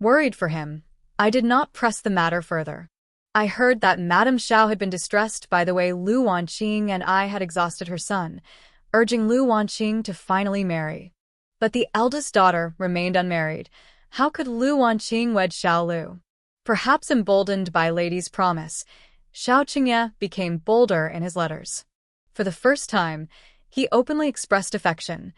Worried for him, I did not press the matter further. I heard that Madame Xiao had been distressed by the way Liu Wanqing and I had exhausted her son, urging Liu Wanqing to finally marry. But the eldest daughter remained unmarried. How could Liu Wanqing wed Xiao Lu? Perhaps emboldened by Lady's promise, Xiao Qingye became bolder in his letters. For the first time, he openly expressed affection.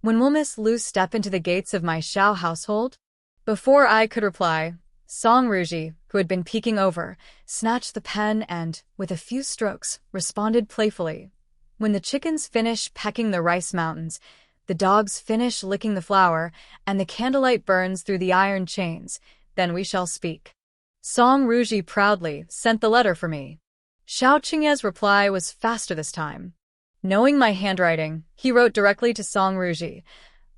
When will Miss Liu step into the gates of my Xiao household? Before I could reply, Song Ruji, who had been peeking over, snatched the pen and, with a few strokes, responded playfully. When the chickens finish pecking the rice mountains, the dogs finish licking the flour, and the candlelight burns through the iron chains, then we shall speak. Song Ruji proudly sent the letter for me. Xiao Qingye's reply was faster this time. Knowing my handwriting, he wrote directly to Song Ruji.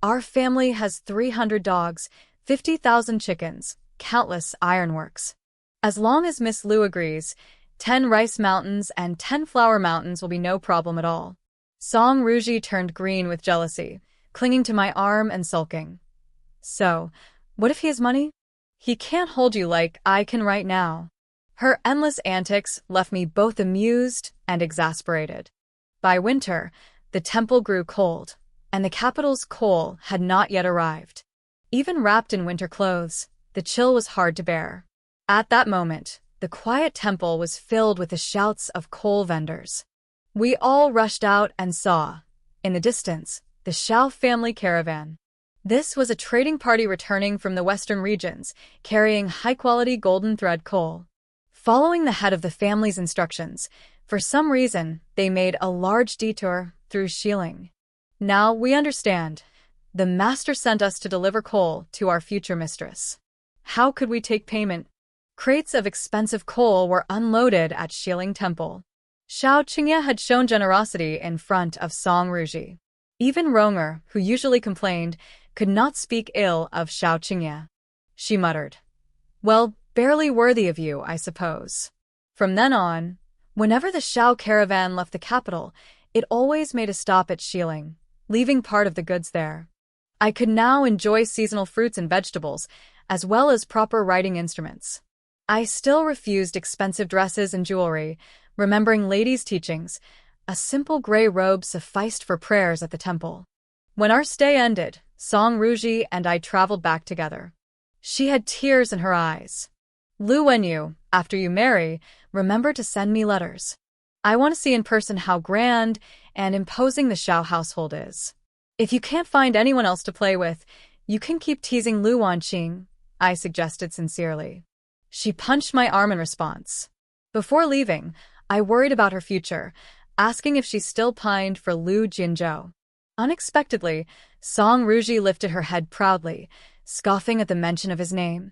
Our family has 300 dogs, 50,000 chickens, countless ironworks. As long as Miss Liu agrees, 10 rice mountains and 10 flour mountains will be no problem at all. Song Ruji turned green with jealousy, clinging to my arm and sulking. So, what if he has money? He can't hold you like I can right now. Her endless antics left me both amused and exasperated. By winter, the temple grew cold, and the capital's coal had not yet arrived. Even wrapped in winter clothes, the chill was hard to bear. At that moment, the quiet temple was filled with the shouts of coal vendors. We all rushed out and saw, in the distance, the Xiao family caravan. This was a trading party returning from the western regions, carrying high-quality golden thread coal. Following the head of the family's instructions, for some reason, they made a large detour through Xiling. Now we understand. The master sent us to deliver coal to our future mistress. How could we take payment? Crates of expensive coal were unloaded at Xiling Temple. Xiao Qingye had shown generosity in front of Song Ruji. Even Ronger, who usually complained, could not speak ill of Xiao Qingye. She muttered, "Well, barely worthy of you, I suppose." From then on, whenever the Xiao caravan left the capital, it always made a stop at Xiling, leaving part of the goods there. I could now enjoy seasonal fruits and vegetables, as well as proper writing instruments. I still refused expensive dresses and jewelry, remembering ladies' teachings. A simple gray robe sufficed for prayers at the temple. When our stay ended, Song Ruji and I traveled back together. She had tears in her eyes. Liu Wenyu, after you marry, remember to send me letters. I want to see in person how grand and imposing the Xiao household is. If you can't find anyone else to play with, you can keep teasing Liu Wanqing, I suggested sincerely. She punched my arm in response. Before leaving, I worried about her future, asking if she still pined for Liu Jinzhou. Unexpectedly, Song Ruji lifted her head proudly, scoffing at the mention of his name.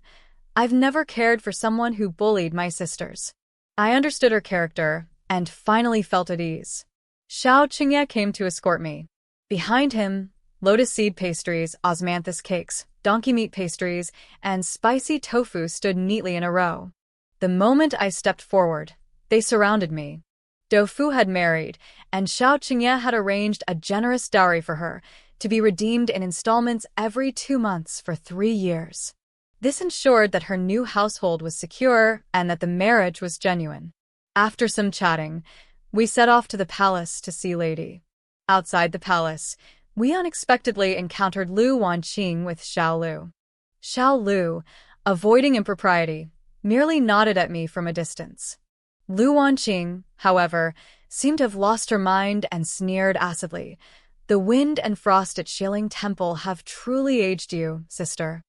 I've never cared for someone who bullied my sisters. I understood her character and finally felt at ease. Xiao Qingye came to escort me. Behind him, lotus seed pastries, osmanthus cakes, donkey meat pastries, and spicy tofu stood neatly in a row. The moment I stepped forward, they surrounded me. Doufu had married, and Xiao Qingye had arranged a generous dowry for her, to be redeemed in installments every 2 months for 3 years. This ensured that her new household was secure and that the marriage was genuine. After some chatting, we set off to the palace to see Lady. Outside the palace, we unexpectedly encountered Liu Wanqing with Xiao Lu. Xiao Lu, avoiding impropriety, merely nodded at me from a distance. Liu Wanqing, however, seemed to have lost her mind and sneered acidly. The wind and frost at Xiling Temple have truly aged you, sister.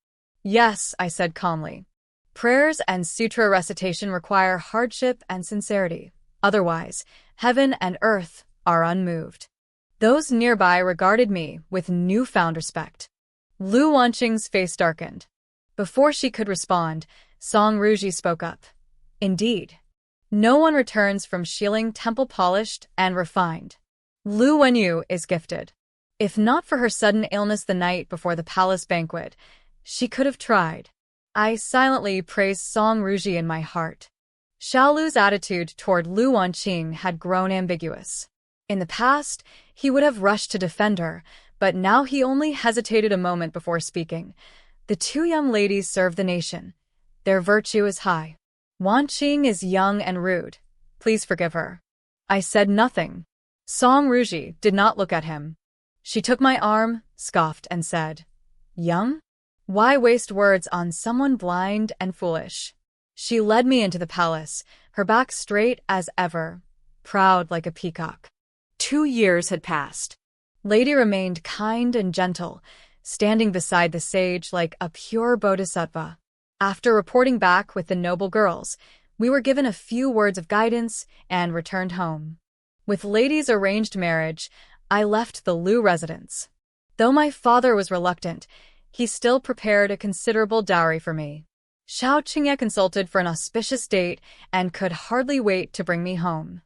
Yes, I said calmly. Prayers and sutra recitation require hardship and sincerity. Otherwise, heaven and earth are unmoved. Those nearby regarded me with newfound respect. Liu Wanqing's face darkened. Before she could respond, Song Ruji spoke up. Indeed. No one returns from Xiling Temple polished and refined. Liu Wenyu is gifted. If not for her sudden illness the night before the palace banquet, she could have tried. I silently praised Song Ruji in my heart. Xiao Lu's attitude toward Liu Wanqing had grown ambiguous. In the past, he would have rushed to defend her, but now he only hesitated a moment before speaking. The two young ladies serve the nation. Their virtue is high. Wanqing is young and rude. Please forgive her. I said nothing. Song Ruji did not look at him. She took my arm, scoffed, and said, Young? Why waste words on someone blind and foolish? She led me into the palace, her back straight as ever, proud like a peacock. 2 years had passed. Lady remained kind and gentle, standing beside the sage like a pure bodhisattva. After reporting back with the noble girls, we were given a few words of guidance and returned home. With Lady's arranged marriage, I left the Liu residence. Though my father was reluctant, he still prepared a considerable dowry for me. Xiao Qingye consulted for an auspicious date and could hardly wait to bring me home.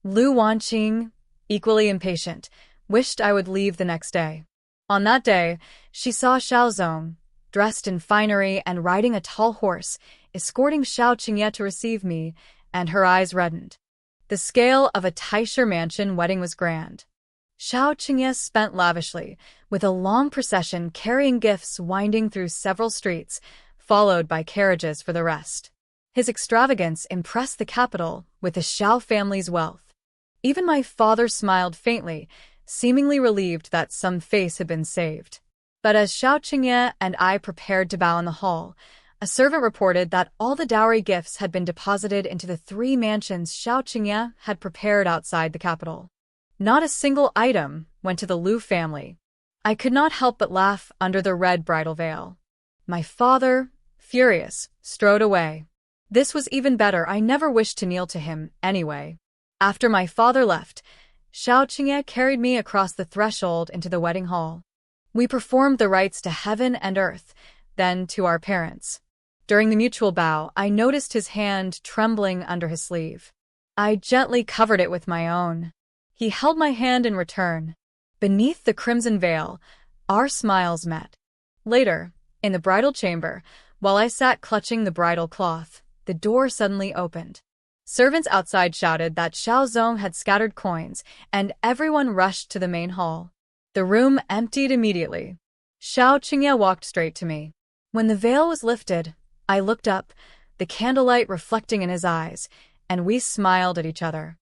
Liu Wanqing, equally impatient, wished I would leave the next day. On that day, she saw Xiao Zong, dressed in finery and riding a tall horse, escorting Xiao Qingye to receive me, and her eyes reddened. The scale of a Taisher mansion wedding was grand. Xiao Qingye spent lavishly, with a long procession carrying gifts winding through several streets, followed by carriages for the rest. His extravagance impressed the capital with the Xiao family's wealth. Even my father smiled faintly, seemingly relieved that some face had been saved. But as Xiao Qingye and I prepared to bow in the hall, a servant reported that all the dowry gifts had been deposited into the 3 mansions Xiao Qingye had prepared outside the capital. Not a single item went to the Liu family. I could not help but laugh under the red bridal veil. My father, furious, strode away. This was even better. I never wished to kneel to him, anyway. After my father left, Xiao Qingye carried me across the threshold into the wedding hall. We performed the rites to heaven and earth, then to our parents. During the mutual bow, I noticed his hand trembling under his sleeve. I gently covered it with my own. He held my hand in return. Beneath the crimson veil, our smiles met. Later, in the bridal chamber, while I sat clutching the bridal cloth, the door suddenly opened. Servants outside shouted that Xiao Zong had scattered coins, and everyone rushed to the main hall. The room emptied immediately. Xiao Qingye walked straight to me. When the veil was lifted, I looked up, the candlelight reflecting in his eyes, and we smiled at each other.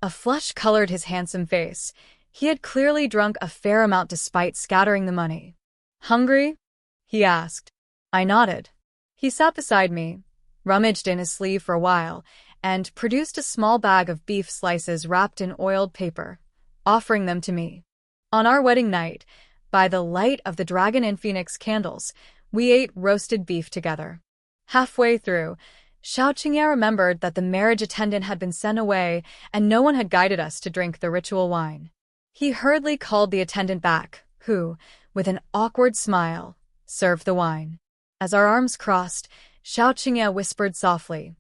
A flush colored his handsome face. He had clearly drunk a fair amount despite scattering the money. "Hungry?" he asked. I nodded. He sat beside me, rummaged in his sleeve for a while, and produced a small bag of beef slices wrapped in oiled paper, offering them to me. On our wedding night, by the light of the dragon and phoenix candles, we ate roasted beef together. Halfway through, Xiao Qingye remembered that the marriage attendant had been sent away and no one had guided us to drink the ritual wine. He hurriedly called the attendant back, who, with an awkward smile, served the wine. As our arms crossed, Xiao Qingye whispered softly,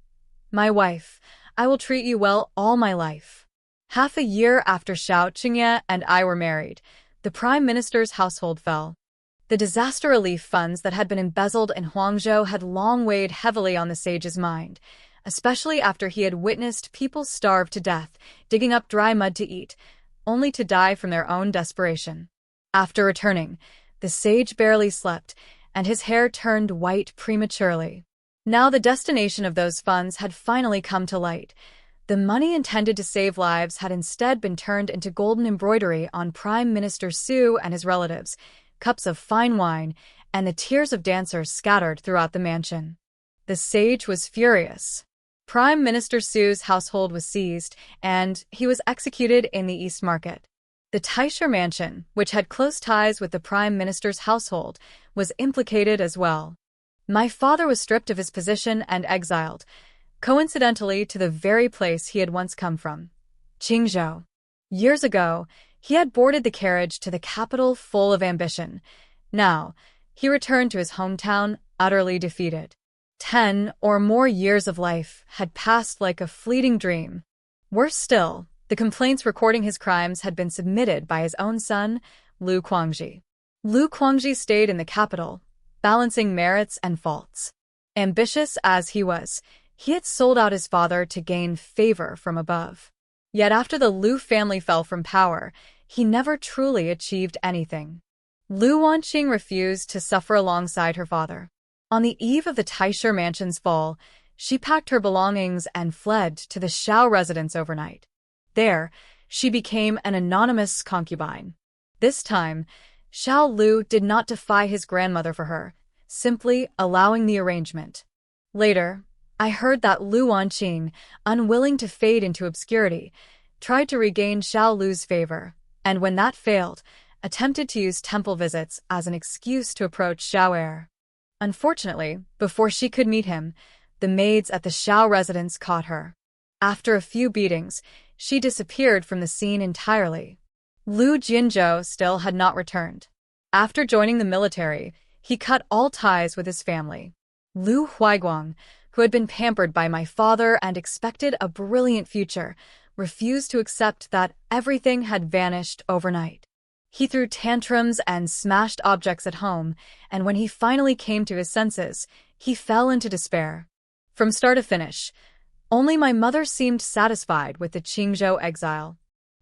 "My wife, I will treat you well all my life." Half a year after Xiao Qingye and I were married, the Prime Minister's household fell. The disaster relief funds that had been embezzled in Huangzhou had long weighed heavily on the sage's mind, especially after he had witnessed people starve to death, digging up dry mud to eat, only to die from their own desperation. After returning, the sage barely slept, and his hair turned white prematurely. Now the destination of those funds had finally come to light. The money intended to save lives had instead been turned into golden embroidery on Prime Minister Su and his relatives, cups of fine wine, and the tears of dancers scattered throughout the mansion. The sage was furious. Prime Minister Su's household was seized, and he was executed in the East Market. The Taisher mansion, which had close ties with the Prime Minister's household, was implicated as well. My father was stripped of his position and exiled, coincidentally to the very place he had once come from, Qingzhou. Years ago, he had boarded the carriage to the capital full of ambition. Now, he returned to his hometown utterly defeated. 10 or more years of life had passed like a fleeting dream. Worse still, the complaints recording his crimes had been submitted by his own son, Liu Wanqing. Liu Wanqing stayed in the capital, balancing merits and faults. Ambitious as he was, he had sold out his father to gain favor from above. Yet after the Liu family fell from power, he never truly achieved anything. Liu Wanqing refused to suffer alongside her father. On the eve of the Taisher mansion's fall, she packed her belongings and fled to the Shao residence overnight. There, she became an anonymous concubine. This time, Xiao Lu did not defy his grandmother for her, simply allowing the arrangement. Later, I heard that Liu Wanqing, unwilling to fade into obscurity, tried to regain Xiao Lu's favor, and when that failed, attempted to use temple visits as an excuse to approach Xiao heir. Unfortunately, before she could meet him, the maids at the Xiao residence caught her. After a few beatings, she disappeared from the scene entirely. Liu Jinzhou still had not returned. After joining the military, he cut all ties with his family. Liu Huaiguang, who had been pampered by my father and expected a brilliant future, refused to accept that everything had vanished overnight. He threw tantrums and smashed objects at home, and when he finally came to his senses, he fell into despair. From start to finish, only my mother seemed satisfied with the Qingzhou exile.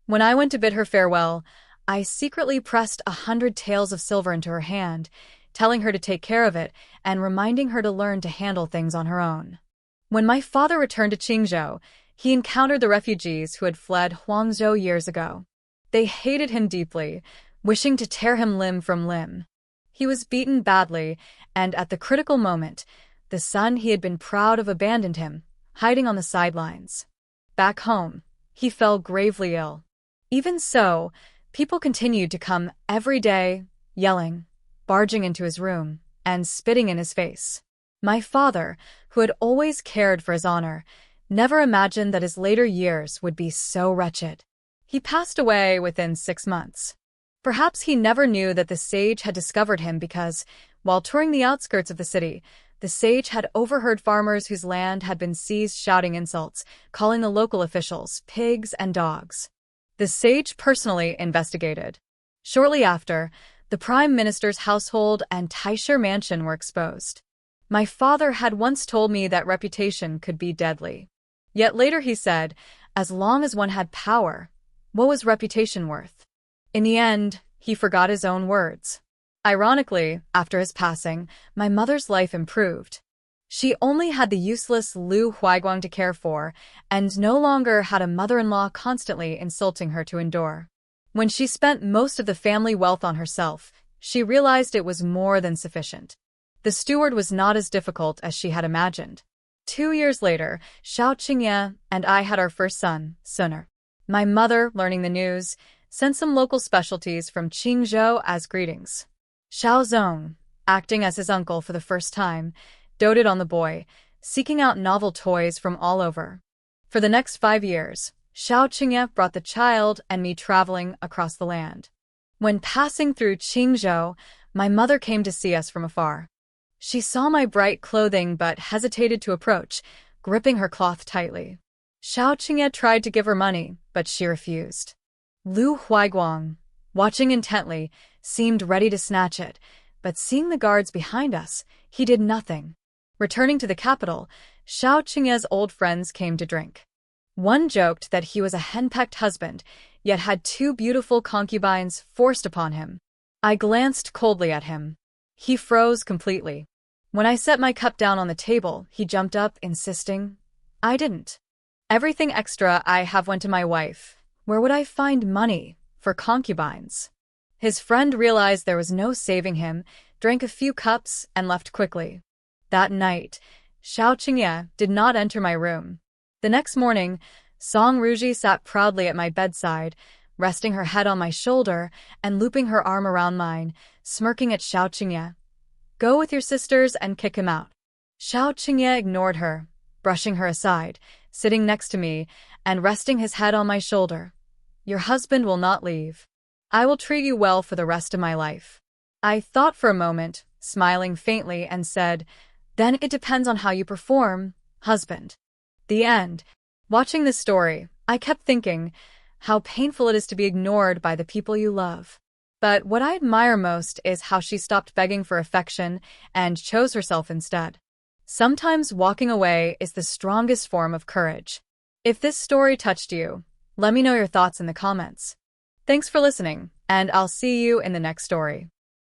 When I went to bid her farewell, I secretly pressed 100 taels of silver into her hand, telling her to take care of it and reminding her to learn to handle things on her own. When my father returned to Qingzhou, he encountered the refugees who had fled Huangzhou years ago. They hated him deeply, wishing to tear him limb from limb. He was beaten badly, and at the critical moment, the son he had been proud of abandoned him, hiding on the sidelines. Back home, he fell gravely ill. Even so, people continued to come every day, yelling, barging into his room, and spitting in his face. My father, who had always cared for his honor, never imagined that his later years would be so wretched. He passed away within 6 months. Perhaps he never knew that the sage had discovered him because, while touring the outskirts of the city, the sage had overheard farmers whose land had been seized shouting insults, calling the local officials pigs and dogs. The sage personally investigated. Shortly after, the Prime Minister's household and Taisher mansion were exposed. My father had once told me that reputation could be deadly. Yet later he said, as long as one had power, what was reputation worth? In the end, he forgot his own words. Ironically, after his passing, my mother's life improved. She only had the useless Liu Wanqing to care for, and no longer had a mother-in-law constantly insulting her to endure. When she spent most of the family wealth on herself, she realized it was more than sufficient. The steward was not as difficult as she had imagined. 2 years later, Xiao Qingye and I had our first son, Suner. My mother, learning the news, sent some local specialties from Qingzhou as greetings. Xiao Zong, acting as his uncle for the first time, doted on the boy, seeking out novel toys from all over. For the next 5 years, Xiao Qingye brought the child and me traveling across the land. When passing through Qingzhou, my mother came to see us from afar. She saw my bright clothing but hesitated to approach, gripping her cloth tightly. Xiao Qingye tried to give her money, but she refused. Liu Wanqing, watching intently, seemed ready to snatch it, but seeing the guards behind us, he did nothing. Returning to the capital, Xiao Qingye's old friends came to drink. One joked that he was a henpecked husband, yet had 2 beautiful concubines forced upon him. I glanced coldly at him. He froze completely. When I set my cup down on the table, he jumped up, insisting, "I didn't. Everything extra I have went to my wife. Where would I find money for concubines?" His friend realized there was no saving him, drank a few cups, and left quickly. That night, Xiao Qingye did not enter my room. The next morning, Song Ruji sat proudly at my bedside, resting her head on my shoulder and looping her arm around mine, smirking at Xiao Qingye. "Go with your sisters and kick him out." Xiao Qingye ignored her, brushing her aside, sitting next to me, and resting his head on my shoulder. "Your husband will not leave. I will treat you well for the rest of my life." I thought for a moment, smiling faintly, and said, "Then it depends on how you perform, husband." The end. Watching this story, I kept thinking how painful it is to be ignored by the people you love. But what I admire most is how she stopped begging for affection and chose herself instead. Sometimes walking away is the strongest form of courage. If this story touched you, let me know your thoughts in the comments. Thanks for listening, and I'll see you in the next story.